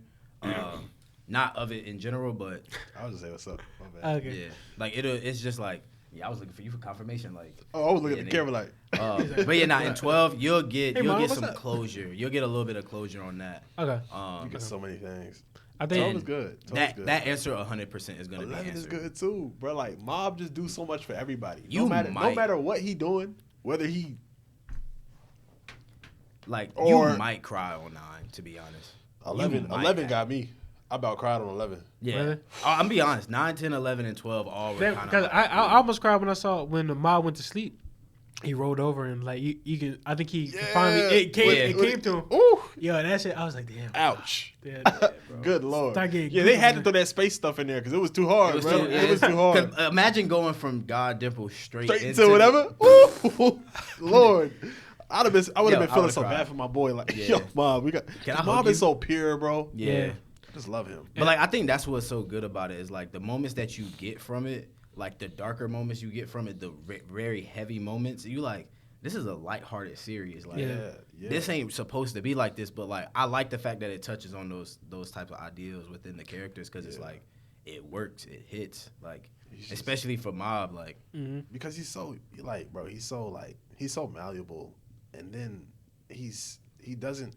Not of it in general, but I was just say what's up. My bad. Okay. Yeah, like it's just like, yeah, I was looking for you for confirmation. Like, I was looking at the camera like. But yeah, in 12, you'll get some closure. You'll get a little bit of closure on that. Okay. You get so many things. I think 12 is good. That answer 100% is gonna be 11 answered. is good too, bro. Like Mob just do so much for everybody. No matter what he doing, whether he you might cry on 9. To be honest, 11 got me. I about cried on 11. Yeah. Really? I'm gonna be honest. 9, 10, 11, and 12 all were kind of. Because I almost cried when I saw when the Mob went to sleep. He rolled over and like you can. I think he finally it came to him. Ooh, Yo, that shit. I was like, damn. ouch. Damn, Good lord. Yeah, they had to throw that space stuff in there because it was too hard, bro. It was too hard. Imagine going from God Dimple straight into whatever. Ooh, Lord. I would have been feeling so bad for my boy. Like, yo, Mob, Mob is so pure, bro. Yeah. Just love him. But like I think that's what's so good about it is like the moments that you get from it, like the darker moments you get from it, the very heavy moments. You like, this is a lighthearted series. Like this ain't supposed to be like this, but like I like the fact that it touches on those types of ideals within the characters because it's like it works, it hits. Like especially for Mob, like because he's so like, bro, he's so malleable, and then he doesn't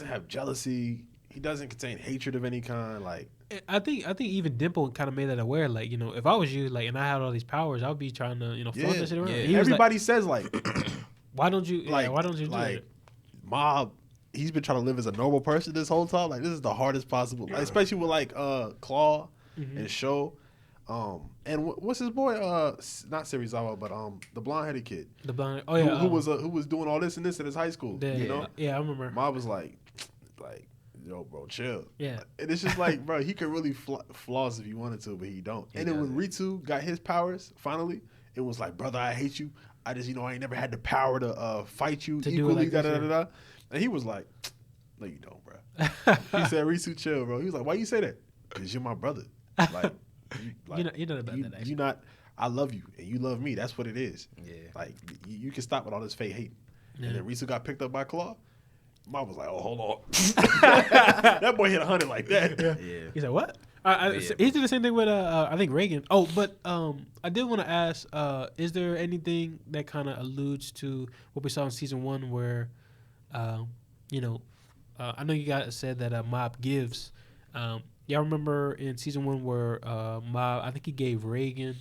have jealousy. He doesn't contain hatred of any kind. Like I think even Dimple kind of made that aware. Like, you know, if I was you, like, and I had all these powers, I would be trying to, you know, flaunt that shit around. Yeah. Everybody says like, why don't you? Like, why don't you do like it? Mob? He's been trying to live as a normal person this whole time. Like this is the hardest possible, like, especially with like Claw and Show. And what's his boy? Not Serizawa, but the blonde-headed kid. The blonde. Oh yeah. Who was doing all this and this in his high school? You know? Yeah, I remember. Mob was like, yo, bro, chill. Yeah. And it's just like, bro, he could really floss if he wanted to, but he don't. And then when Ritsu got his powers, finally, it was like, brother, I hate you. I just, I ain't never had the power to fight you equally, da-da-da-da. And he was like, no, you don't, bro. He said, Ritsu, chill, bro. He was like, why you say that? Because you're my brother. Like, you're not about that, actually. You're not, I love you, and you love me. That's what it is. Yeah. Like, you can stop with all this fake hate. Yeah. And then Ritsu got picked up by Claw. Mom was like, "Oh, hold on." That boy hit 100 like that. Yeah. He said, "What?" He did the same thing with I think Reagan. Oh, but I did want to ask: is there anything that kind of alludes to what we saw in season 1, where, I know you guys said that Mob gives. Y'all remember in season 1 where Mob? I think he gave Reagan.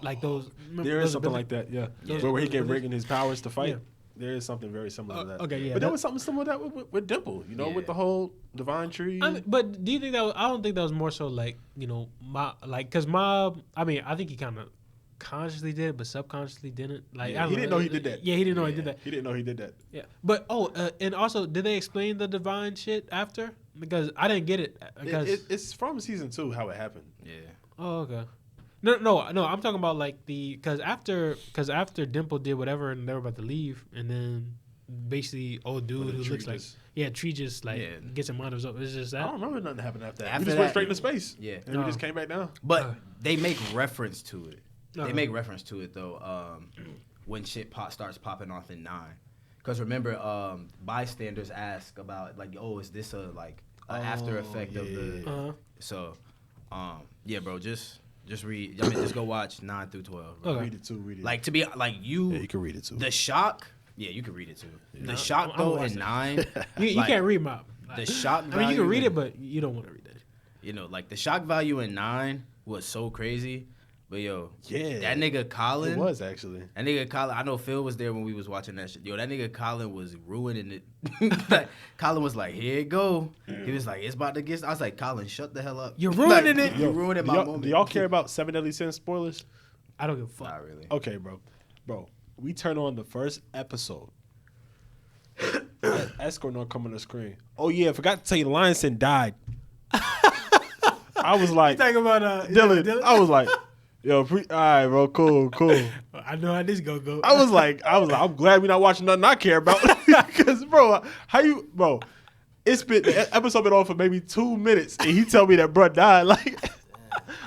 Like those. There is something like that, yeah. Where he gave Reagan his powers to fight. Yeah. There is something very similar to that. Okay, yeah. But there was something similar to that with Dimple, with the whole divine tree. But do you think that I don't think that was more so like, Mob, like, because Mob, I mean, I think he kind of consciously did it, but subconsciously didn't. Like, he didn't know he did that. Yeah, he didn't know he did that. He didn't know he did that. Yeah. But, and also, did they explain the divine shit after? Because I didn't get it. It's from season 2 how it happened. Yeah. Oh, okay. No. I'm talking about like because after Dimple did whatever and they were about to leave, and then basically old dude who looks like Tree just like gets him on his up. It's just that. I don't remember nothing happened after that. After We just went straight into space. Yeah, and we just came back down. But they make reference to it. They make reference to it though when shit starts popping off in 9. Because remember, bystanders ask about like, oh, is this a after effect of the. Uh-huh. So, yeah, bro, just read. I mean, just go watch 9 through 12. Bro. Okay. Read it too. Read it. Like to be like you. yeah, you can read it too. The shock. Yeah, you can read it too. Nah, The shock I'm though watching in it. 9. You like, can't read Mob. the shock. I mean, you can read value it, but you don't want to read it. You know, like the shock value in 9 was so crazy. But yo, Yeah. that nigga Colin. It was actually. That nigga Colin, I know Phil was there when we was watching that shit. Yo, that nigga Colin was ruining it. Like, Colin was like, here it go. He was like, it's about to get. I was like, Colin, shut the hell up. You're ruining it. You're ruining my moment. Do y'all care about Seven Deadly Sins spoilers? I don't give a fuck. Not really. Okay, bro, we turn on the first episode. Escort not coming to the screen. Oh yeah, I forgot to tell you, the Lion Sin died. I was like, Talking about Dylan. I was like, yo, all right, bro, cool. I know how this go. I was like, I'm glad we're not watching nothing I care about. Because, bro, it's been, the episode been on for maybe 2 minutes, and he tell me that bro died. Like,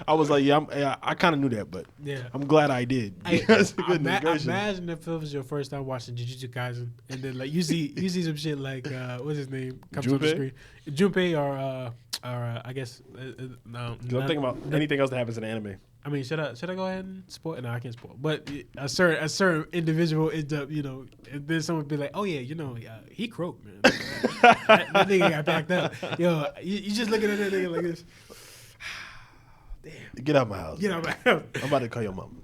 I was like, I kind of knew that, but Yeah. I'm glad I did. Hey, Because, goodness gracious. imagine if it was your first time watching Jujutsu Kaisen, and then like you see some shit like what's his name comes on the Junpei? screen, Junpei or I guess no. 'Cause I'm thinking about anything else that happens in anime. I mean, should I go ahead and spoil? No, I can't spoil. But a certain individual ends up, and then someone be like, oh yeah, he croaked, man. that nigga got backed up. Yo, you just looking at that nigga like this. Get out my house. Get out my house. I'm about to call your mom.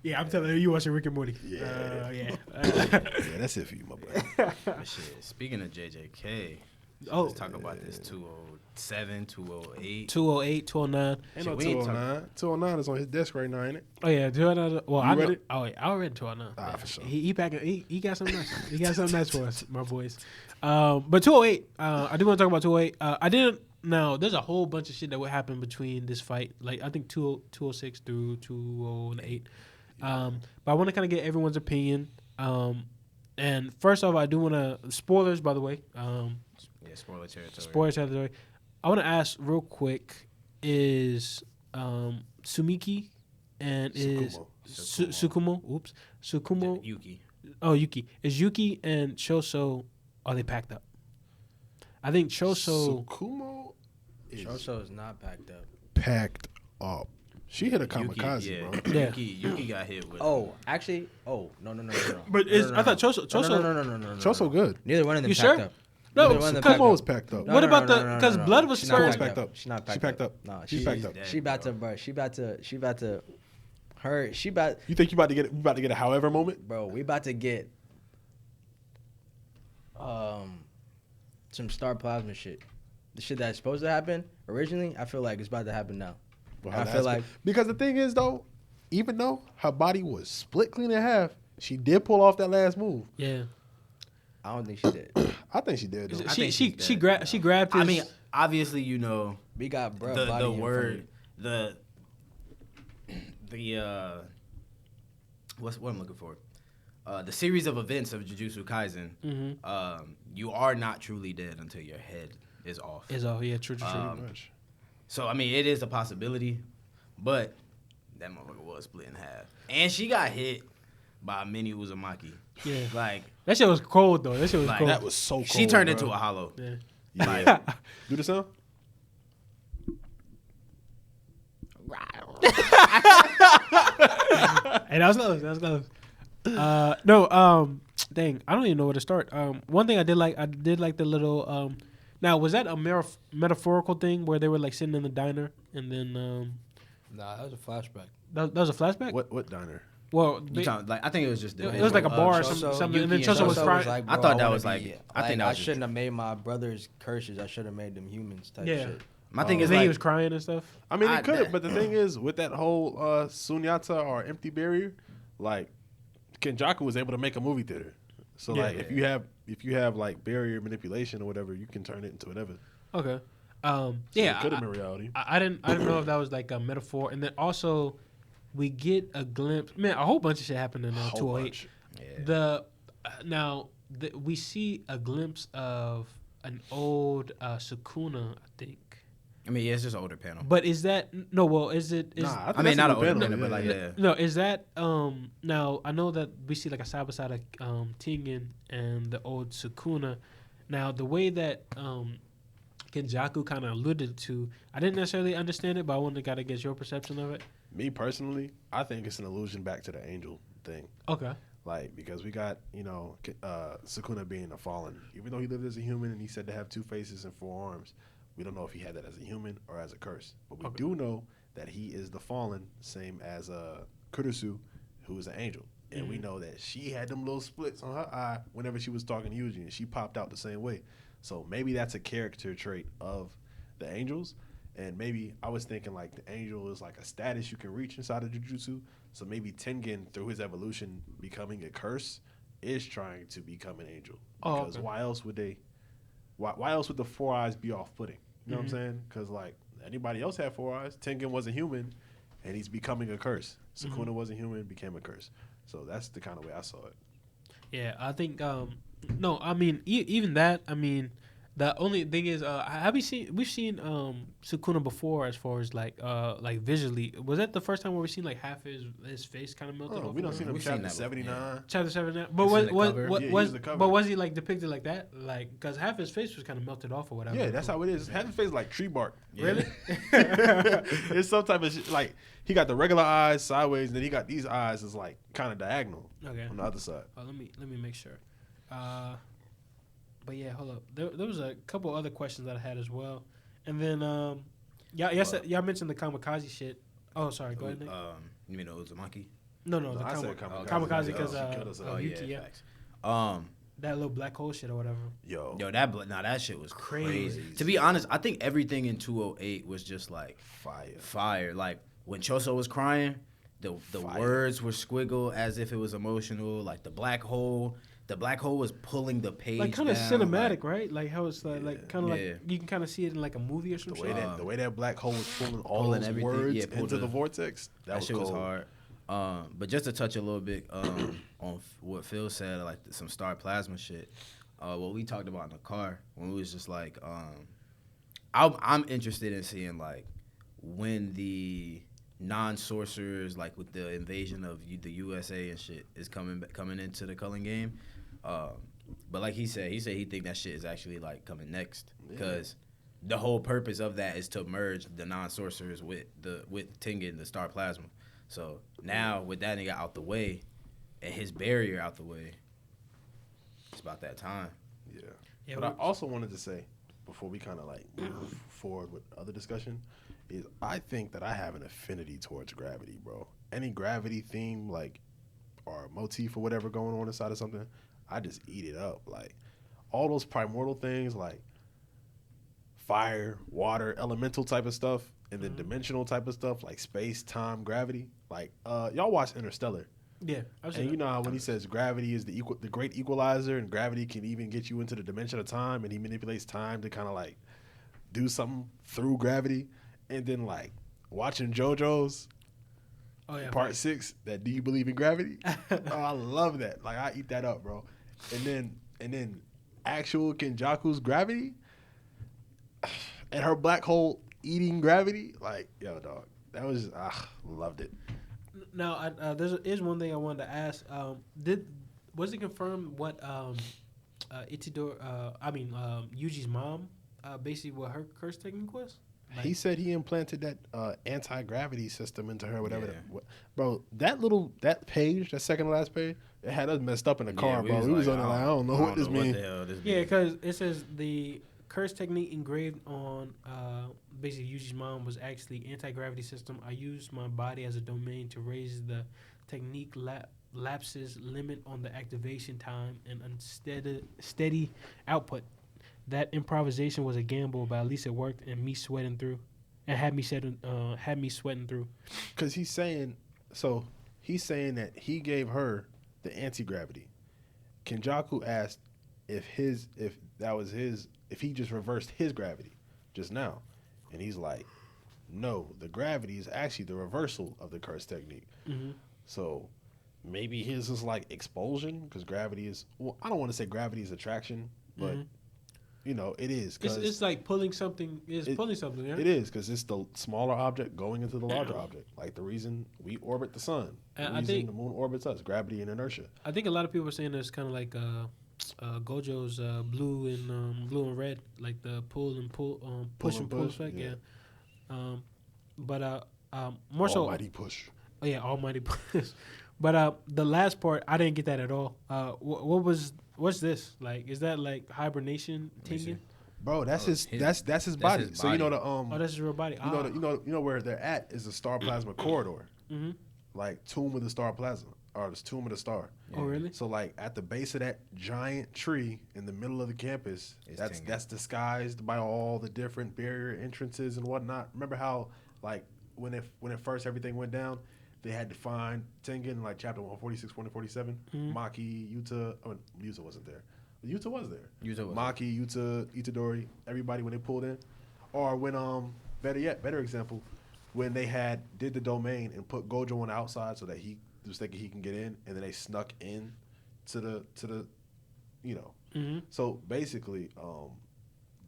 Yeah, I'm telling you watching Rick and Morty. Yeah. Yeah. Yeah, that's it for you, my boy. But shit, speaking of JJK, Oh. let's talk about this 207, 208. 208, 209. Ain't no Shit, we ain't 209. 209 is on his desk right now, ain't it? Oh yeah, 209. Well, You I read know, it? Oh yeah, I read 209. Ah, for sure. He packing. He got something nice. He got something nice for us, my boys. But 208. I do want to talk about 208. I didn't. Now, there's a whole bunch of shit that would happen between this fight. Like I think 206 through 208. But I want to kind of get everyone's opinion. And first off, I do want to spoilers. By the way, Yeah, spoiler territory. spoiler territory. I want to ask real quick: is Sumiki and is Sukumo? Oops, Sukumo. Yuki. Oh, Yuki. Is Yuki and Choso, are they packed up? I think Choso. Sukumo is Shoso is not packed up. packed up. She hit a kamikaze, Yuki, bro. Yeah. Yuki got hit with. Oh, actually, no. But I thought Choso. No. Choso good. Neither one of them You packed sure? up. No, Neither one of them packed Sukumo up. was packed up. What about the- 'cause blood was She's spurting? not Packed up. She's not She packed packed up. up. No, She's packed up. She about to, bro. She about to. She about, You think you about to get a however moment? bro. We about to get some star plasma shit. The shit that's supposed to happen originally, I feel like it's about to happen now. Well, I that's feel like because the thing is though, even though her body was split clean in half, she did pull off that last move. Yeah. I don't think she did. I think she did though. I She think she's she dead. grabbed his. I mean, obviously, We got bro the body in word, front what I'm looking for? The series of events of Jujutsu Kaisen. Mhm. You are not truly dead until your head is off. is all. Yeah, true. So I mean, it is a possibility, but that motherfucker was split in half, and she got hit by Mini Uzumaki. Yeah. Like That shit was cold though. That shit was Like, cold. That was so cold. she turned bro. into a hollow. Yeah. Yeah. Do the sound? Hey, that was close. That was close. No, dang, I don't even know where to start. One thing I did like the little. Now, was that a metaphorical thing where they were like sitting in the diner and then Nah, that was a flashback. that was a flashback? What diner? Well, You talking, like I think it was just. it was like a bar or Shoso- something, and then Yuki and Choso was Shoso crying. like, I bro, thought that wanna was like- be- I think that was I shouldn't have made my brother's curses. I should have made them humans type Yeah. shit. My thing is then like he was crying and stuff. I mean, I- it could, but the thing is, with that whole sunyata or empty barrier, like Kenjaku was able to make a movie theater. So Yeah. like, if you have like barrier manipulation or whatever, you can turn it into whatever. Okay. So Yeah, it could have been reality. I didn't know if that was like a metaphor, and then also we get a glimpse. Man, a whole bunch of shit happened in Whole 208. bunch. We see a glimpse of an old Sukuna, I think. I mean, yeah, it's just an older panel. But is that no? Well, is it? Is, Nah, I mean, not an older panel, panel, but like yeah. yeah. no, is that now I know that we see like a side by side of Tingen and the old Sukuna. Now the way that Kenjaku kind of alluded to. I didn't necessarily understand it, but I wanted to get your perception of it. Me personally, I think it's an allusion back to the angel thing. Okay. Like, because we got, Sukuna being a fallen. Even though he lived as a human and he said to have 2 faces and 4 arms, we don't know if he had that as a human or as a curse. But we do know that he is the fallen, same as Kurisu, who is an angel. And we know that she had them little splits on her eye whenever she was talking to Yuji, and she popped out the same way. So maybe that's a character trait of the angels. And maybe I was thinking like the angel is like a status you can reach inside of Jujutsu. So maybe Tengen, through his evolution, becoming a curse, is trying to become an angel. Because why else would they? Why else would the 4 eyes be off-putting? You know what I'm saying? Because like anybody else had 4 eyes. Tengen wasn't human, and he's becoming a curse. Sukuna wasn't human, became a curse. So that's the kind of way I saw it. Yeah, I think no, I mean even that. I mean, the only thing is, we've seen Sukuna before as far as like visually. Was that the first time where we seen like half his face kind of melted off? We don't seen him We've seen chapter that 79. Chapter 79. But It's in the cover. Yeah, he was the cover. but was he like depicted like that? Like because half his face was kind of melted off or whatever. Yeah, that's how it is. Half his face like tree bark. Really? It's some type of shit. Like he got the regular eyes sideways, and then he got these eyes is like kind of diagonal Okay. on the other side. Let me make sure. But yeah, hold up. There was a couple other questions that I had as well, and then y'all mentioned the kamikaze shit. Oh, sorry. Go ahead, Nick. You mean the Uzumaki? No, No, the I said kamikaze because she killed herself. Yuki, yeah. Facts. That little black hole shit or whatever. Yo, that shit was Crazy. crazy. To be honest, I think everything in 208 was just like fire. fire. Like when Choso was crying, the Fire. words were squiggled as if it was emotional. Like the black hole was pulling the page Like kind of down, cinematic, like, right? Like how it's like kind of Yeah. like you can kind of see it in like a movie or some The shit. way that black hole was pulling all Pulling those everything, words yeah, pulled into the the- vortex, that was shit cold. was hard. But just to touch a little bit on what Phil said, like some star plasma shit. What we talked about in the car when we was just like, I'm interested in seeing like when the non-sorcerers, like with the invasion of the USA and shit, is coming into the culling game. But like he said he think that shit is actually like coming next because the whole purpose of that is to merge the non-sorcerers with Tengen, the star plasma. So now with that nigga out the way and his barrier out the way, it's about that time. Yeah, But I also wanted to say, before we kind of like move forward with other discussion, is I think that I have an affinity towards gravity, bro. Any gravity theme, like, or motif or whatever going on inside of something, I just eat it up. Like, all those primordial things, like fire, water, elemental type of stuff, and then dimensional type of stuff, like space, time, gravity. Like, y'all watch Interstellar. yeah. I've seen And you it. know how when he says gravity is the great equalizer, and gravity can even get you into the dimension of time, and he manipulates time to kind of like do something through gravity. And then like watching JoJo's Oh yeah. part 6, that do you believe in gravity? Oh, I love that. Like I eat that up, bro. And then actual Kenjaku's gravity and her black hole eating gravity. Like, yo, dog, that was loved it. Now, there's one thing I wanted to ask. Was it confirmed what Yuji's mom, basically what her curse technique was? Like, He said he implanted that anti-gravity system into her, whatever. Yeah. Bro, that page, that second to last page, it had us messed up in the car, we bro. was We was like, on there like, I don't know what this means. the hell this yeah, mean. because it says the curse technique engraved on basically Yuji's mom was actually anti-gravity system. I used my body as a domain to raise the technique lapses limit on the activation time and steady output. That improvisation was a gamble, but at least it worked and had me sweating through. Because he's saying that he gave her the anti-gravity. Kenjaku asked if he just reversed his gravity just now. And he's like, no, the gravity is actually the reversal of the curse technique. Mm-hmm. So maybe his is like expulsion, because gravity is, well, I don't want to say gravity is attraction, but you know, it is. It's like pulling something. Pulling something. Yeah. It is, because it's the smaller object going into the larger object. Like the reason we orbit the sun, the I reason think- the moon orbits us, gravity and inertia. I think a lot of people are saying it's kind of like Gojo's blue and red, like the push and pull push, effect. yeah. Yeah. More so. Almighty push. Oh yeah, almighty push. But the last part, I didn't get that at all. What's this like? Is that like hibernation Tengen? Bro, that's his his- that's his that's body. his So you know body. the Oh, that's his real body. you know where they're at is the star plasma corridor. Mm-hmm. Like Tomb of the Star Plasma or the Tomb of the Star. Oh really? So like at the base of that giant tree in the middle of the campus, It's that's Tengen. that's disguised by all the different barrier entrances and whatnot. Remember how like when it first everything went down, they had to find Tengen like chapter 146, 147. Maki, Yuta, Yuta wasn't there. Yuta was there. Yuta was Maki, Yuta, Itadori, everybody when they pulled in, or when better example, when they did the domain and put Gojo on the outside so that he was thinking he can get in, and then they snuck in to the Mm-hmm. So basically,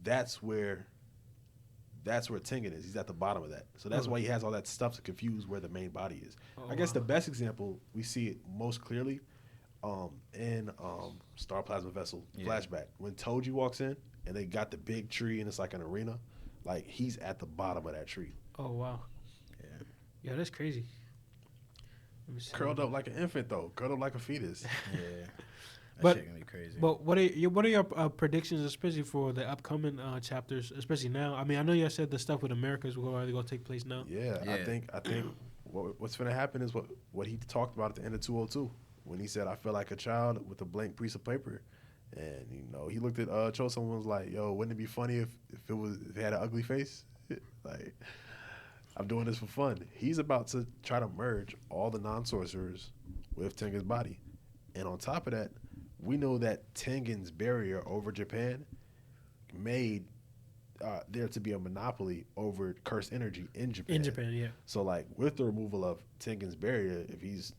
that's where Tengen is. He's at the bottom of that. So that's why he has all that stuff to confuse where the main body is. I guess the best example we see it most clearly in Star Plasma Vessel flashback when Toji walks in and they got the big tree and it's like an arena. Like he's at the bottom of that tree, Oh wow. Yeah, that's crazy. Let me see. curled up like an infant though, curled up like a fetus. Yeah. That But- shit gonna be crazy. But what are your predictions, especially for the upcoming chapters, especially now? I mean, I know you said the stuff with America is going to take place now. Yeah, I Yeah. think what's going to happen is what he talked about at the end of 202 when he said, "I feel like a child with a blank piece of paper," and he looked at Chosun and was like, "Yo, wouldn't it be funny if it had an ugly face?" Like, I'm doing this for fun. He's about to try to merge all the non-sorcerers with Tengen's body, and on top of that, we know that Tengen's barrier over Japan made there to be a monopoly over cursed energy in Japan. In Japan, yeah. So, like, with the removal of Tengen's barrier, if he's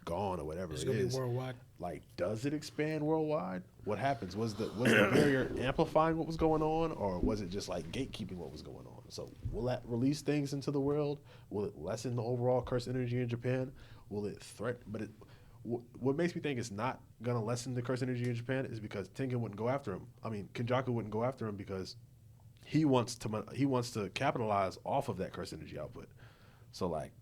gone or whatever It's it going to be is, worldwide. like, does it expand worldwide? What happens? Was the barrier amplifying what was going on, or was it just like gatekeeping what was going on? So, will that release things into the world? Will it lessen the overall cursed energy in Japan? Will it threaten? But what makes me think it's not gonna lessen the cursed energy in Japan is because Tengen wouldn't go after him. I mean, Kenjaku wouldn't go after him because he wants to capitalize off of that cursed energy output. So like,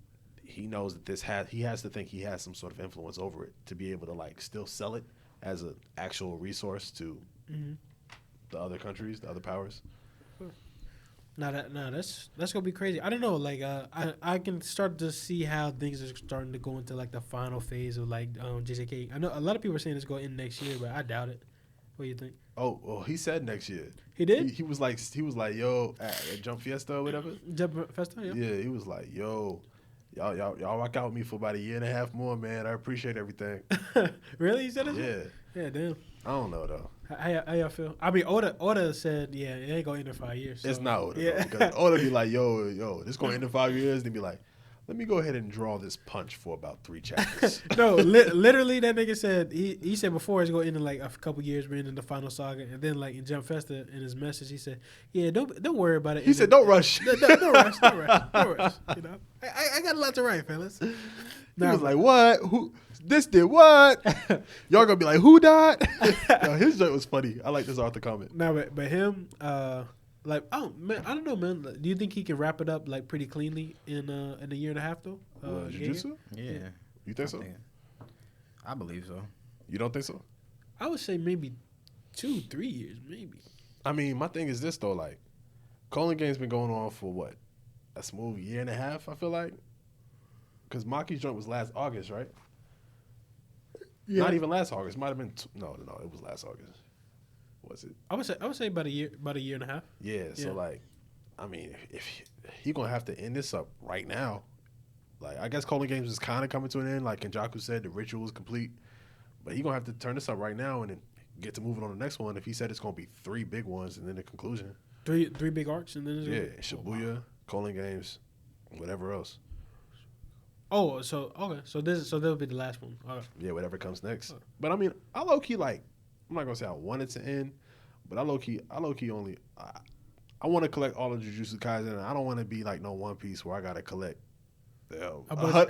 he knows that he has to think he has some sort of influence over it to be able to like still sell it as an actual resource to the other countries, the other powers. That's gonna be crazy. I don't know. Like, I can start to see how things are starting to go into like the final phase of like JJK. I know a lot of people are saying it's going to end next year, but I doubt it. What do you think? Oh, well, he said next year. He did? He was like, yo, at Jump Fiesta or whatever. Jump Festa, yeah. Yeah, he was like, yo, y'all rock out with me for about a year and a half more, man. I appreciate everything. Really? He said it? Yeah, Yeah, damn. I don't know though. How y'all feel? I mean, Oda said, yeah, it ain't gonna end in 5 years. So. It's not Oda, Yeah. though, because Oda be like, yo, this gonna end in 5 years. Then be like, let me go ahead and draw this punch for about 3 chapters. No, literally, that nigga said he said before it's gonna end in like a couple years, we're in the final saga, and then like in Jump Festa in his message, he said, "Yeah, don't worry about it." He said, don't rush. Don't rush, don't rush. You know, I got a lot to write, fellas. He was like, what? Who? This did what? Y'all gonna be like, who died? Yo, his joke was funny. I like this Arthur comment. No, but him, like, man, I don't know, man. Do you think he can wrap it up like pretty cleanly in a year and a half though? Jujutsu? Yeah. You think so? I believe so. You don't think so? I would say maybe 2-3 years, maybe. I mean, my thing is this though, like, Colin Game's been going on for what? A smooth year and a half, I feel like. Because Maki's joint was last August, right? Yeah. Not even last August. Might have been no, it was last August. Was it? I would say about a year and a half. Yeah, so Yeah. like, I mean, if he gonna have to end this up right now, like, I guess Colin Games is kind of coming to an end. Like Kenjaku said, the ritual is complete, but he gonna have to turn this up right now and then get to moving on the next one. If he said it's gonna be 3 big ones and then the conclusion, Three big arcs, and then it's yeah, Shibuya, Colin Games, whatever else, Oh, so okay, so that'll be the last one. All right. yeah, whatever comes next. But I mean, I low key like, I'm not gonna say I want it to end, but I low key only I want to collect all of Jujutsu Kaisen. And I don't want to be like no One Piece where I gotta collect damn, About-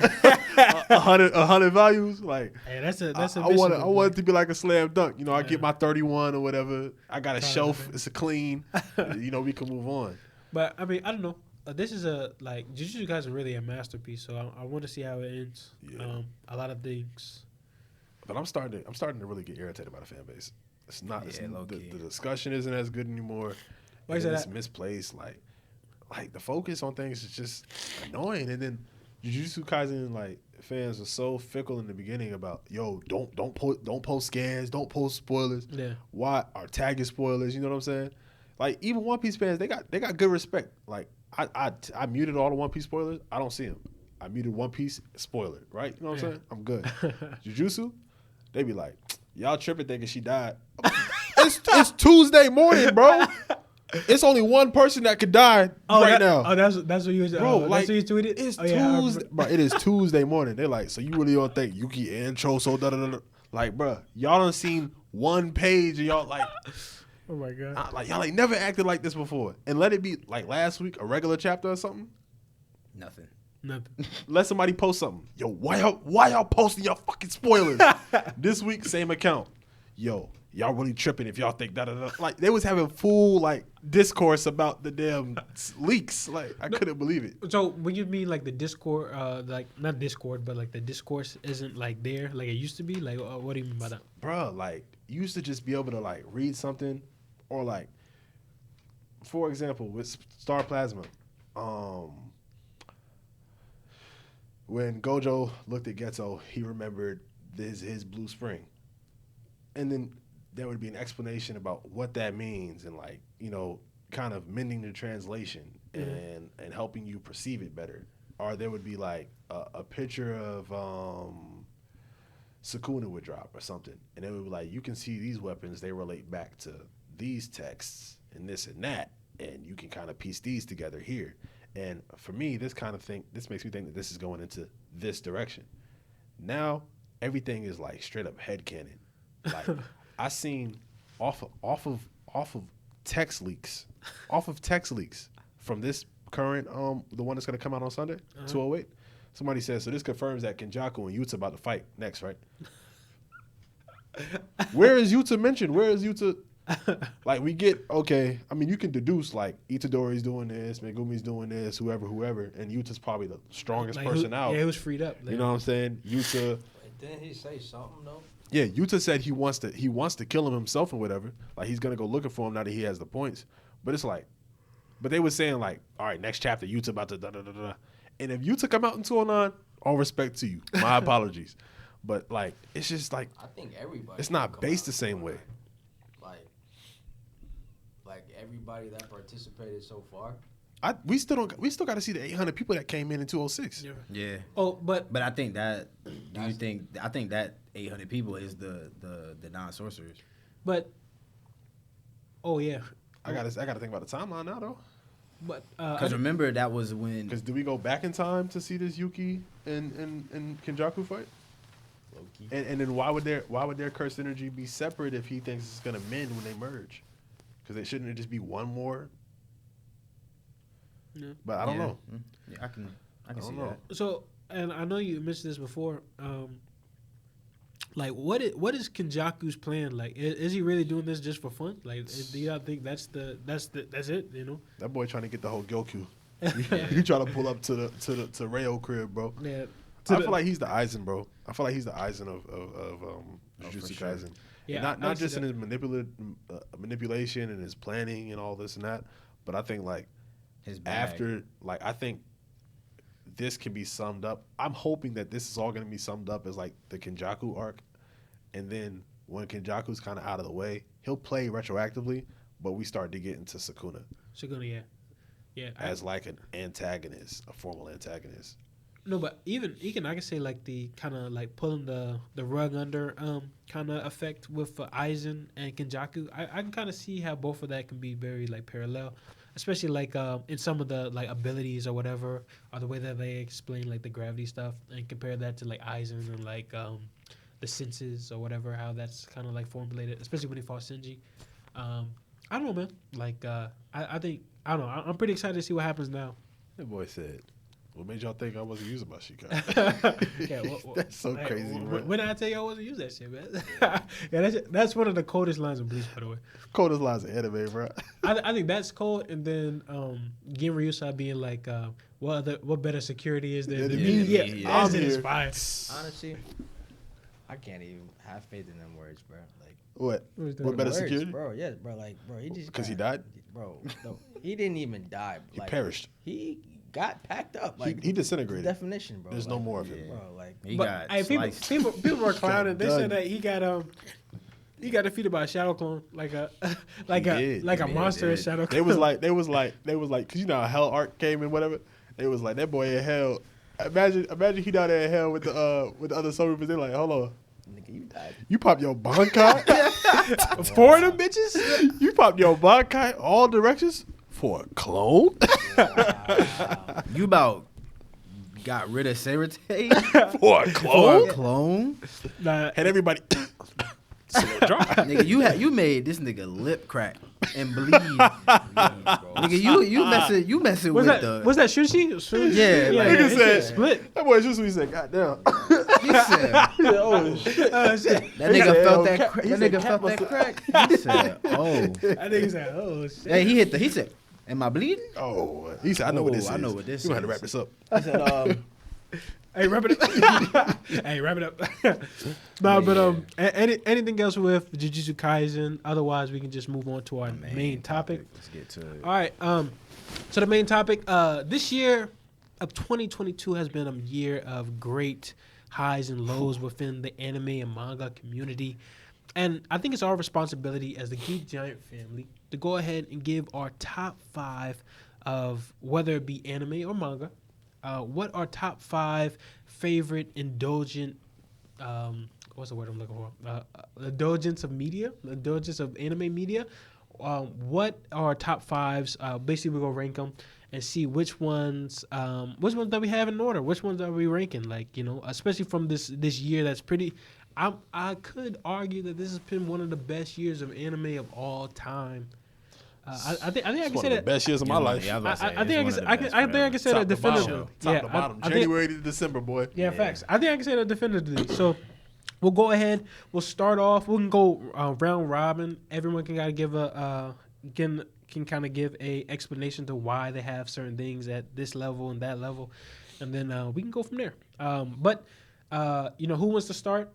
100 values. Like, Hey, that's a I mission, want my boy. it to be like a slam dunk. You know, I Yeah. get my 31 or whatever. I got a Proud of shelf. it, man. It's a clean. You know, we can move on. But I mean, I don't know. This is Jujutsu Kaisen is really a masterpiece. So I want to see how it ends. Yeah. A lot of things. But I'm starting to really get irritated by the fan base. It's not. Yeah, low-key. The discussion isn't as good anymore. Why is And that? it's misplaced. Like the focus on things is just annoying. And then Jujutsu Kaisen like fans are so fickle in the beginning about don't post scans, don't post spoilers. Yeah. Why are tagging spoilers? You know what I'm saying? Like even One Piece fans, they got good respect. Like I muted all the One Piece spoilers. I don't see them. I muted One Piece spoiler. Right? You know what I'm saying? I'm good. Jujutsu, they be like, y'all tripping thinking she died. It's Tuesday morning, bro. It's only one person that could die now. Oh, that's what you was. Bro, like, that's what you tweeted. It's Oh, yeah, I Tuesday, remember. bro. It is Tuesday morning. They're like, so you really don't think Yuki intro so da da da? Like, bro, y'all done seen one page and y'all like, Oh my god. like y'all ain't never acted like this before. And let it be like last week, a regular chapter or something. Nothing. Nothing. Let somebody post something. Yo, why y'all posting your fucking spoilers? This week, same account. Yo, y'all really tripping if y'all think da da da. Like they was having full like discourse about the damn leaks. Like I couldn't believe it. So when you mean like the Discord, like not Discord, but like the discourse isn't like there like it used to be. Like, what do you mean by that? Bruh, like you used to just be able to like read something or like for example with Star Plasma, when Gojo looked at Geto, he remembered his blue spring. And then there would be an explanation about what that means and like, you know, kind of mending the translation and helping you perceive it better. Or there would be like a picture of Sukuna would drop or something. And it would be like, you can see these weapons, they relate back to these texts and this and that. And you can kind of piece these together here. And for me, this makes me think that this is going into this direction. Now, everything is like straight up headcanon. Like I seen off of text leaks from this current the one that's gonna come out on Sunday, 208. Somebody says so. This confirms that Kenjaku and Yuta about to fight next, right? Where is Yuta mentioned? Where is Yuta? Like we get okay. I mean, you can deduce like Itadori's doing this, Megumi's doing this, whoever, and Yuta's probably the strongest Like, person out. Yeah, it was freed up. You know what I'm saying? Yuta. Wait, didn't he say something though? Yeah, Yuta said he wants to kill him himself or whatever. Like he's gonna go looking for him now that he has the points. But it's like, but they were saying like, all right, next chapter Yuta about to da da da da. And if Yuta come out in 209, all respect to you. My apologies. But like, it's just like I think everybody. it's will not come based out the same way. Like everybody that participated so far. We still got to see the 800 people that came in 206. Yeah. Oh, but But I think that I think that 800 people is the non-sorcerers. but oh yeah, I gotta think about the timeline now though. but Because remember that was when Because do we go back in time to see this Yuki and Kenjaku fight? Low-key. And then why would their cursed energy be separate if he thinks it's gonna mend when they merge? Because they shouldn't it just be one more? Yeah. But I don't know. Yeah, I can I see don't know. that. so and I know you mentioned this before. Like what is Kenjaku's plan? Like is he really doing this just for fun? Like do y'all think that's it? You know? That boy trying to get the whole Goku. He trying to pull up to Rayo crib, bro. Yeah. I feel like he's the Aizen, bro. I feel like he's the Aizen of Jujutsu sure. Kaisen. Yeah, And I not see just in that. his manipulation and his planning and all this and that, but I think like His bag. after like I think this can be summed up. I'm hoping that this is all going to be summed up as like the Kenjaku arc, and then when Kenjaku's kind of out of the way, he'll play retroactively, but we start to get into Sukuna Sukuna, yeah. as like an antagonist, a formal antagonist. No, but even I can say like the kind of like pulling the rug under kind of effect with Aizen and Kenjaku. I can kind of see how both of that can be very like parallel, especially like in some of the like abilities or whatever, or the way that they explain like the gravity stuff and compare that to like Aizen and like the senses or whatever, how that's kind of like formulated, especially when he fought Shinji. I don't know, man. Like I think I don't know. I'm pretty excited to see what happens now. That boy said, What made y'all think I wasn't using my Shikai? Yeah, That's so crazy, man. When did I tell you I wasn't use that shit, man? Yeah, that's one of the coldest lines in Bleach, by the way. Coldest lines of anime, bro. I think that's cold, and then Gin Ryusai being like, what better security is there Yeah, than the me? media. Yeah, Yeah, that I'm shit is here. fire. Honestly, I can't even have faith in them words, bro. Like, What? What What better words, security? bro? Yes, bro. Like, bro, he just Because he got- died? bro. No, he didn't even die. He Like, perished. He got packed up. Like He disintegrated. definition, bro. There's no more of him. bro. Like, He But got hey, sliced. people were clowning. They Done. said that he got defeated by a shadow clone, like a did. like a He monster did. shadow clone. They was like, cause you know how Hell Arc came and whatever. They was like that boy in hell. Imagine he down there in hell with the other soldiers. They're like, hold on, nigga, you died. you popped your Bankai? Four of them bitches. You popped your Bankai all directions for a clone? You about got rid of Serate For a for clone? a clone? Nah, And everybody slow drop. Nigga, you made this nigga lip crack and bleed. Nigga, you messing was with that the. Sushi? Yeah, like- Nigga it said- split. That boy just we said, goddamn. He said, Oh shit. Oh shit! that nigga said, felt oh, that. Cap- That he said nigga Cap felt that must crack. He said, "Oh, I think he's like, oh shit. hey." He said, "Am I bleeding?" Oh, he said, I know what this is. I know what this You gonna have to is. wrap this up. He said, Hey, wrap it up. Hey, wrap it up. No, but anything else with Jujutsu Kaisen? Otherwise, we can just move on to our main topic. Let's get to it. All right. So the main topic. This year of 2022 has been a year of great highs and lows within the anime and manga community, and I think it's our responsibility as the Geek Giant family to go ahead and give our top 5 of whether it be anime or manga. What are top 5 favorite indulgent? What's the word I'm looking for? Indulgence of media, indulgence of anime media. What are top 5s? Basically, we're gonna rank them and see which ones that we have in order. Which ones are we ranking? Like, you know, especially from this year that's pretty. I could argue that this has been one of the best years of anime of all time. I think I It's can one say of the that. best years of my life. Yeah, I was about to say, I think it's I one can of the I best think I can say that Top to bottom. definitively. Top Yeah, to bottom. I think- January to December, boy. yeah, facts. I think I can say that definitively. So we'll go ahead. We'll start off. We can go round robin. Everyone can gotta give can kind of give a explanation to why they have certain things at this level and that level, and then we can go from there. But you know, who wants to start?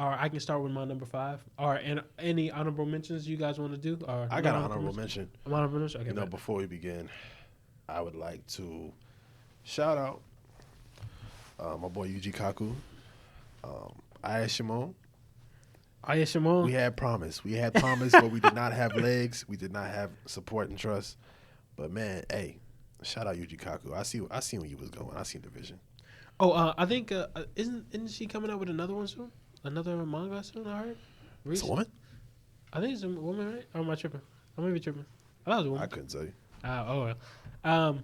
Or I can start with my number 5. Or any honorable mentions you guys want to do? Or I got an honorable mention. Honorable mention. Okay, You know, bet. before we begin, I would like to shout out my boy Yuji Kaku, Aya Shimon. Aya Shimon. We had promise, but we did not have legs. We did not have support and trust. But man, hey, shout out Yuji Kaku. I see where you was going. I seen the vision. Oh, I think isn't she coming out with another one soon? Another manga soon? I heard. It's a Recent- woman? I think it's a woman, right? Or am I tripping? I may be tripping. I thought it was a I woman. couldn't tell you. Oh well.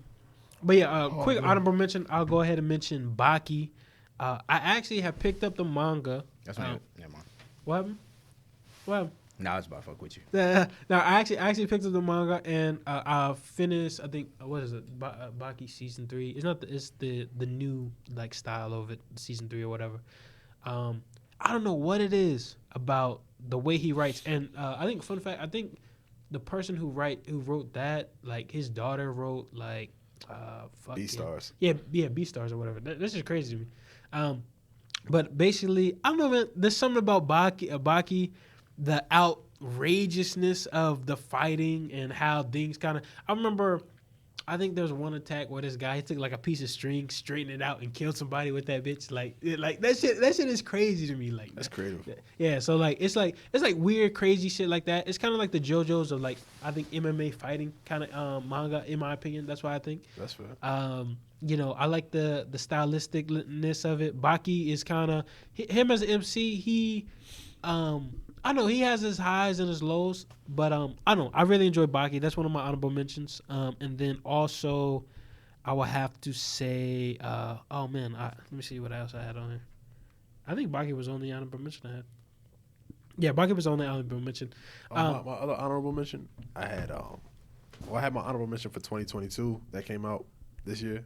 But yeah, quick honorable mention. I'll go ahead and mention Baki. I actually have picked up the manga. That's my. Never mind. What happened? What happened? Now it's about to fuck with you. No, I actually picked up the manga and I finished. I think what is it? Baki season 3. It's not. It's the new like style of it, season 3 or whatever. I don't know what it is about the way he writes, and I think fun fact. I think the person who wrote that, like his daughter wrote like Beastars. Yeah, Beastars or whatever. That's just crazy to me. But basically, I don't know, man. There's something about Baki, the outrageousness of the fighting and how things kind of. I remember, I think there was one attack where this guy took like a piece of string, straightened it out, and killed somebody with that bitch. Like that shit. That shit is crazy to me. Like That's creative. yeah. So like it's like weird, crazy shit like that. It's kind of like the JoJo's of like I think MMA fighting kind of manga in my opinion. That's why I think. That's fair. You know, I like the stylisticness of it. Baki is kind of him as an MC. He, I know he has his highs and his lows, but I don't know. I really enjoy Baki. That's one of my honorable mentions. And then also, I will have to say, oh man, let me see what else I had on here. I think Baki was on the honorable mention I had. Yeah, Baki was on the honorable mention. My other honorable mention, I had I had my honorable mention for 2022 that came out this year.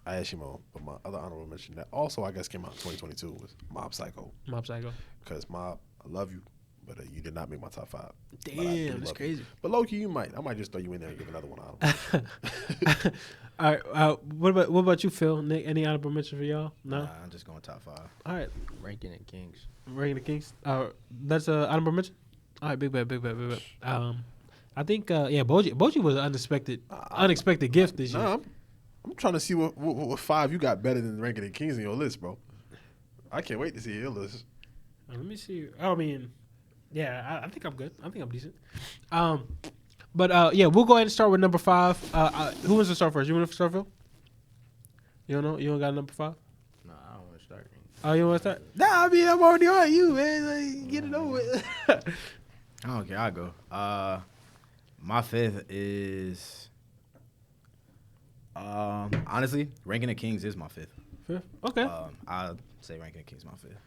Ayashimo, but my other honorable mention that also I guess came out in 2022 was Mob Psycho. Mob Psycho. Because Mob, I love you, but you did not make my top 5. But I do Damn, that's love crazy. you. But low key, you might. I might just throw you in there and give another one honorable. All right. What about you, Phil? Nick, any honorable mention for y'all? No. Nah, I'm just going top 5. All right. Ranking and Kings. Ranking the Kings. That's a honorable mention. All right, big bet. I think Boji was an unexpected gift this year. Nah, I'm trying to see what 5 you got better than Ranking the Kings in your list, bro. I can't wait to see your list. Let me see. I mean, yeah, I think I'm good. I think I'm decent. But we'll go ahead and start with number 5. Who wants to start first? You want to start, Phil? You don't know? You don't got number 5? No, I don't want to start. Oh, you want to start? Nah, I mean, I'm already on you, man. Like, get it over with. I don't care. I'll go. My 5th is honestly, Ranking the Kings is my 5th. Fifth? Okay. I'll say Ranking the Kings is my 5th.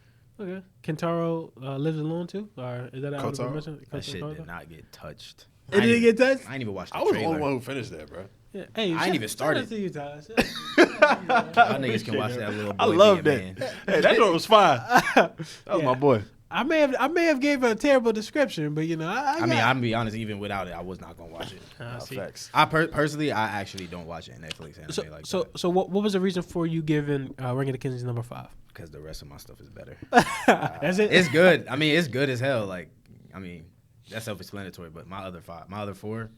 Okay. Kentaro lives alone too? Or is that an honorable Kotaro? mention? That shit Kotaro? did not get touched. It didn't get touched? I ain't even watched the I was the trailer. only one who finished that, bro. Yeah. Hey, I ain't even started. Shout out to you, Taj. Y'all niggas can watch that little boy. I love be a that. man. Hey, that door was fine. That was my boy. I may have gave a terrible description, but you know, I mean, I'm gonna be honest. Even without it, I was not gonna watch it. see. Facts. I personally, I actually don't watch it Netflix anime like that So what was the reason for you giving Ranking the Kings number 5? because the rest of my stuff is better. That's it. It's good. I mean, it's good as hell. Like, I mean, that's self-explanatory. But my other 4,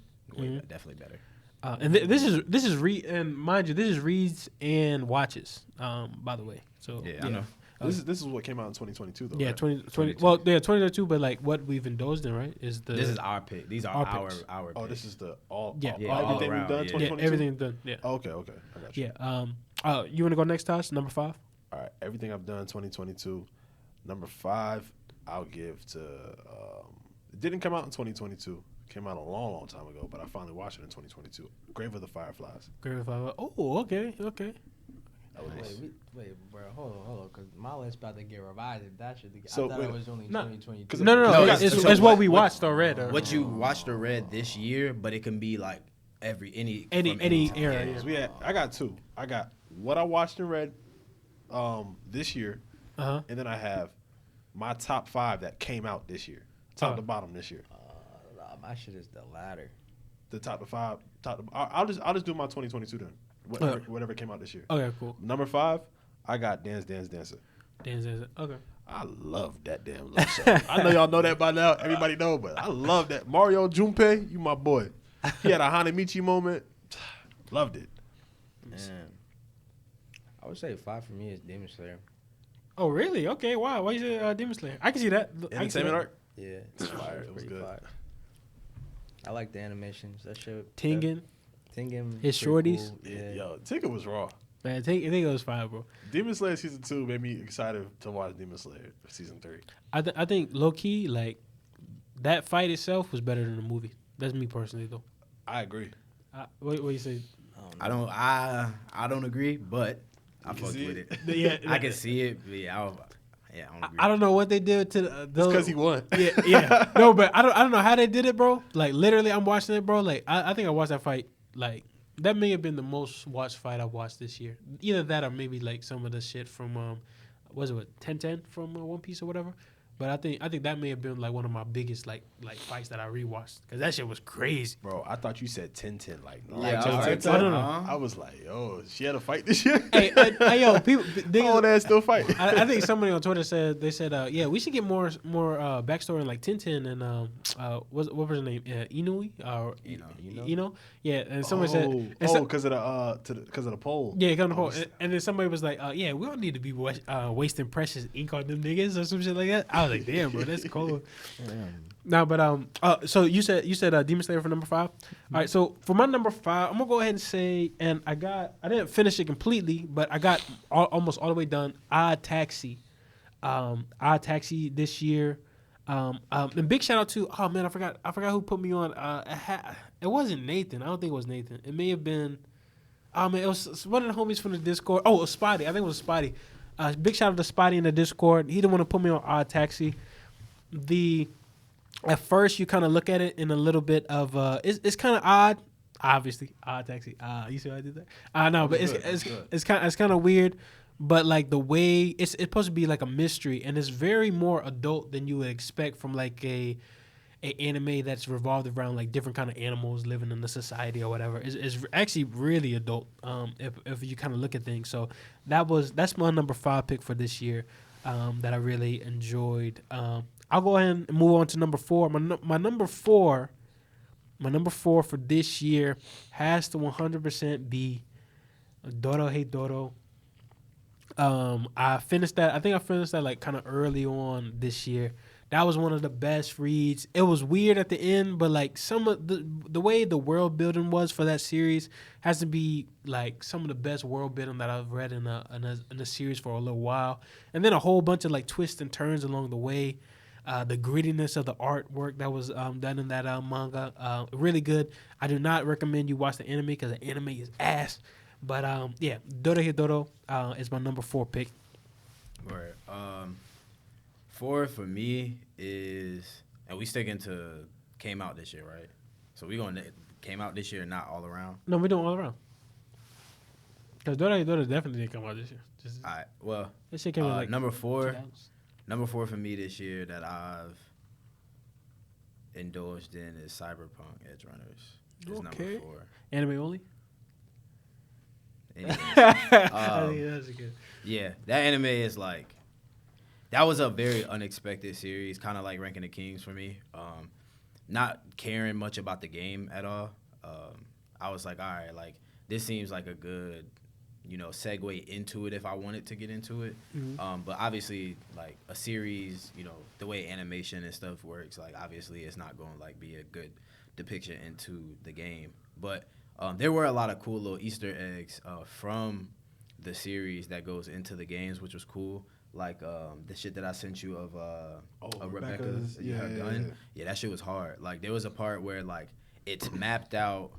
definitely better. And this is and mind you, this is reads and watches. By the way, so Yeah, I know. This is what came out in 2022, though. Yeah, right? 2020. Well, yeah, 2022. But like what we've indulged in, right? Is the This is our pick. These are Our our picks. our Oh, picks. this is the Yeah, all everything around, we've done. yeah. 2022. everything's done. Yeah. Oh, okay, I got you. Yeah. You want to go next, Tosh? Number 5. All right, everything I've done 2022. Number 5, I'll give to. It didn't come out in 2022. It came out a long time ago, but I finally watched it in 2022. Grave of the Fireflies. Grave of 5. Oh, okay. That was nice. Wait, bro, hold on, because my list about to get revised. That should. So, I thought wait, it was only no, 2022. No. No, It's what we watched or read. Or What you watched or read this year, but it can be like any any time. era. Yeah, 'cause I got 2. I got what I watched and read this year, Uh-huh. and then I have my top 5 that came out this year, top to bottom this year. My shit is the latter. The top to 5. I'll just do my 2022 then. Whatever came out this year. Okay, cool. Number 5, I got Dance Dancer. Okay. I love that damn little show. I know y'all know that by now. Everybody know, but I love that. Mario Junpei, you my boy. He had a Hanamichi moment. Loved it. Man. I would say 5 for me is Demon Slayer. Oh, really? Okay. Wow. Why you say Demon Slayer? I can see that. I can see Entertainment that. art. Yeah, It's fire. It was pretty good. fire. I like the animations. That shit. Tengen. Tengen. His pretty shorties. cool. Yeah. Yeah. Yo, Tinker was raw. Man, I think it was fine, bro. Demon Slayer season 2 made me excited to watch Demon Slayer season 3. I think low key like that fight itself was better than the movie. That's me personally though. I agree. What you say? I don't agree, but I fucked see with it? it. Yeah, I can see it. But yeah, I don't agree. I don't know what they did to It's because he won. Yeah. No, but I don't know how they did it, bro. Like literally, I'm watching it, bro. Like I think I watched that fight. Like that may have been the most watched fight I've watched this year. Either that or maybe like some of the shit from was it 1010 from One Piece or whatever. But I think that may have been like one of my biggest like fights that I rewatched because that shit was crazy. Bro, I thought you said 10-10. Like, Yeah, just I was like, 10-10. no. I was like, yo, she had a fight this year? Hey, yo, people, Oh, that still fight. I think somebody on Twitter said yeah, we should get more backstory in like Tintin and what was her name, Inui or Ino. Yeah, and somebody said because of the poll. yeah, come to the point. And then somebody was like, yeah, we don't need to be wasting precious ink on them niggas or some shit like that. I was like, damn, bro, that's cold. No, but so you said Demon Slayer for number 5. All right, so for my number 5, I'm gonna go ahead and say, and I didn't finish it completely, but I got almost all the way done. Odd Taxi this year. And big shout out to I forgot who put me on. It wasn't Nathan. I don't think it was Nathan. It may have been. It was one of the homies from the Discord. Oh, it was Spotty. I think it was Spotty. Big shout out to Spotty in the Discord. He didn't want to put me on Odd Taxi. At first you kind of look at it in a little bit of it's kind of odd. Obviously, taxi. You see what I did there? No, but That's it's good. it's kind of weird. But like the way it's supposed to be like a mystery, and it's very more adult than you would expect from like a anime that's revolved around like different kind of animals living in the society or whatever. It's actually really adult. If you kind of look at things, so that's my number 5 pick for this year. That I really enjoyed. I'll go ahead and move on to number 4. My number 4 for this year has to 100% be Doro Hey Doro. I finished that. I think I finished that like kind of early on this year. That was one of the best reads. It was weird at the end, but like some of the way the world building was for that series has to be like some of the best world building that I've read in a series for a little while. And then a whole bunch of like twists and turns along the way. The grittiness of the artwork that was done in that manga, really good. I do not recommend you watch the anime because the anime is ass. But yeah, Doro Hidoro is my number 4 pick. Right. 4 for me is, and we sticking to came out this year, right? So we going to came out this year, not all around. No, we doing all around. Because Doro Hidoro definitely didn't come out this year. All right. Well, This shit came out like number 4. 2000s. Number 4 for me this year that I've indulged in is Cyberpunk Edge Runners. Is Okay. number 4. Anime only. Anyways, I think that's good. yeah, that anime is like, that was a very unexpected series, kind of like Ranking the Kings for me. Not caring much about the game at all. I was like, all right, like this seems like a good, segue into it if I wanted to get into it. Mm-hmm. But obviously, like a series, the way animation and stuff works, like obviously it's not going to like be a good depiction into the game. But there were a lot of cool little Easter eggs from the series that goes into the games, which was cool. Like the shit that I sent you of Rebecca Rebecca's, that you have done. Yeah, that shit was hard. Like there was a part where like it's mapped out.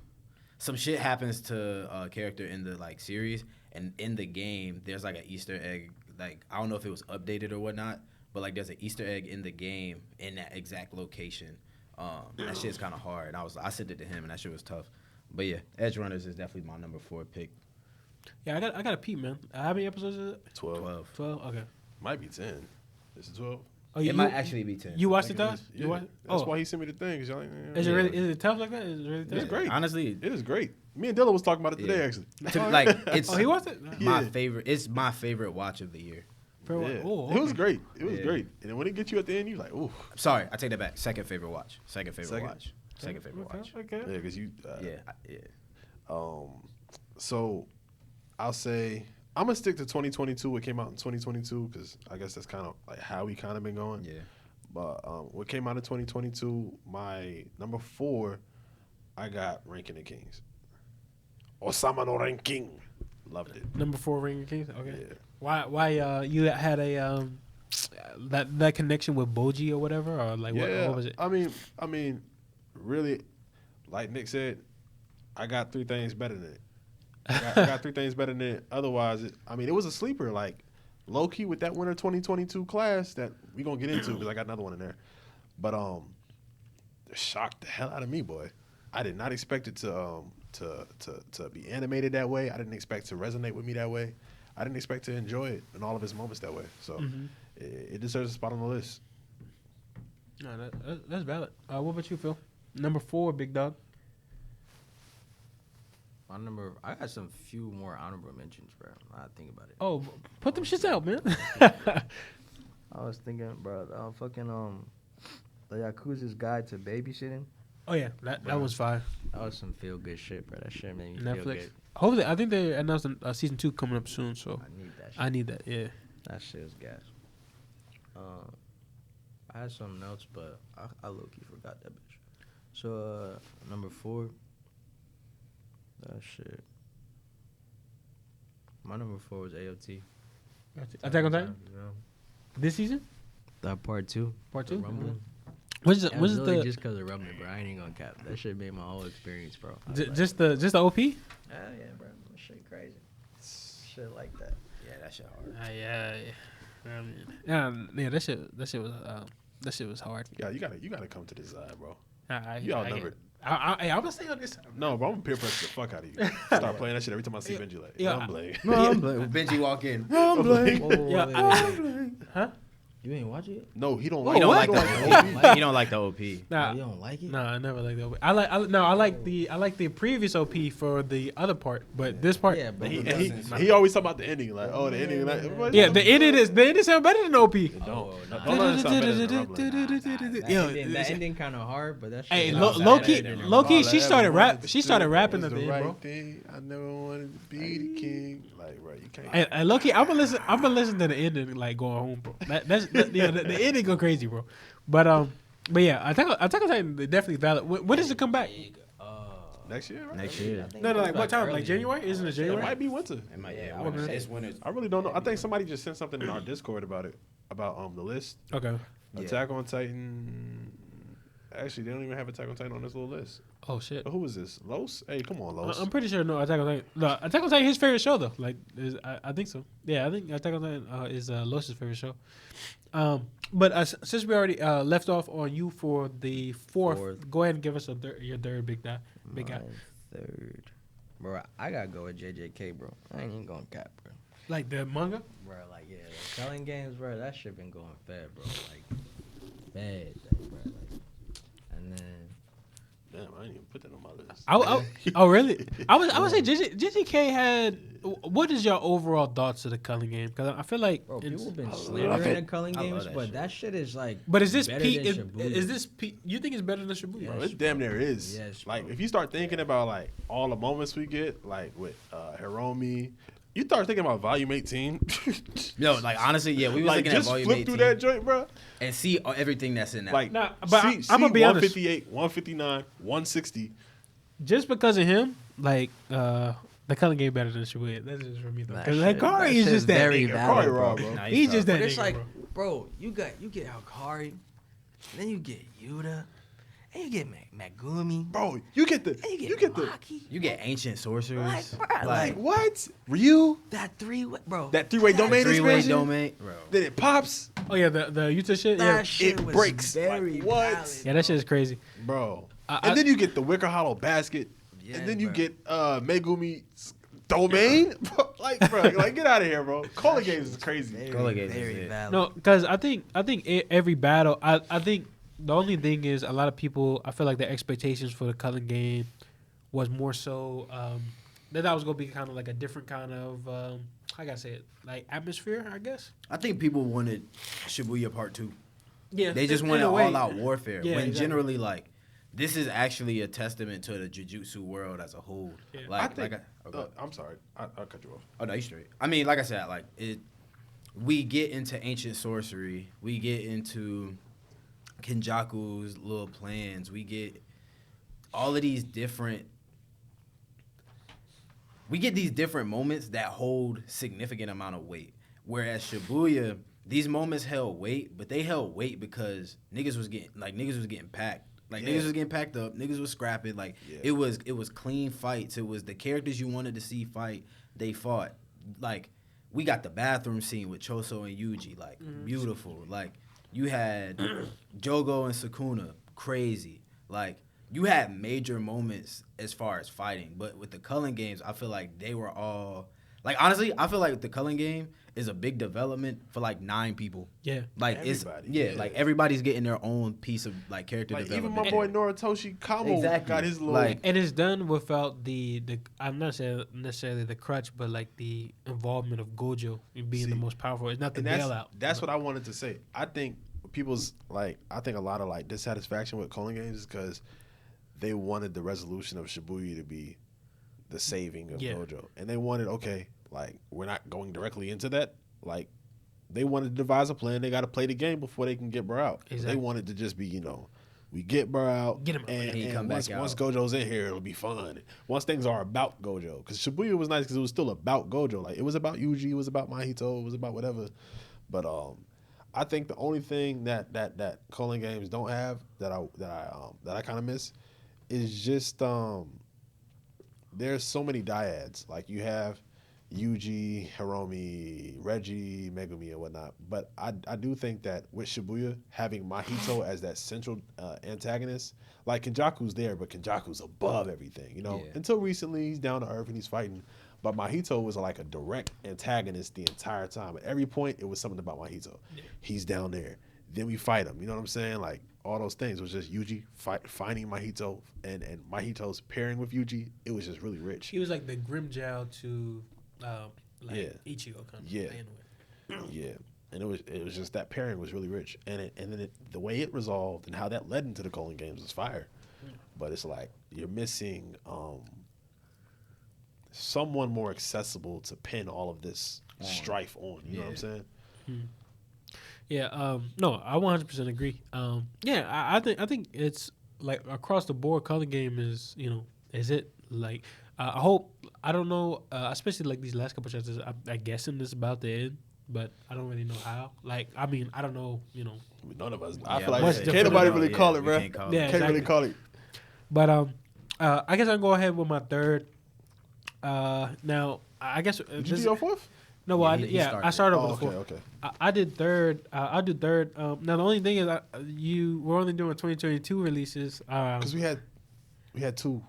Some shit happens to a character in the like series, and in the game there's like an Easter egg. Like I don't know if it was updated or whatnot, but like there's an Easter egg in the game in that exact location. That shit's kind of hard. And I sent it to him, and that shit was tough. But yeah, Edge Runners is definitely my number 4 pick. Yeah, I got a peep, man. How many episodes is it? 12. 12. Okay. Might be 10. Is it 12? Oh, It might actually be 10. You watched it, I though? think it is. You Yeah. watched? That's Oh, why he sent me the thing. 'Cause y'all like, is it really? Is it tough like that? Is it really tough? It's great. Honestly, It is great. Me and Dylan was talking about it today, Yeah. actually. like it's Oh, he watched it. my Yeah. favorite. It's my favorite watch of the year. Yeah. Oh, It was okay. great. It was Yeah. great. And then when it gets you at the end, you like, ooh. Sorry, I take that back. Second favorite watch. Second favorite Second? watch. Second favorite watch. Okay. Yeah, because you. Yeah. So I'll say I'm gonna stick to 2022. What came out in 2022 because I guess that's kind of like how we kind of been going. Yeah. But what came out in 2022, my number 4, I got Ranking the Kings. Osama no Ranking. Loved it. Number 4 Ring of Kings. Okay. Yeah. Why you had a that connection with Boji or whatever, or like what was it? I mean, really, like Nick said, I got 3 things better than it. I got 3 things better than it. Otherwise, it was a sleeper. Like low key with that winter 2022 class that we gonna get into because I got another one in there. But it shocked the hell out of me, boy. I did not expect it to be animated that way. I didn't expect to resonate with me that way. I didn't expect to enjoy it in all of its moments that way. So it deserves a spot on the list. No, that's valid. What about you, Phil? Number 4, big dog. I got some few more honorable mentions, bro. I think about it. Oh, put them shits out, man. I was thinking, bro, the Yakuza's Guide to Babysitting. Oh yeah, that was fire. That was some feel good shit, bro. That shit made me feel Netflix. good. Hopefully, I think they announced season 2 coming up soon. So I need that shit. I need that. Yeah. That shit was gas. I had something else, but I low key forgot that bitch. So number 4. That shit. My number 4 was AOT. Attack on Titan You know? this season, That part 2. part The 2. Rumbling. What's That the was really just because of Rumbling, bro. I ain't even gonna cap. That shit made my whole experience, bro. I was like, just the OP? Yeah, bro. That shit crazy. Shit like that. Yeah, that shit hard. Yeah. That shit was hard. Yeah, you gotta come to this side, bro. I You outnumbered. I'm gonna stay on this side. No, bro, I'm gonna peer pressure the fuck out of you. Start playing that shit every time I see Benji. Like, Yeah. rumbling. Benji walk in. Rumbling. Huh? You ain't watch it? No, he don't Oh, like. He don't what? like the OP. He don't like the OP. Nah, You don't like it? no, I never liked the OP. I like the previous OP for the other part, but this part, Yeah, but He always talk about the ending. Like, oh, the ending. Like, yeah, the ending sound better than OP. Don't nah. let it sound better than rumbling. That ending kind of hard, but that's Hey, shit. low key, she started rapping at the end, bro. Thing. I never wanted to be the king. Like, bro, you can't. And low key, I'm gonna listen to the ending like going home, bro. The ending go crazy, bro. But yeah, Attack on Titan definitely valid. When does it come back? Next year, right? Next year. No, like what time? Like January? Isn't it It January? might be winter. It might, yeah, Okay. it's winter. I really don't know. I think somebody just sent something in our Discord about it, about the list. Okay. Yeah. Attack on Titan. Actually, they don't even have Attack on Titan on this little list. Oh shit. But who is this? Los? Hey, come on, Los. I'm pretty sure no Attack on Titan. No, Attack on Titan his favorite show though. Like I think so. Yeah, I think Attack on Titan is Los's favorite show. But since we already left off on you for the fourth, go ahead and give us your third big guy. Big guy. Third. Bro, I gotta go with JJK, bro. I ain't even gonna cap, bro. Like the manga. Bro, like, yeah, the selling games, bro, that shit been going fed, bro. Like, bad, bro. Like, and then, Damn, I didn't even put that on my list. Oh really? I would say JJK had. What is your overall thoughts of the Culling game? Because I feel like, bro, people been love slandering it. the culling I love games, that but shit. that shit is like. but is this better P? than Shibuya. Is this P? You think it's better than Shibuya? Bro, it damn near is. Yes, like, bro. if you start thinking about, like, all the moments we get, like, with Hiromi, you start thinking about Volume 18. No, like honestly, yeah, we was like, looking at just volume flip 18 through that joint, bro. and see everything that's in that. Like, Nah, but I'm gonna be honest. 158, 159, 160. Just because of him, like the Culling game better than Shibuya. That's just for me though. That Because shit- Hikari that is shit's just that very nigga. valid, Hikari bro. raw, bro. Nah, He's just that But it's nigga, like, bro. you get Hikari, then you get Yuta, and you get Megumi, Bro, you get the, and you you get get the, Maki. you get ancient sorcerers, Like, bro, like, what? Ryu? that three-way, bro. That three-way domain three-way expansion? domain, bro. Then it pops. Oh yeah, the Yuta shit. Yeah, that shit it was breaks. very Like, what? valid. yeah, that shit is crazy. Bro. I- And then you get the Wicker Hollow basket. Yeah, and then you bro. get Megumi's domain. Bro, like, get out of here, bro. Calling games is crazy. Color games is Very it. valid. No, because I think every battle. I think the only thing is a lot of people. I feel like the expectations for the Culling game was more so that was gonna be kind of like a different kind of how can I say it, like atmosphere, I guess. I think people wanted Shibuya Part 2. Yeah, They just in wanted a way. all-out warfare. Yeah, when exactly. generally, like, this is actually a testament to the Jujutsu world as a whole. Yeah. Like, I think. okay. I'm sorry. I'll cut you off. Oh no, you straight. I mean, like I said, like it. We get into ancient sorcery. We get into Kenjaku's little plans. We get all of these different. We get these different moments that hold significant amount of weight. Whereas Shibuya, these moments held weight, but they held weight because niggas was getting packed. Like Yeah. niggas was getting packed up, niggas was scrapping. Like Yeah. it was clean fights. It was the characters you wanted to see fight. They fought. Like we got the bathroom scene with Choso and Yuji. Like beautiful. Like you had Jogo and Sukuna, crazy. Like you had major moments as far as fighting. But with the Culling games, I feel like they were all like honestly, I feel like the Culling game is a big development for like 9 people. Yeah, Like Everybody, it's yeah. like everybody's getting their own piece of like character Like, even development. my boy Noritoshi Kamo Exactly. got his little. Like, and it's done without the I'm not saying necessarily the crutch, but like the involvement of Gojo being See, the most powerful. It's not the and that's, bailout. that's what I wanted to say. I think people's like, I think a lot of like dissatisfaction with Calling games is because they wanted the resolution of Shibuya to be the saving of Yeah. Gojo, and they wanted like we're not going directly into that. Like they wanted to devise a plan. They got to play the game before they can get Bro out. Exactly. They wanted to just be we get Bro out, Get him out. and, He and come once, back once out. Gojo's in here, it'll be fun. Once things are about Gojo, because Shibuya was nice because it was still about Gojo. Like it was about Yuji, it was about Mahito, it was about whatever. But I think the only thing that Calling games don't have that I kind of miss is just there's so many dyads. Like you have Yuji, Hiromi, Reggie, Megumi, and whatnot. But I do think that with Shibuya having Mahito as that central antagonist, like Kenjaku's there, but Kenjaku's above everything. You know, until recently he's down to earth and he's fighting. But Mahito was like a direct antagonist the entire time. At every point, it was something about Mahito. Yeah. He's down there. Then we fight him. You know what I'm saying? Like all those things. It was just Yuji finding Mahito and Mahito's pairing with Yuji. It was just really rich. He was like the Grimmjow to Ichigo kind of. Yeah. Yeah. And it was just that pairing was really rich. And then the way it resolved and how that led into the Golden Games was fire. But it's like you're missing someone more accessible to pin all of this strife on. You know what I'm saying? Yeah. No, I 100% agree. I think it's like across the board. Color game is is it like I hope I don't know especially like these last couple chapters. I guessing this about to end, but I don't really know how. Like I mean I don't know. None of us. I feel like can't nobody really call it, bro. Can't really call it. But I guess I'll go ahead with my third. Now I guess did you do your fourth? No, I started with the fourth. Okay. I did third. I'll do third. Now the only thing is we're only doing 2022 releases. Because we had two.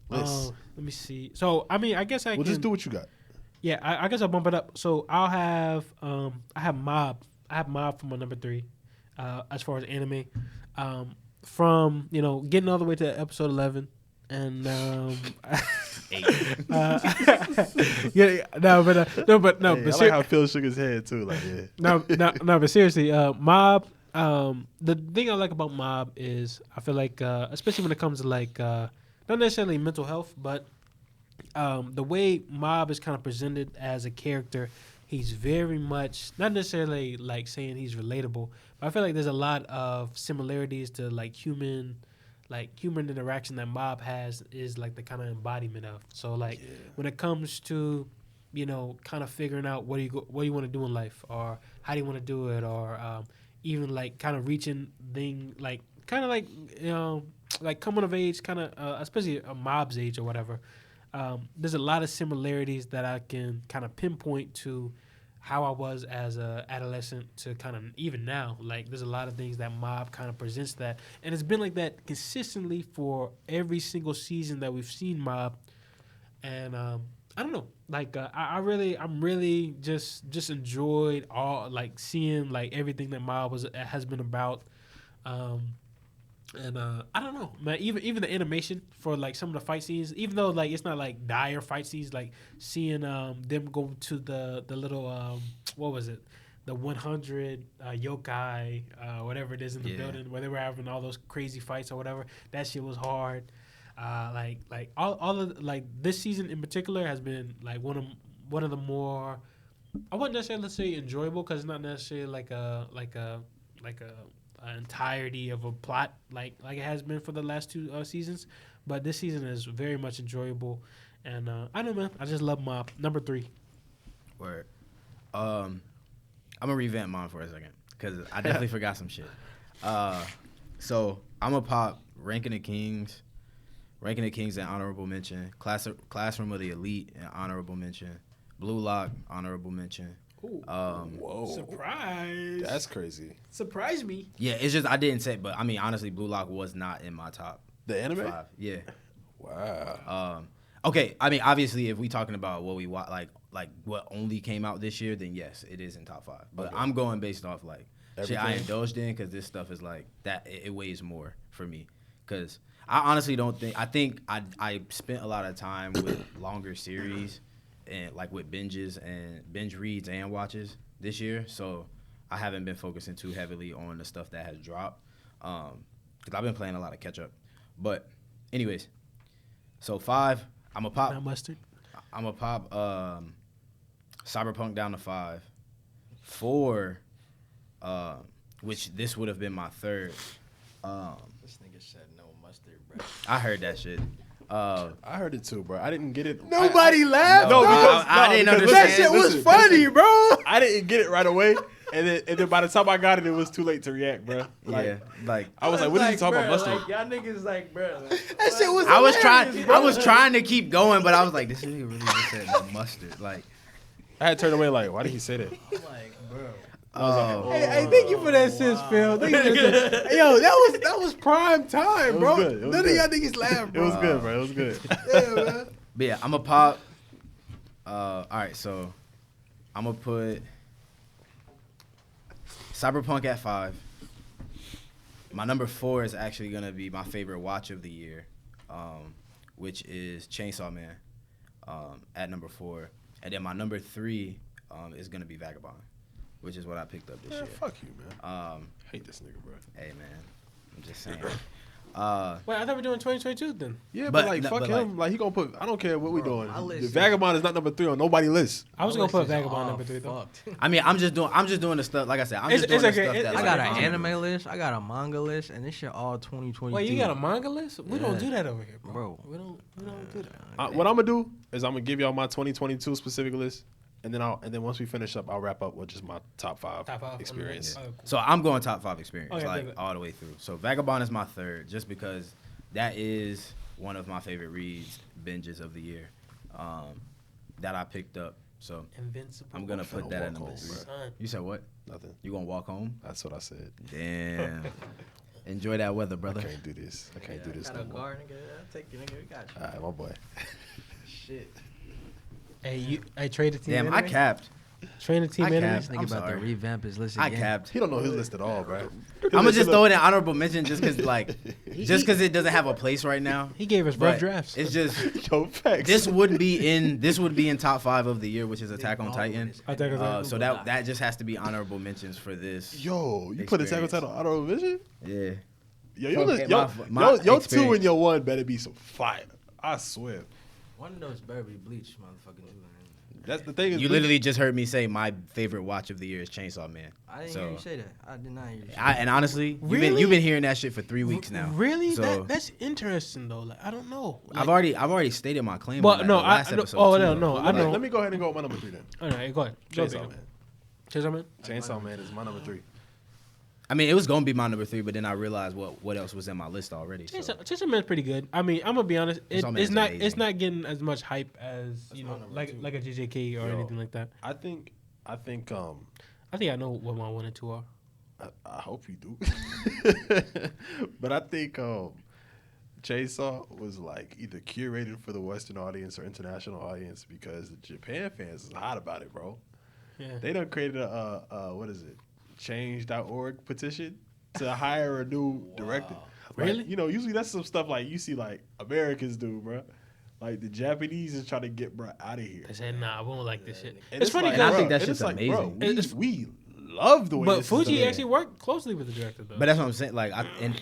Let me see. So I mean, I guess I can just do what you got. Yeah, I guess I'll bump it up. So I'll have I have Mob. I have Mob for my number 3. As far as anime, from getting all the way to episode 11. And 8. But I like how Phil shook his head too. Like no, but seriously, Mob. The thing I like about Mob is I feel like, especially when it comes to like not necessarily mental health, but the way Mob is kind of presented as a character, he's very much not necessarily like saying he's relatable, but I feel like there's a lot of similarities to like human interaction that Mob has is like the kind of embodiment of. So like when it comes to kind of figuring out what you want to do in life, or how do you want to do it, or even like kind of reaching like coming of age, kind of especially a Mob's age or whatever. There's a lot of similarities that I can kind of pinpoint to how I was as a adolescent to kind of even now. Like there's a lot of things that Mob kind of presents that, and it's been like that consistently for every single season that we've seen Mob. And I don't know, like I'm really just enjoyed all like seeing like everything that Mob has been about. And I don't know, man. Even the animation for like some of the fight scenes, even though like it's not like dire fight scenes, like seeing them go to the little what was it, the 100 yokai whatever it is in the building where they were having all those crazy fights or whatever. That shit was hard. Like all of like this season in particular has been like one of the more, I wouldn't necessarily say enjoyable because it's not necessarily like a entirety of a plot like it has been for the last 2 seasons, but this season is very much enjoyable. And I don't know, man, I just love Mob. Number 3. Word. I'm gonna revamp mine for a second because I definitely forgot some shit. So I'm gonna pop Ranking of Kings and honorable mention. Classroom of the Elite and honorable mention. Blue Lock, honorable mention. Whoa! Surprise! That's crazy. Surprise me. Yeah, it's just I didn't say, but I mean honestly, Blue Lock was not in my top. The anime? 5. Yeah. Wow. Okay, I mean obviously if we talking about what we watch, like what only came out this year, then yes, it is in top 5. But okay. I'm going based off like everything shit I indulged in because this stuff is like that. It weighs more for me because I honestly don't think. I think I spent a lot of time with longer series. And like with binge reads and watches this year, so I haven't been focusing too heavily on the stuff that has dropped, because I've been playing a lot of catch up. But anyways, so 5, I'm a pop. Not mustard. I'm a pop. Cyberpunk down to 5. 4, which this would have been my third. This nigga said no mustard, bro. I heard that shit. I heard it too, bro. I didn't get it. Nobody laughed. No, because I didn't understand. That shit was funny, bro. I I didn't get it right away, and then by the time I got it, it was too late to react, bro. Like, Yeah, like I was like, what is he talking about mustard? Like, y'all niggas like, bro. Like, That shit was. I was hilarious, bro. trying to keep going, but I was like, this nigga really just said no mustard. Like, I had turned away like, why did he say that? like, bro. oh, Hey, thank you for that sis, Phil. Thank you for that sis. Yo, that was prime time, It was bro. good. It was None of good. y'all niggas laugh, It bro. was good, bro. It was good. Yeah, man. but yeah, I'm a pop. All right, so I'm gonna put Cyberpunk at 5. My number 4 is actually gonna be my favorite watch of the year, which is Chainsaw Man, at number 4, and then my number 3 is gonna be Vagabond, which is what I picked up this year. Fuck you, man. Hate this nigga, bro. Hey man, I'm just saying. Wait, I thought we were doing 2022 then. Yeah, But- but like, no, fuck but him. Like, he gonna put. I don't care what we doing. my list The is- Vagabond is not number 3 on nobody's list. I was My gonna list put is Vagabond all number 3 though. fucked. I mean, I'm just doing the stuff. Like I said, I'm It's- just doing it's the okay. stuff It's- that I like, got an I'm- anime list. I got a manga list, and this shit all 2022. Wait, you got a manga list? We don't Yeah. do that over here, bro. Bro. We don't do that. What I'm gonna do is I'm gonna give y'all my 2022 specific list, and then once we finish up, I'll wrap up with just my top 5 Top 5 experience. Cool. So I'm going top 5 experience, Okay, like good. all the way through. So Vagabond is my 3rd, just because that is one of my favorite reads, binges of the year, that I picked up. So Invincible. I'm gonna put that at number home, 3. Son. You said what? Nothing. You gonna walk home? That's what I said. Damn. Enjoy that weather, I brother. can't do this. I can't do this Got no a more. car, nigga. I'll take you, nigga. We got you. All right, my boy. Shit. Hey, trade the team. Damn, I anime? capped. Train the team I anime. capped. This nigga I'm about sorry. to revamp his list I again. capped. He don't know his list at all, bro. I'm gonna just throw it in honorable mention just because, like, just because it doesn't have a place right now. He gave us rough But drafts. it's just Yo, facts. this would be in top 5 of the year, which is Attack on Titan. Attack on Titan. So that just has to be honorable mentions for this. Yo, you put Attack on Titan on honorable mention? Yeah. Yo, your Okay, list, yo, my your 2 experience. and your 1 better be some fire. I swear. One of those better be Bleach, motherfucker. Too, man. That's the thing. Is You Bleach- literally just heard me say my favorite watch of the year is Chainsaw Man. I didn't So- hear you say that. I did not hear you say And honestly, Really? you've been hearing that shit for 3 weeks now. Really? So That's interesting though. Like I don't know. Like, I've already stated my claim. Well, on that no, in the last no, episode, oh too, no, though. no, I know. Let me go ahead and go with my number 3 then. All right, go ahead. Go Chainsaw big. Man. Chainsaw Man. Chainsaw Man is my number 3. I mean, it was gonna be my number 3, but then I realized what else was in my list already. So. Chainsaw Man's pretty good. I mean, I'm gonna be honest. Chainsaw Man It's is not. amazing. It's not getting as much hype as you know, my number like 2. like a JJK or Yo. anything like that. I think I think I know what my 1 and 2 are. I hope you do. But I think Chainsaw was like either curated for the Western audience or international audience because the Japan fans is hot about it, bro. Yeah. They done created a what is it? Change.org petition to hire a new director. Like, Really? you know, usually that's some stuff like you see like Americans do, bro. Like the Japanese is trying to get bro out of here. They said, "Nah, we don't like this shit." And It's funny like, And I because think that and shit's it's like, bro, amazing. It's- we love the way but this is Fuji done. actually worked closely with the director though. But that's what I'm saying. Like,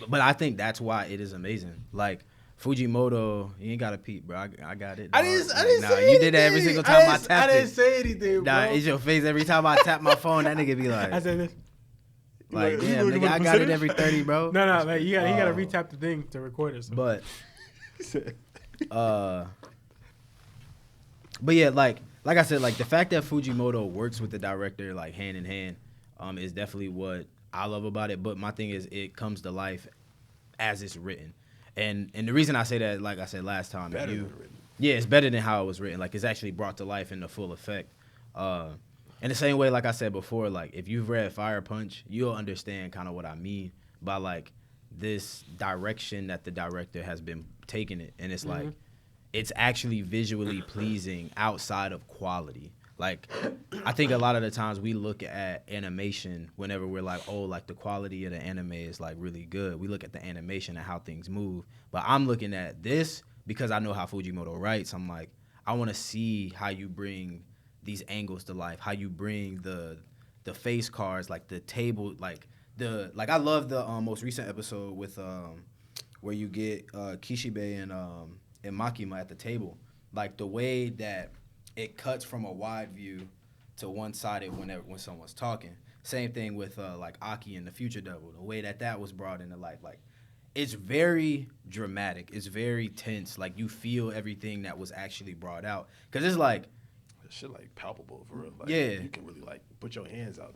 but I think that's why it is amazing. Like Fujimoto, you ain't got to peep, bro. I got it. I dog. didn't. Like, I didn't nah, say you did that every anything. single time I didn't- tapped I didn't it. say anything, bro. Nah, it's your face every time I tap my phone. That nigga be like, I said this. like, You yeah, looking nigga, for I the got it percentage? every 30, bro. No, like he got to retap the thing to record it. So. But yeah, like I said, like the fact that Fujimoto works with the director like hand in hand, is definitely what I love about it. But my thing is, it comes to life as it's written, and the reason I say that, like I said last time, Better than written. yeah, it's better than how it was written. Like it's actually brought to life in the full effect. In the same way, like I said before, like if you've read Fire Punch, you'll understand kind of what I mean by like this direction that the director has been taking it, and it's like it's actually visually pleasing outside of quality. Like I think a lot of the times we look at animation whenever we're like, oh, like the quality of the anime is like really good. We look at the animation and how things move, but I'm looking at this because I know how Fujimoto writes. I'm like, I want to see how you bring these angles to life, how you bring the face cards, like the table, like I love the most recent episode with where you get Kishibe and Makima at the table, like the way that it cuts from a wide view to one-sided when someone's talking. Same thing with like Aki and the Future Devil, the way that was brought into life, like it's very dramatic, it's very tense, like you feel everything that was actually brought out, because it's like Shit like palpable for real. Like, Yeah. you can really like put your hands out.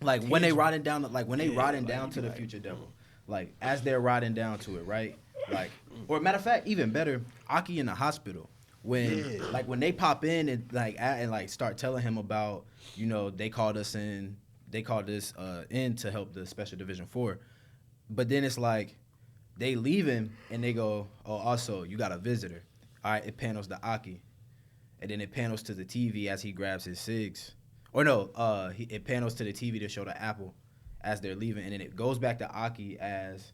Like when they riding down, to you the like, future devil, like as they're riding down to it, right? Like, or matter of fact, even better, Aki in the hospital when they pop in and start telling him about, you know, they called us in to help the Special Division 4, but then it's like they leave him and they go, oh, also you got a visitor. All right, it panels to Aki, and then it panels to the TV as he grabs his cigs. Or no, it panels to the TV to show the apple as they're leaving, and then it goes back to Aki as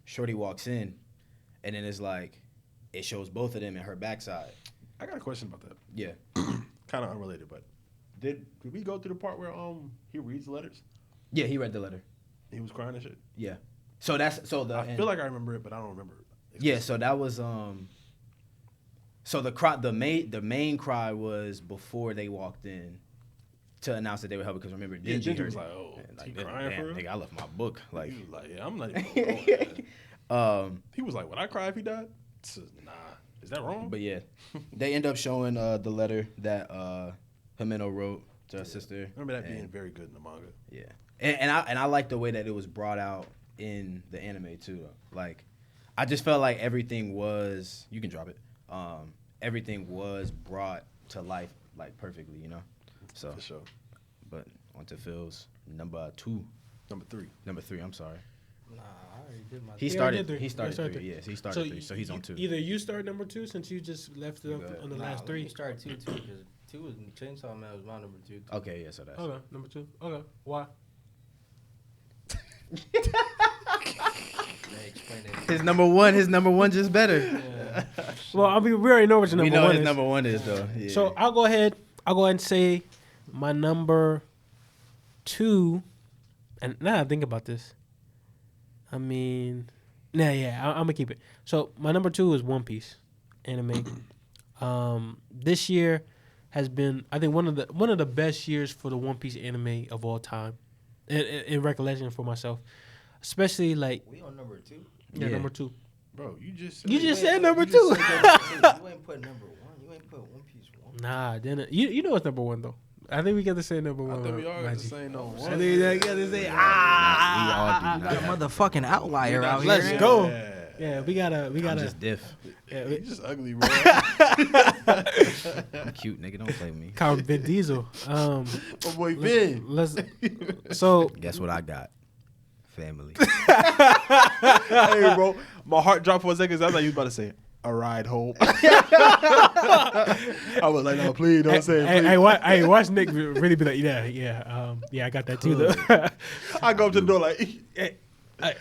Shorty walks in, and then it's like it shows both of them in her backside. I got a question about that. Yeah, Kind of unrelated, but did we go through the part where he reads the letters? yeah, he read the letter. He was crying and shit. Yeah, so I feel like I remember it, but I don't remember it. Yeah, so that was so the main cry was before they walked in to announce that they were helping, because remember Dingy was like, oh, he crying for real? nigga, I left my book. Like, He was like, yeah, I'm not even going. He was like, would I cry if he died? Nah. Is that wrong? But yeah, they end up showing the letter that Himeno wrote to her sister. Remember that being very good in the manga. Yeah, and I like the way that it was brought out in the anime too, though. Like, I just felt like everything was, you can drop it. Everything was brought to life like perfectly, you know. So For sure. But on to Phil's number 2. Number 3. I'm sorry. Nah, I already did my. He Yeah, I started. did three. He started I started 3. three. Yes, he started 3. So he's on 2. Either you start number 2 since you just left it up Go ahead. on the Nah, last let 3. me start 2 too, because 2 was Chainsaw Man was my number 2. Too. Okay, yeah. So that's. Okay, number 2. Okay, why? They explained it. His number 1 just better. Yeah. Well, I mean, we already know what your We number know 1 his is. number 1 is though. Yeah. So I'll go ahead and say my number 2. And now I think about this. I mean, I'm gonna keep it. So my number 2 is One Piece anime. This year has been, I think, one of the best years for the One Piece anime of all time, in recollection for myself, especially like We on number 2. number 2. Bro, you just You just said Wait, number you 2. just said number 2. You ain't put number 1. You ain't put One Piece 1. Nah, then you know it's number 1 though. I think we got to say number 1. I think we all got Magic. the same number I 1. think we got to say we all do. Got a motherfucking outlier out Let's here. go. Yeah. Yeah, we gotta. I'm just diff. Yeah, You just ugly, bro. I'm cute, nigga. Don't play with me. Count Vin Diesel. My boy Vin. Let's. So Guess what I got? Family. Hey, bro. My heart dropped for a second. I thought you was about to say a ride home. I was like, no, please don't say it. Please. hey, watch Nick really be like, yeah, I got that too though. I go up to the door like,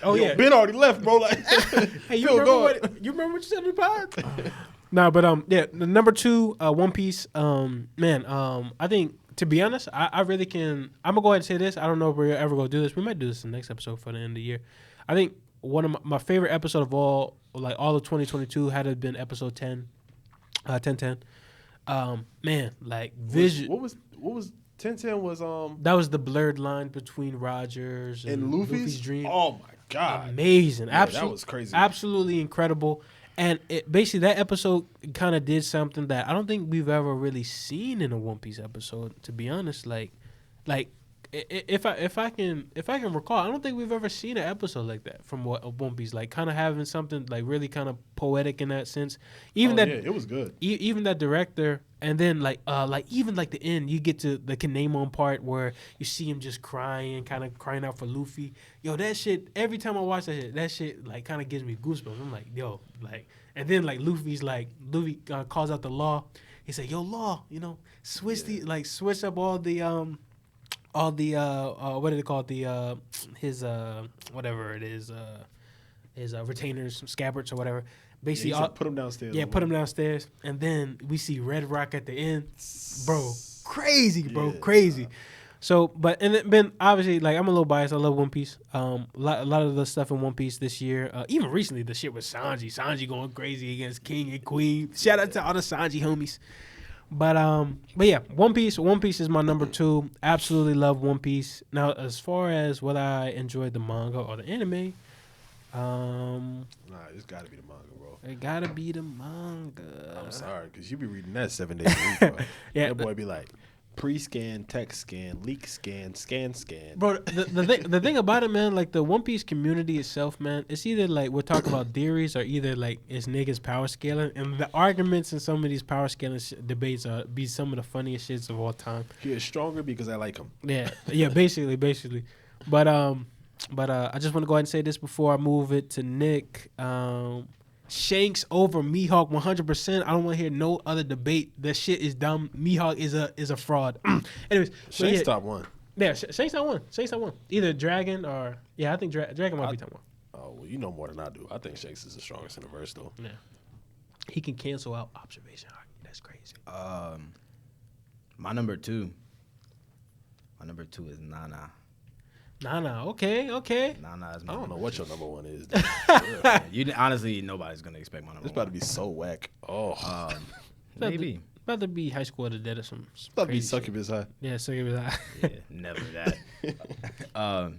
Oh yo, yeah. Ben already left, bro. Like, Hey, you Phil, remember go what you remember what you said in the pod? Nah, but yeah, the number 2, One Piece. I think, to be honest, I really can. I'm gonna go ahead and say this. I don't know if we're ever gonna do this. We might do this in the next episode for the end of the year. I think one of my favorite episode of all of 2022 had it been episode 10, 1010. Like vision. what was 1010 was That was the blurred line between Rogers and Luffy's dream. Oh my god, Amazing. Yeah, Absolutely, that was crazy. Absolutely incredible. And it, basically, that episode kind of did something that I don't think we've ever really seen in a One Piece episode. To be honest, like if I can recall, I don't think we've ever seen an episode like that from One Piece. Like kind of having something like really kind of poetic in that sense. Even yeah, it was good. Even that director, and then even like the end, you get to the Kinemon part where you see him just crying, kind of crying out for Luffy. Yo, that shit. Every time I watch that shit like kind of gives me goosebumps. I'm like, yo, like, and then like Luffy calls out the law. He said, yo, law, switch switch up all the what do they call it, his whatever it is, his retainers, scabbards or whatever. Basically, put him downstairs. Yeah, put him downstairs, and then we see Red Rock at the end, bro. Crazy, bro, Yeah. crazy. So, but and then obviously, like, I'm a little biased. I love One Piece. A lot of the stuff in One Piece this year, even recently, the shit with Sanji going crazy against King and Queen. Shout out to all the Sanji homies. But yeah, One Piece is my number 2. Absolutely love One Piece. Now, as far as whether I enjoyed the manga or the anime, Nah, it's got to be the manga, bro. it gotta be the manga. I'm sorry, because you be reading that 7 days a week, bro. Yeah, That boy be like, Pre-scan, text scan, leak scan, scan. Bro, the thing about it, man, like the One Piece community itself, man, it's either like we're talking about theories or either like it's niggas power scaling, and the arguments in some of these power scaling debates are be some of the funniest shits of all time. He is stronger because I like him. Yeah, basically. But I just want to go ahead and say this before I move it to Nick. Shanks over Mihawk 100%. I don't want to hear no other debate. That shit is dumb. Mihawk is a fraud. Anyways, Shanks top one. Yeah, Shanks not one. Shanks not one. Either Dragon or I think Dragon might be top one. Oh well, you know more than I do. I think Shanks is the strongest in the verse though. Yeah, he can cancel out observation. That's crazy. My number two is Nana. Nah. Okay. Nana is my I don't know number what two. your number one is. You honestly, nobody's gonna expect my number It's one. about to be so whack. Oh, Maybe. About to be High School of the Dead or some it's about to be crazy shit. Succubus High. Yeah, Succubus High. Yeah, never that.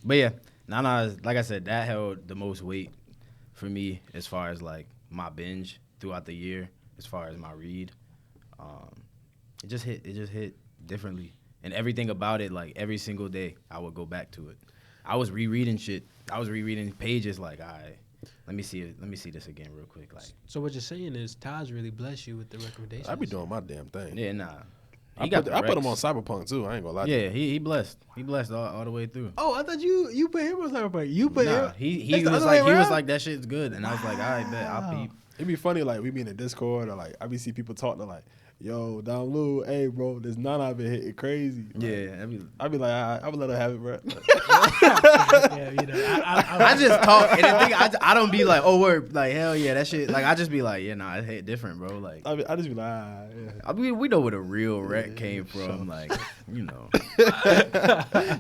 But yeah, Nana is, like I said, that held the most weight for me as far as like my binge throughout the year, as far as my read. It just hit differently. And everything about it, like every single day, I would go back to it. I was rereading shit. I was rereading pages. Like, all right, let me see it. Let me see this again real quick. Like, So what you're saying is Taj really bless you with the recommendations. I be doing my damn thing. yeah, nah. I put him on Cyberpunk too. I ain't gonna lie. to you. Yeah, he blessed. He blessed all the way through. Oh, I thought you put him on Cyberpunk. You put Nah, him. he It's the was other way like around? that shit's good, and I was like, all right, bet I'll peep. It'd be funny like we be in a Discord or like I be see people talking like, yo, Don Lou, hey bro, this Nana been hitting crazy. Like, Yeah, I be like, I would let her have it, bro. Yeah, you know, I just talk, and the thing, I don't be like, oh, word, like, hell yeah, that shit. Like, I just be like, yeah, nah, it hit different, bro. Like, I just be like, yeah. I mean, we know where the real wreck came from. Like, you know.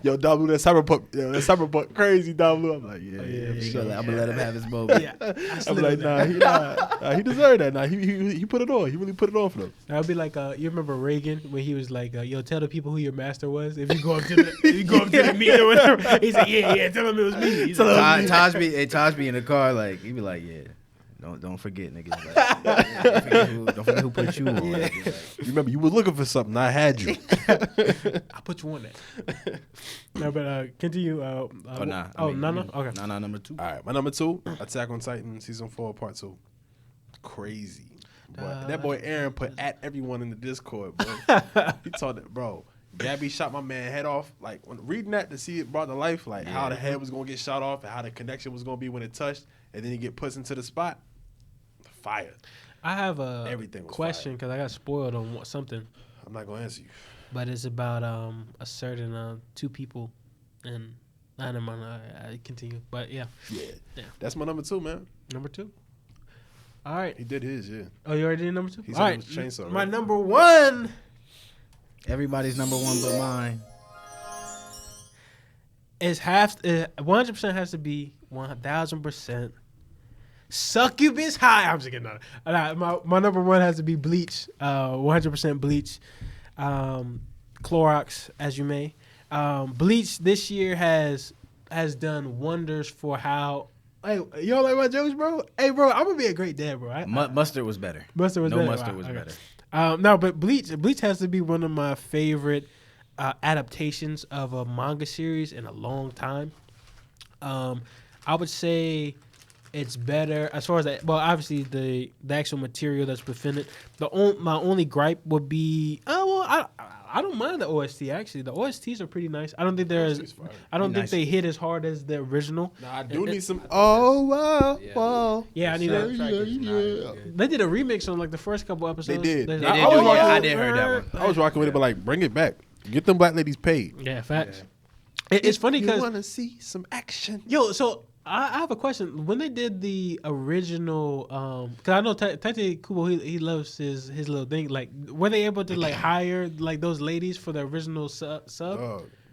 Yo, Don Lou, that Cyberpunk crazy, Don Lou. I'm like, yeah, for sure. I'm gonna let him have his moment. yeah. I'm like, he deserved that. Nah, he put it on. He really put it on for them. That would be like, you remember Reagan when he was like, yo, tell the people who your master was. If you go up to the meet or whatever. He said, yeah, tell them it was me. He's like, Taj be in the car, like, he be like, yeah. Don't forget, niggas. Like, don't forget who put you on. Like, You remember, you was looking for something. I had you. I put you on that. No, but continue. Nah. No. Okay. Nah, number two. All right, my number 2, Attack on Titan season 4 part 2. Crazy. But that boy Aaron put at everyone in the Discord, bro. He told it, bro. Gabby shot my man head off. Like when reading that to see it brought to life, like how the head was gonna get shot off and how the connection was gonna be when it touched, and then he get pushed into the spot. Fire. I have a Everything was question because I got spoiled on something, I'm not gonna answer you. but it's about a certain two people in Anime and Manga. I continue, but yeah, Yeah. That's my number 2, man. number 2. All right. He did his, yeah. Oh, you already did number 2? He All said it right. was Chainsaw, My right? number 1 Everybody's number one but mine. is 100% has to be 1000% Succubus High. I'm just kidding. No. My number 1 has to be Bleach. 100% Bleach. Clorox, as you may. Bleach this year has done wonders for how. Hey, you don't like my jokes, bro? Hey, bro, I'm gonna be a great dad, bro. Mustard was better. Mustard was no better. mustard Wow, was okay. better. No, but Bleach has to be one of my favorite adaptations of a manga series in a long time. I would say it's better as far as that. Well, obviously the actual material that's within it. My only gripe would be, I don't mind the OST actually. The OSTs are pretty nice. I don't think they're as, OST's fire. I don't think Nice. they hit as hard as the original. Nah, I do need some. Oh wow, wow. Yeah, I need Soundtrack that. is not as good. They did a remix on like the first couple episodes. did. They did I do was it. like, I did hear that one. I was rocking with it, but like, bring it back. Get them black ladies paid. Yeah, facts. It's funny You because want to see some action? yo, so I have a question. When they did the original, because I know Tate Kubo, he loves his little thing. Like, were they able to like hire like those ladies for the original sub?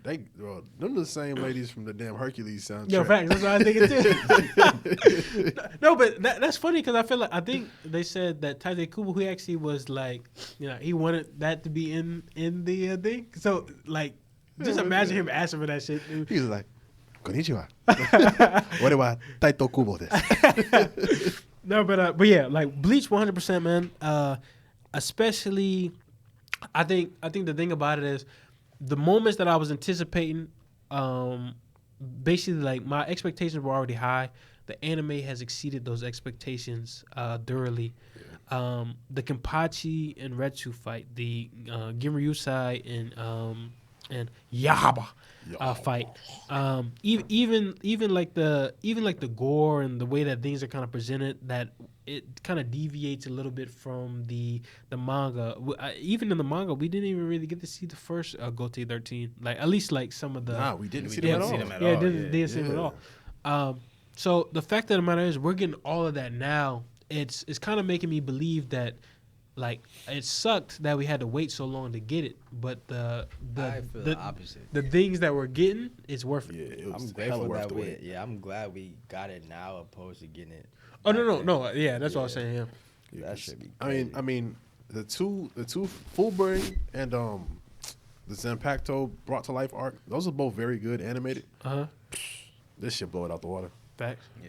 Them the same ladies from the damn Hercules soundtrack. Yo, facts. That's what I was thinking too. No, but that's funny because I think they said that Tate Kubo, he actually was like, he wanted that to be in the thing. So like, just imagine him asking for that shit, dude. He was like, "Konnichiwa." What wa Taito Kubo desu. No, but yeah, like Bleach 100%, man. Especially I think the thing about it is the moments that I was anticipating, basically like my expectations were already high. The anime has exceeded those expectations thoroughly. The Kenpachi and Retsu fight, the Gimuryusai and Yahaba fight. Even like the gore and the way that things are kind of presented, that it kind of deviates a little bit from the manga. Even in the manga, we didn't even really get to see the first Gote 13. Like at least like some of the. Nah, we didn't see them at all. Didn't see them at all. So the fact of the matter is, we're getting all of that now. It's kind of making me believe that, like, it sucked that we had to wait so long to get it, but I feel the opposite. The things that we're getting is worth it. Yeah, it was I'm grateful that I'm glad we got it now opposed to getting it. Oh no. Yeah, that's what I was saying. Yeah. That should be. Crazy. I mean, the two Fullbring and the Zanpakuto brought to life arc. Those are both very good animated. This shit blow it out the water. Facts. Yeah.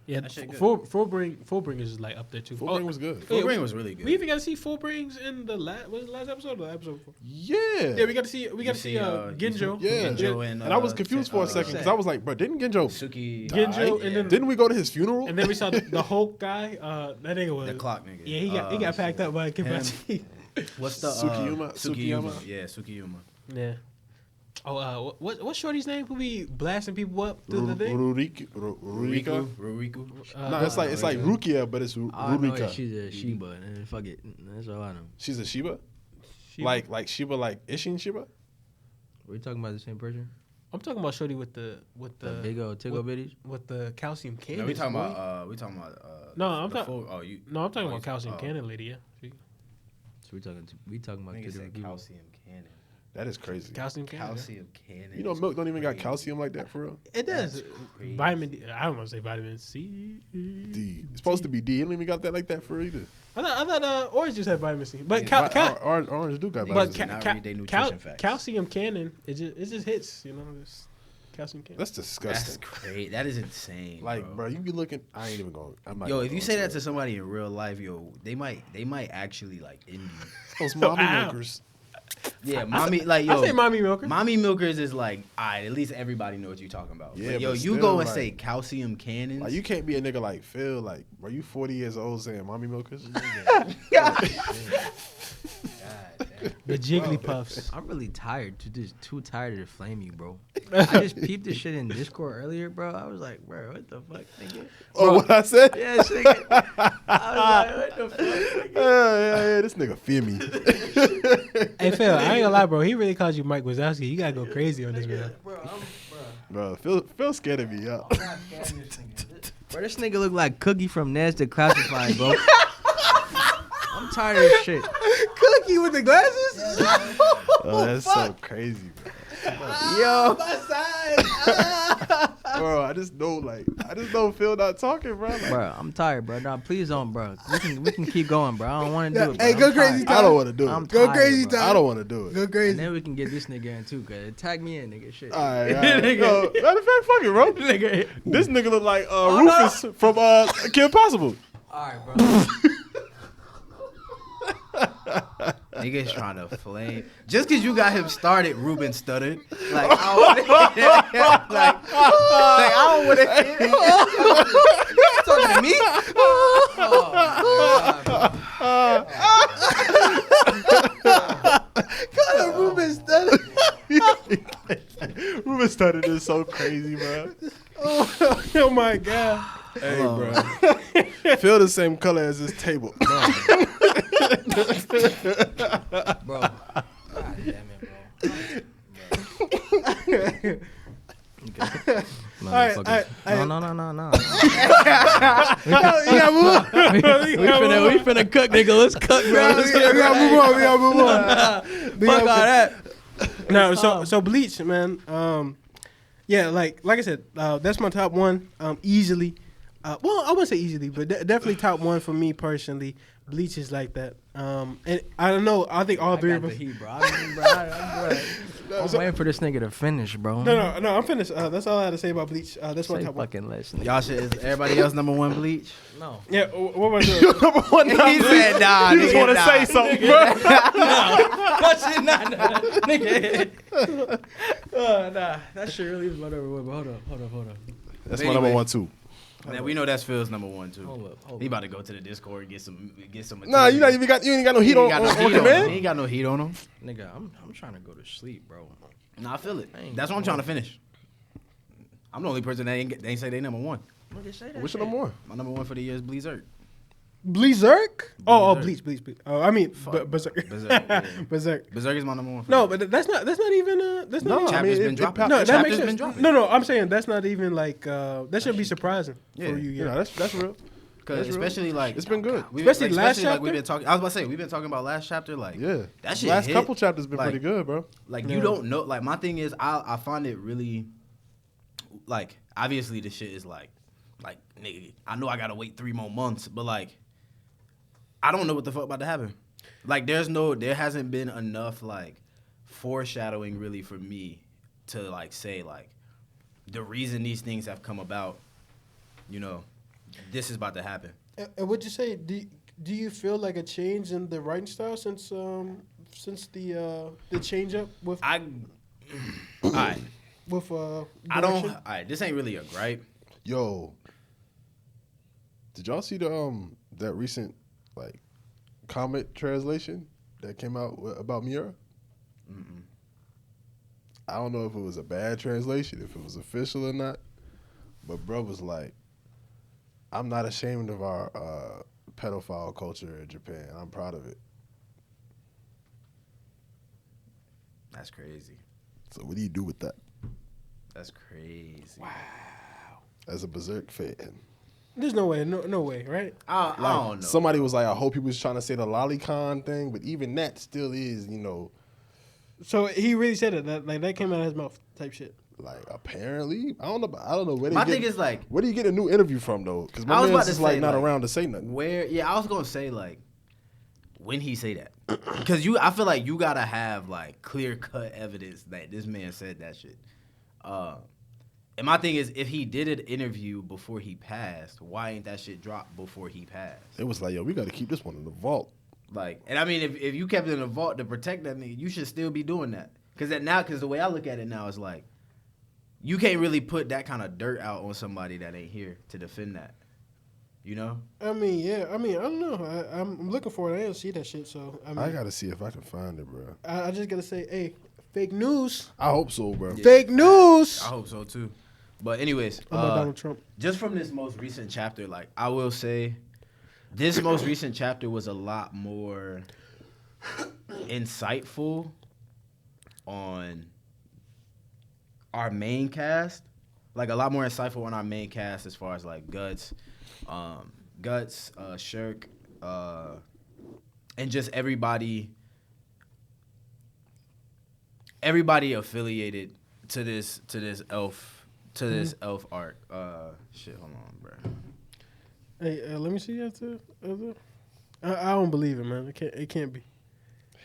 Yeah, That shit good. Fullbring is like up there too. Fullbring was good. Fullbring was really good. We even got to see Fullbrings in the last episode or the episode before? Yeah. Yeah, we got to see Genjo. Yeah. Genjo And I was confused for a second because I was like, bro, didn't Genjo Suki Genjo, died? and then Didn't we go to his funeral? and then we saw the Hulk guy. That nigga was the clock nigga. Yeah, he got packed up by Kenpachi. What's the Tsukiyama? Yeah, Tsukiyama. Yeah. Oh, what's Shorty's name? Who be blasting people up through the thing? Rurika. Ruriku. No, it's like Rukia, but it's All I know is Rurika. she's a Shiba, and fuck it. That's all I know. She's a Shiba? Shiba? Like Shiba, like Ishin Shiba? Were you talking about the same person? I'm talking about Shorty with the The big old tickle bitties? with the calcium cannon. No, we talking boy. about. No, I'm the talking. full- Oh, you. No, I'm talking oh, about you- calcium oh. cannon lady. Yeah, So we talking about Nigga two said different people. calcium cannon. That is crazy. calcium cannon. yeah. Calcium cannon. You know, milk don't even got calcium like that for real. It does. That's crazy. Vitamin D. I don't want to say vitamin C. D. It's supposed to be D. You don't even got that like that for either. I thought orange juice had vitamin C, but Orange do got but vitamin C. Now read they nutrition facts. calcium cannon. It just hits. You know, this calcium cannon. That's That's disgusting. crazy. That is insane. Like, bro, you be looking. I ain't even going. I'm not Yo, gonna if go you say into that to it. somebody in real life, yo, they might actually like envy you. Those mommy Ow. milkers. Yeah, mommy, like yo, I say mommy milker. mommy milkers is like, alright, at least everybody know what you're talking about. Yeah, But, yo, but you still, go and like- say calcium cannons. Like, you can't be a nigga like Phil. Like, bro, you 40 years old saying mommy milkers? The Jigglypuffs. I'm really tired. Too tired to flame you, bro. I just peeped this shit in Discord earlier, bro. I was like, bro, what the fuck, nigga? Oh, what I said? Yeah, nigga. I was like, what the fuck? Yeah, this nigga fear me. Hey Phil, I ain't gonna lie, bro. He really called you Mike Wazowski. You gotta go crazy on this, man. Bro, Phil scared of me, yo. Bro, this nigga look like Cookie from Nasdaq Classified, bro. I'm tired of this shit. Cookie with the glasses. Oh, that's so crazy, bro. Yo. Bro, I just know Phil not talking, bro. Like, Bro, I'm tired, bro. Nah, please don't, bro. We can keep going, bro. I don't want to do it, bro. Hey, go I'm crazy, tired. I don't want to do it. I'm Go tired, crazy, bro. Tom. I don't want to do it. Go And crazy. then we can get this nigga in too, cause tag me in, nigga. Shit. All right. Yo, matter of fact, fuck it, bro. Nigga. This nigga look like Rufus from Kim Possible. All right, bro. Niggas trying to flame. Just because you got him started, Ruben stuttered. Like, I don't want to hear You talking to me? Rufus started is so crazy, bro. Oh my god. Hey, bro. Feel the same color as this table. Bro. God damn it, bro. Motherfuckers. No. We finna cook, nigga. Let's cook, bro. Let's get We gotta move on. Fuck all that. No, so Bleach, man. Yeah, like I said, that's my top one. Easily. Well, I wouldn't say easily, but definitely top one for me personally. Bleach is like that. And I don't know. I think all three of us. Heat, bro. I mean, bro. I'm waiting for this nigga to finish, bro. No, I'm finished. That's all I had to say about Bleach. That's what Say I'm talking about. fucking less. nigga. Y'all shit is everybody else number one Bleach? No. Yeah, what was it? Number one. He said nah. You just want to say something, bro. Nigga. Nah. That shit really was whatever. Hold up. That's But my number anyway. one too. Man, we know that's Phil's number one too. Hold up. He about to go to the Discord and get some. Nah, you ain't got no He heat ain't on got no heat on him. He command. ain't got no heat on him. Nigga, I'm trying to go to sleep, bro. Nah, I feel it. I ain't That's what I'm trying to finish. I'm the only person that ain't say they number one. Nigga, say that Which shit. number one? My number one for the year is Bleach. Berserk? Oh, Berserk. Bleach. Oh, I mean, Fuck. Berserk. Berserk, yeah. Berserk. Berserk is my number one. No, but that's not even that's not. No, even, I mean, Chapter's been dropping. no, that Chapter's makes been sense. dropping. No, I'm saying that's not even like that shouldn't be surprising Yeah. for you. You know, Yeah. that's real. Because That's real. especially like It's been good. Especially last like chapter? we've been talking. I was about to say we've been talking about last chapter. Like Yeah. that shit. Last hit. couple chapters been Like, pretty good, bro. Like Yeah. you don't know. Like my thing is, I find it really, like obviously the shit is like nigga. I know I gotta wait 3 more months, but like I don't know what the fuck about to happen. Like there hasn't been enough like foreshadowing really for me to like say like the reason these things have come about. You know, this is about to happen. And would you say do you feel like a change in the writing style since the change up with All right. with I don't. direction? All right, this ain't really a gripe. Yo, did y'all see the that recent like comic translation that came out about Miura? I don't know if it was a bad translation, if it was official or not, but bro was like, "I'm not ashamed of our pedophile culture in Japan. I'm proud of it." That's crazy. So what do you do with that That's crazy. Wow. as a Berserk fan? There's no way, no way, right? I don't know. Somebody was like, "I hope he was trying to say the lolicon thing," but even that still is, you know, So he really said it. That came out of his mouth, type shit. like apparently, I don't know where they My get. thing is like, Where do you get a new interview from though? Because I my was man's about to is like say, not like, around to say nothing. where? Yeah, I was gonna say like, when he say that, because I feel like you gotta have like clear cut evidence that this man said that shit. And my thing is, if he did an interview before he passed, why ain't that shit dropped before he passed? It was like, yo, we got to keep this one in the vault. Like, and I mean, if you kept it in a vault to protect that nigga, you should still be doing that. Because the way I look at it now is like, you can't really put that kind of dirt out on somebody that ain't here to defend that. You know? I mean, yeah. I mean, I don't know. I'm looking for it. I didn't see that shit. So I mean, I got to see if I can find it, bro. I just gotta say, hey, fake news. I hope so, bro. Yeah. Fake news. I hope so too. But anyways, About Donald Trump. just from this most recent chapter, like I will say, this most recent chapter was a lot more insightful on our main cast. Like a lot more insightful on our main cast as far as like Guts, Shirk, and just everybody affiliated to this elf. This elf arc. Shit, hold on, bro. Hey, let me see after. I don't believe it, man. It can't be.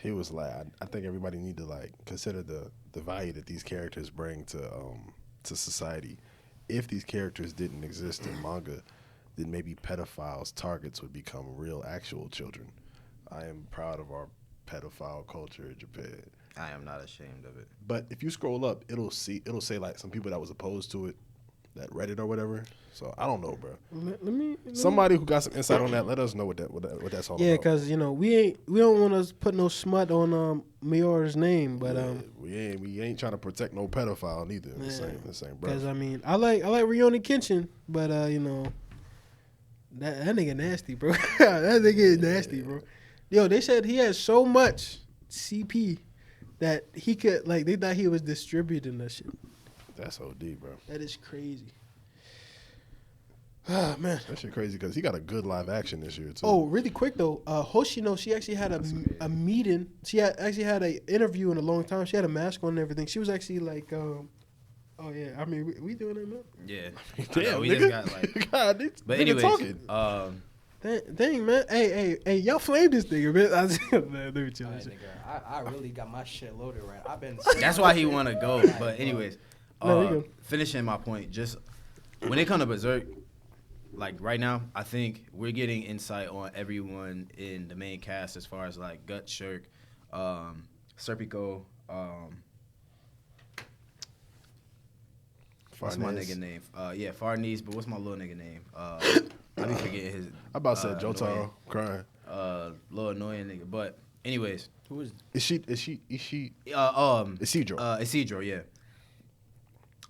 He was like, I think everybody need to like consider the value that these characters bring to society. If these characters didn't exist in manga, then maybe pedophiles' targets would become real, actual children. I am proud of our pedophile culture in Japan. I am not ashamed of it. But if you scroll up, it'll say like some people that was opposed to it, that read it or whatever. So I don't know, bro. Let me. Somebody who got some insight on that, let us know what that's all Yeah, about. because we don't want to put no smut on Miura's name, but Yeah, we ain't trying to protect no pedophile neither. The same, bro. because I mean I like Rioni Kenshin, but that nigga nasty, bro. That nigga is nasty, bro. Yo, they said he had so much CP that he could they thought he was distributing that shit. That's OD, bro. That is crazy. Ah man. That shit crazy because he got a good live action this year too. Oh, really quick though, Hoshino, she actually had a meeting. She actually had an interview in a long time. She had a mask on and everything. She was actually like, oh yeah, I mean, we doing it, man. Yeah. damn, we nigga. just got like. God, But nigga anyways, talking. That Dang, man. Hey, y'all flamed this nigga, man. Man, let me chill. All right, nigga, I really got my shit loaded right. I've been. That's why he want to go. But anyways, No, you go. finishing my point, just when it comes to Berserk, like right now, I think we're getting insight on everyone in the main cast as far as like Gut, Shirk, Serpico, what's my nigga name? Farnese, but what's my little nigga name? I be forgetting his. I about to say Jotaro crying. Little annoying nigga. But anyways, Who is? Is she? Isidro. Isidro, yeah.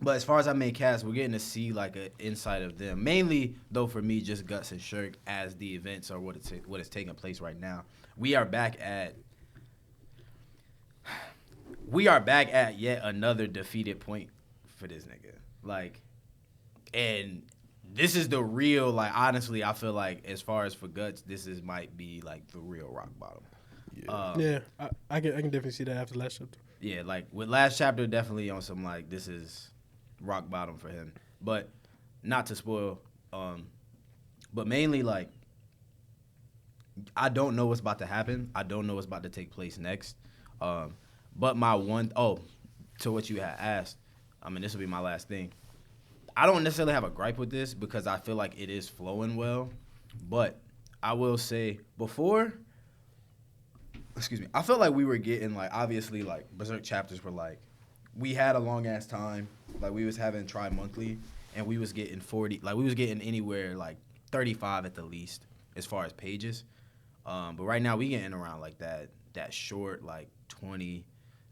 But as far as our main cast, we're getting to see like an insight of them. Mainly, though, for me, just Guts and Shirk as the events are what is taking place right now. We are back at yet another defeated point for this nigga. Like, and this is the real, like, honestly, I feel like as far as for Guts, might be like the real rock bottom. Yeah, I can definitely see that after last chapter. Yeah, like with last chapter, definitely on some like this is rock bottom for him. But not to spoil, but mainly like I don't know what's about to happen. I don't know what's about to take place next. But my to what you had asked, I mean, this will be my last thing. I don't necessarily have a gripe with this because I feel like it is flowing well. But I will say before, I felt like we were getting like obviously like Berserk chapters were like we had a long ass time. Like we was having tri-monthly and we was getting 40, like we was getting anywhere like 35 at the least as far as pages. But right now we getting around like that short like 20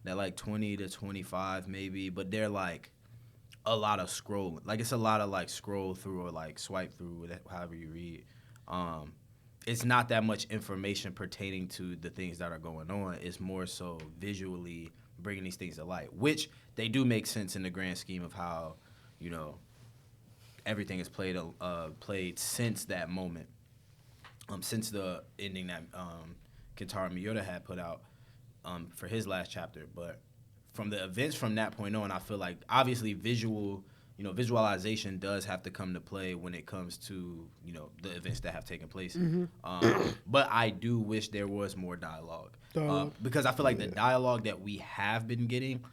to 25 maybe, but they're like a lot of scrolling. Like it's a lot of like scroll through or like swipe through, however you read. It's not that much information pertaining to the things that are going on. It's more so visually bringing these things to light, which they do make sense in the grand scheme of how, you know, everything is played since that moment, since the ending that Kentaro Miura had put out for his last chapter. But from the events from that point on, I feel like obviously visualization does have to come to play when it comes to, you know, the events that have taken place. But I do wish there was more dialogue. Because I feel like the dialogue that we have been getting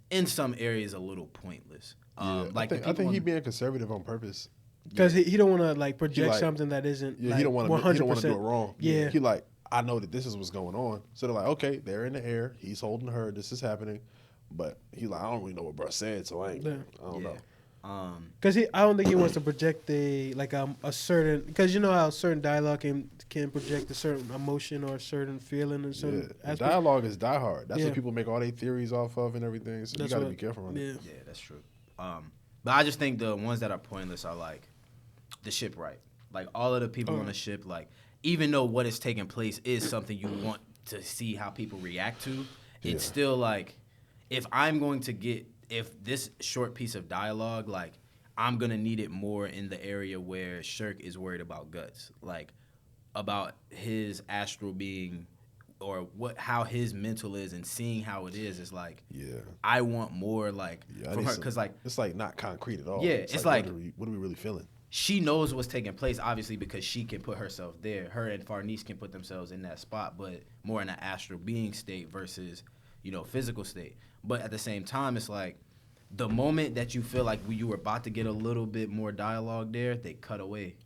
in some areas a little pointless. Like I think he being conservative on purpose. Because he don't want to like project like, something that isn't. Yeah, like, he don't want to do it wrong. Yeah. He like, I know that this is what's going on. So they're like, okay, they're in the air. He's holding her. This is happening. But he like, I don't really know what bro said, so I don't know. Because I don't think he wants to project a certain, because you know how certain dialogue can project a certain emotion or a certain feeling and certain aspect. Dialogue is die hard. That's what people make all their theories off of and everything. So you got to be careful on it. Yeah, that's true. But I just think the ones that are pointless are like the shipwright. Like all of the people on the ship, like even though what is taking place is something you want to see how people react to, it's still like if this short piece of dialogue, like I'm gonna need it more in the area where Shirk is worried about Guts, like about his astral being or how his mental is and seeing how it is like I want more like from her because like it's like not concrete at all. Yeah, it's like what are we really feeling? She knows what's taking place, obviously, because she can put herself there. Her and Farnese can put themselves in that spot, but more in an astral being state versus, you know, physical state. But at the same time, it's like the moment that you feel like you were about to get a little bit more dialogue there, they cut away.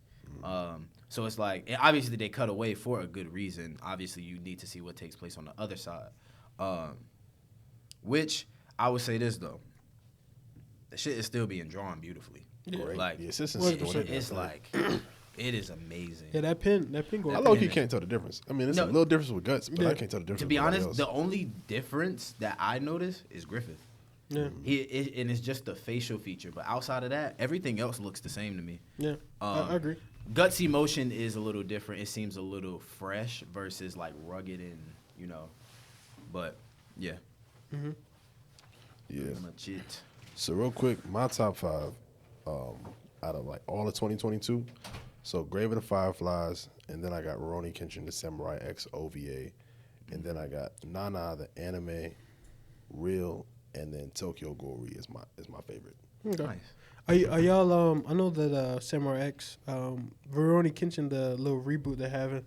So it's like, and obviously they cut away for a good reason. Obviously, you need to see what takes place on the other side. Which I would say this though, the shit is still being drawn beautifully. Great. Like it's like it is amazing. Yeah, that pen going. I low-key can't tell the difference. I mean, it's a little difference with Guts, but I can't tell the difference. To be with honest, else. the only difference that I notice is Griffith. Yeah. And it's just the facial feature, but outside of that, everything else looks the same to me. Yeah, I agree. Guts' emotion is a little different. It seems a little fresh versus like rugged and, you know, but yeah. Yeah. Pretty much it. So real quick, my top 5 out of like all of 2022. So Grave of the Fireflies, and then I got Rurouni Kenshin, the Samurai X OVA, and then I got Nana, the anime, Real and then Tokyo Ghoul is my favorite. Okay. Nice. Are y'all? I know that Samurai X, Veroni Kenshin, the little reboot they're having.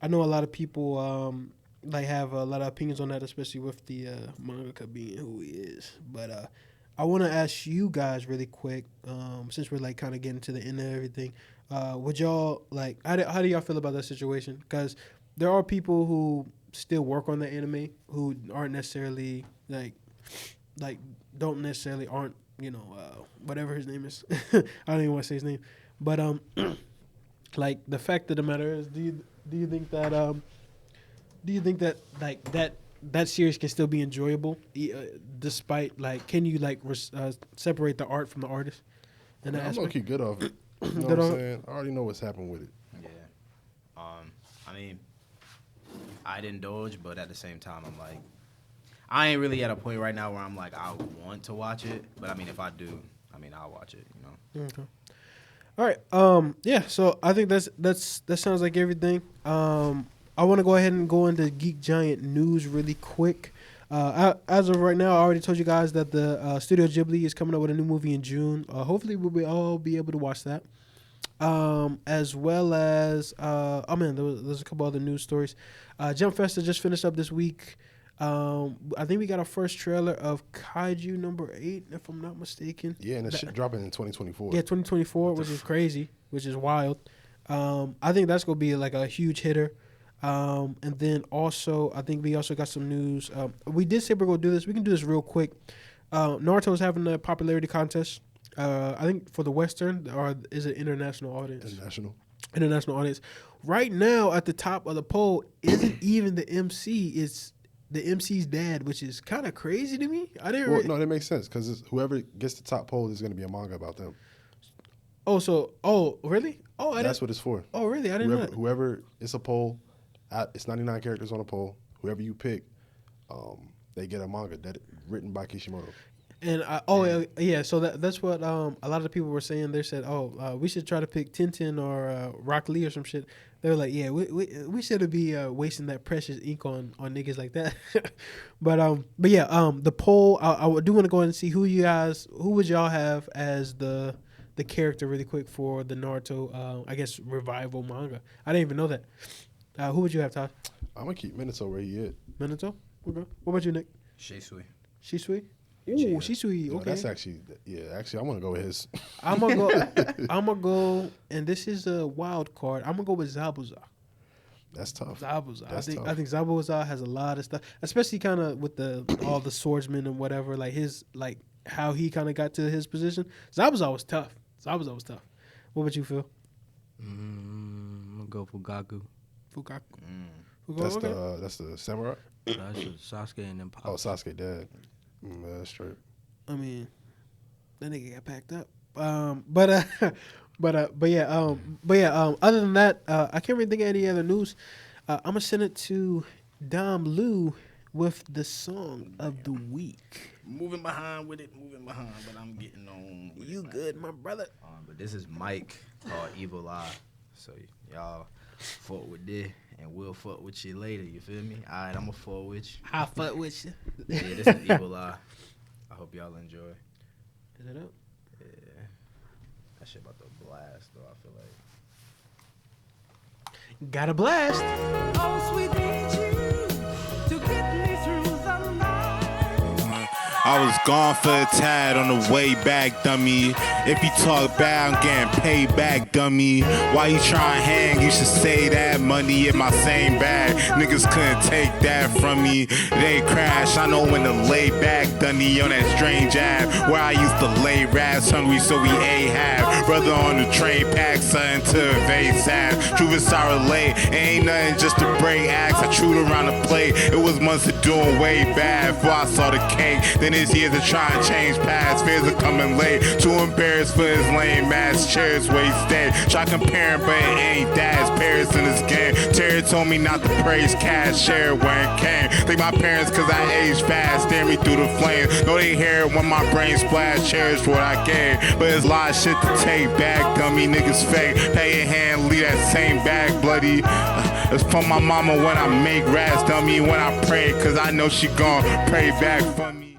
I know a lot of people like have a lot of opinions on that, especially with the mangaka being who he is. But I want to ask you guys really quick, since we're like kind of getting to the end of everything. Would y'all like? How do y'all feel about that situation? Because there are people who still work on the anime who aren't necessarily like don't necessarily aren't whatever his name is. I don't even want to say his name, but like the fact of the matter is, do you think that like that series can still be enjoyable despite like can you like separate the art from the artist? And I'm low-key good off it. You know Good what off I'm saying? I already know what's happened with it. Yeah. I mean, I'd indulge, but at the same time, I'm like, I ain't really at a point right now where I'm like, I want to watch it. But I mean, if I do, I mean, I'll watch it. You know. Okay. All right. Yeah. So I think that sounds like everything. I want to go ahead and go into Geek Giant news really quick. As of right now, I already told you guys that the Studio Ghibli is coming up with a new movie in June. Hopefully, we'll all be able to watch that. As well as, there's a couple other news stories. Jump Festa just finished up this week. I think we got our first trailer of Kaiju number 8, if I'm not mistaken. Yeah, and that shit dropping in 2024. Yeah, 2024, which is crazy, which is wild. I think that's gonna be like a huge hitter. And then also, I think we also got some news. We did say we're gonna do this. We can do this real quick. Naruto's having a popularity contest. I think for the Western, or is it international audience? International audience. Right now, at the top of the poll, isn't even the MC. It's the MC's dad, which is kind of crazy to me. No, that makes sense because whoever gets the top poll is going to be a manga about them. Oh, really? Oh, that's what it's for. Oh, really? I didn't know that. Whoever, it's a poll. It's 99 characters on a poll. Whoever you pick, they get a manga written by Kishimoto. And so that's what a lot of the people were saying. They said, we should try to pick Tintin or Rock Lee or some shit. They were like, yeah, we shouldn't be wasting that precious ink on niggas like that. but yeah, the poll. I do want to go ahead and see who would y'all have as the character really quick for the Naruto I guess revival manga. I didn't even know that. Who would you have, Todd? I'm gonna keep Minato where he is. Minato. Okay. What about you, Nick? Shisui. Shisui. Ooh, Shisui. No, Okay. that's actually I'm gonna go with his. I'm gonna go, and this is a wild card. I'm gonna go with Zabuza. That's tough. Zabuza. That's tough. I think Zabuza has a lot of stuff, especially kind of with all the swordsmen and whatever. Like his how he kind of got to his position. Zabuza was tough. What would you feel? I'm gonna go for Gaku. Fukaku. That's the samurai. That's Sasuke and then Pop. Oh, Sasuke dead. That's straight. I mean, that nigga got packed up. But yeah. Other than that, I can't really think of any other news. I'm gonna send it to Dom Lu with the song of the week. Moving behind, but I'm getting on. You good, my brother? But this is Mike called Evil Eye. So y'all fuck with this, and we'll fuck with you later. You feel me? All right, I'm gonna fuck with you. I fuck with you. Yeah, this is Evil Eye. I hope y'all enjoy. Is it up? Yeah, that shit about to blast though. I feel like. Got a blast. Oh, sweet need you to get me through the night. I was gone for a tad on the way back, dummy. If you talk bad, I'm getting paid back, dummy. Why you trying to hang? You should say that money in my same bag. Niggas couldn't take that from me. They crash. I know when to lay back, dummy, on that strange app where I used to lay rats hungry, so we half. Brother on the train, pack something to evade sad. Truth is I relate. Ain't nothing just to break acts. I chewed around the plate. It was months of doing way bad before I saw the cake. Then it's years of trying to change paths. Fears are coming late. Too embarrassed for his lame ass chairs where he stayed. Try comparing, but it ain't that. It's Paris in this game. Terry told me not to praise cash, share it when it came. Thank my parents cause I aged fast. Steer me through the flames. Know they hear it when my brain splash. Cherish what I gave. But it's a lot of shit to take back. Dummy niggas fake. Pay your hand, leave that same bag bloody. It's from my mama when I make rats. Dummy when I pray. Cause I know she gon' pray back for me.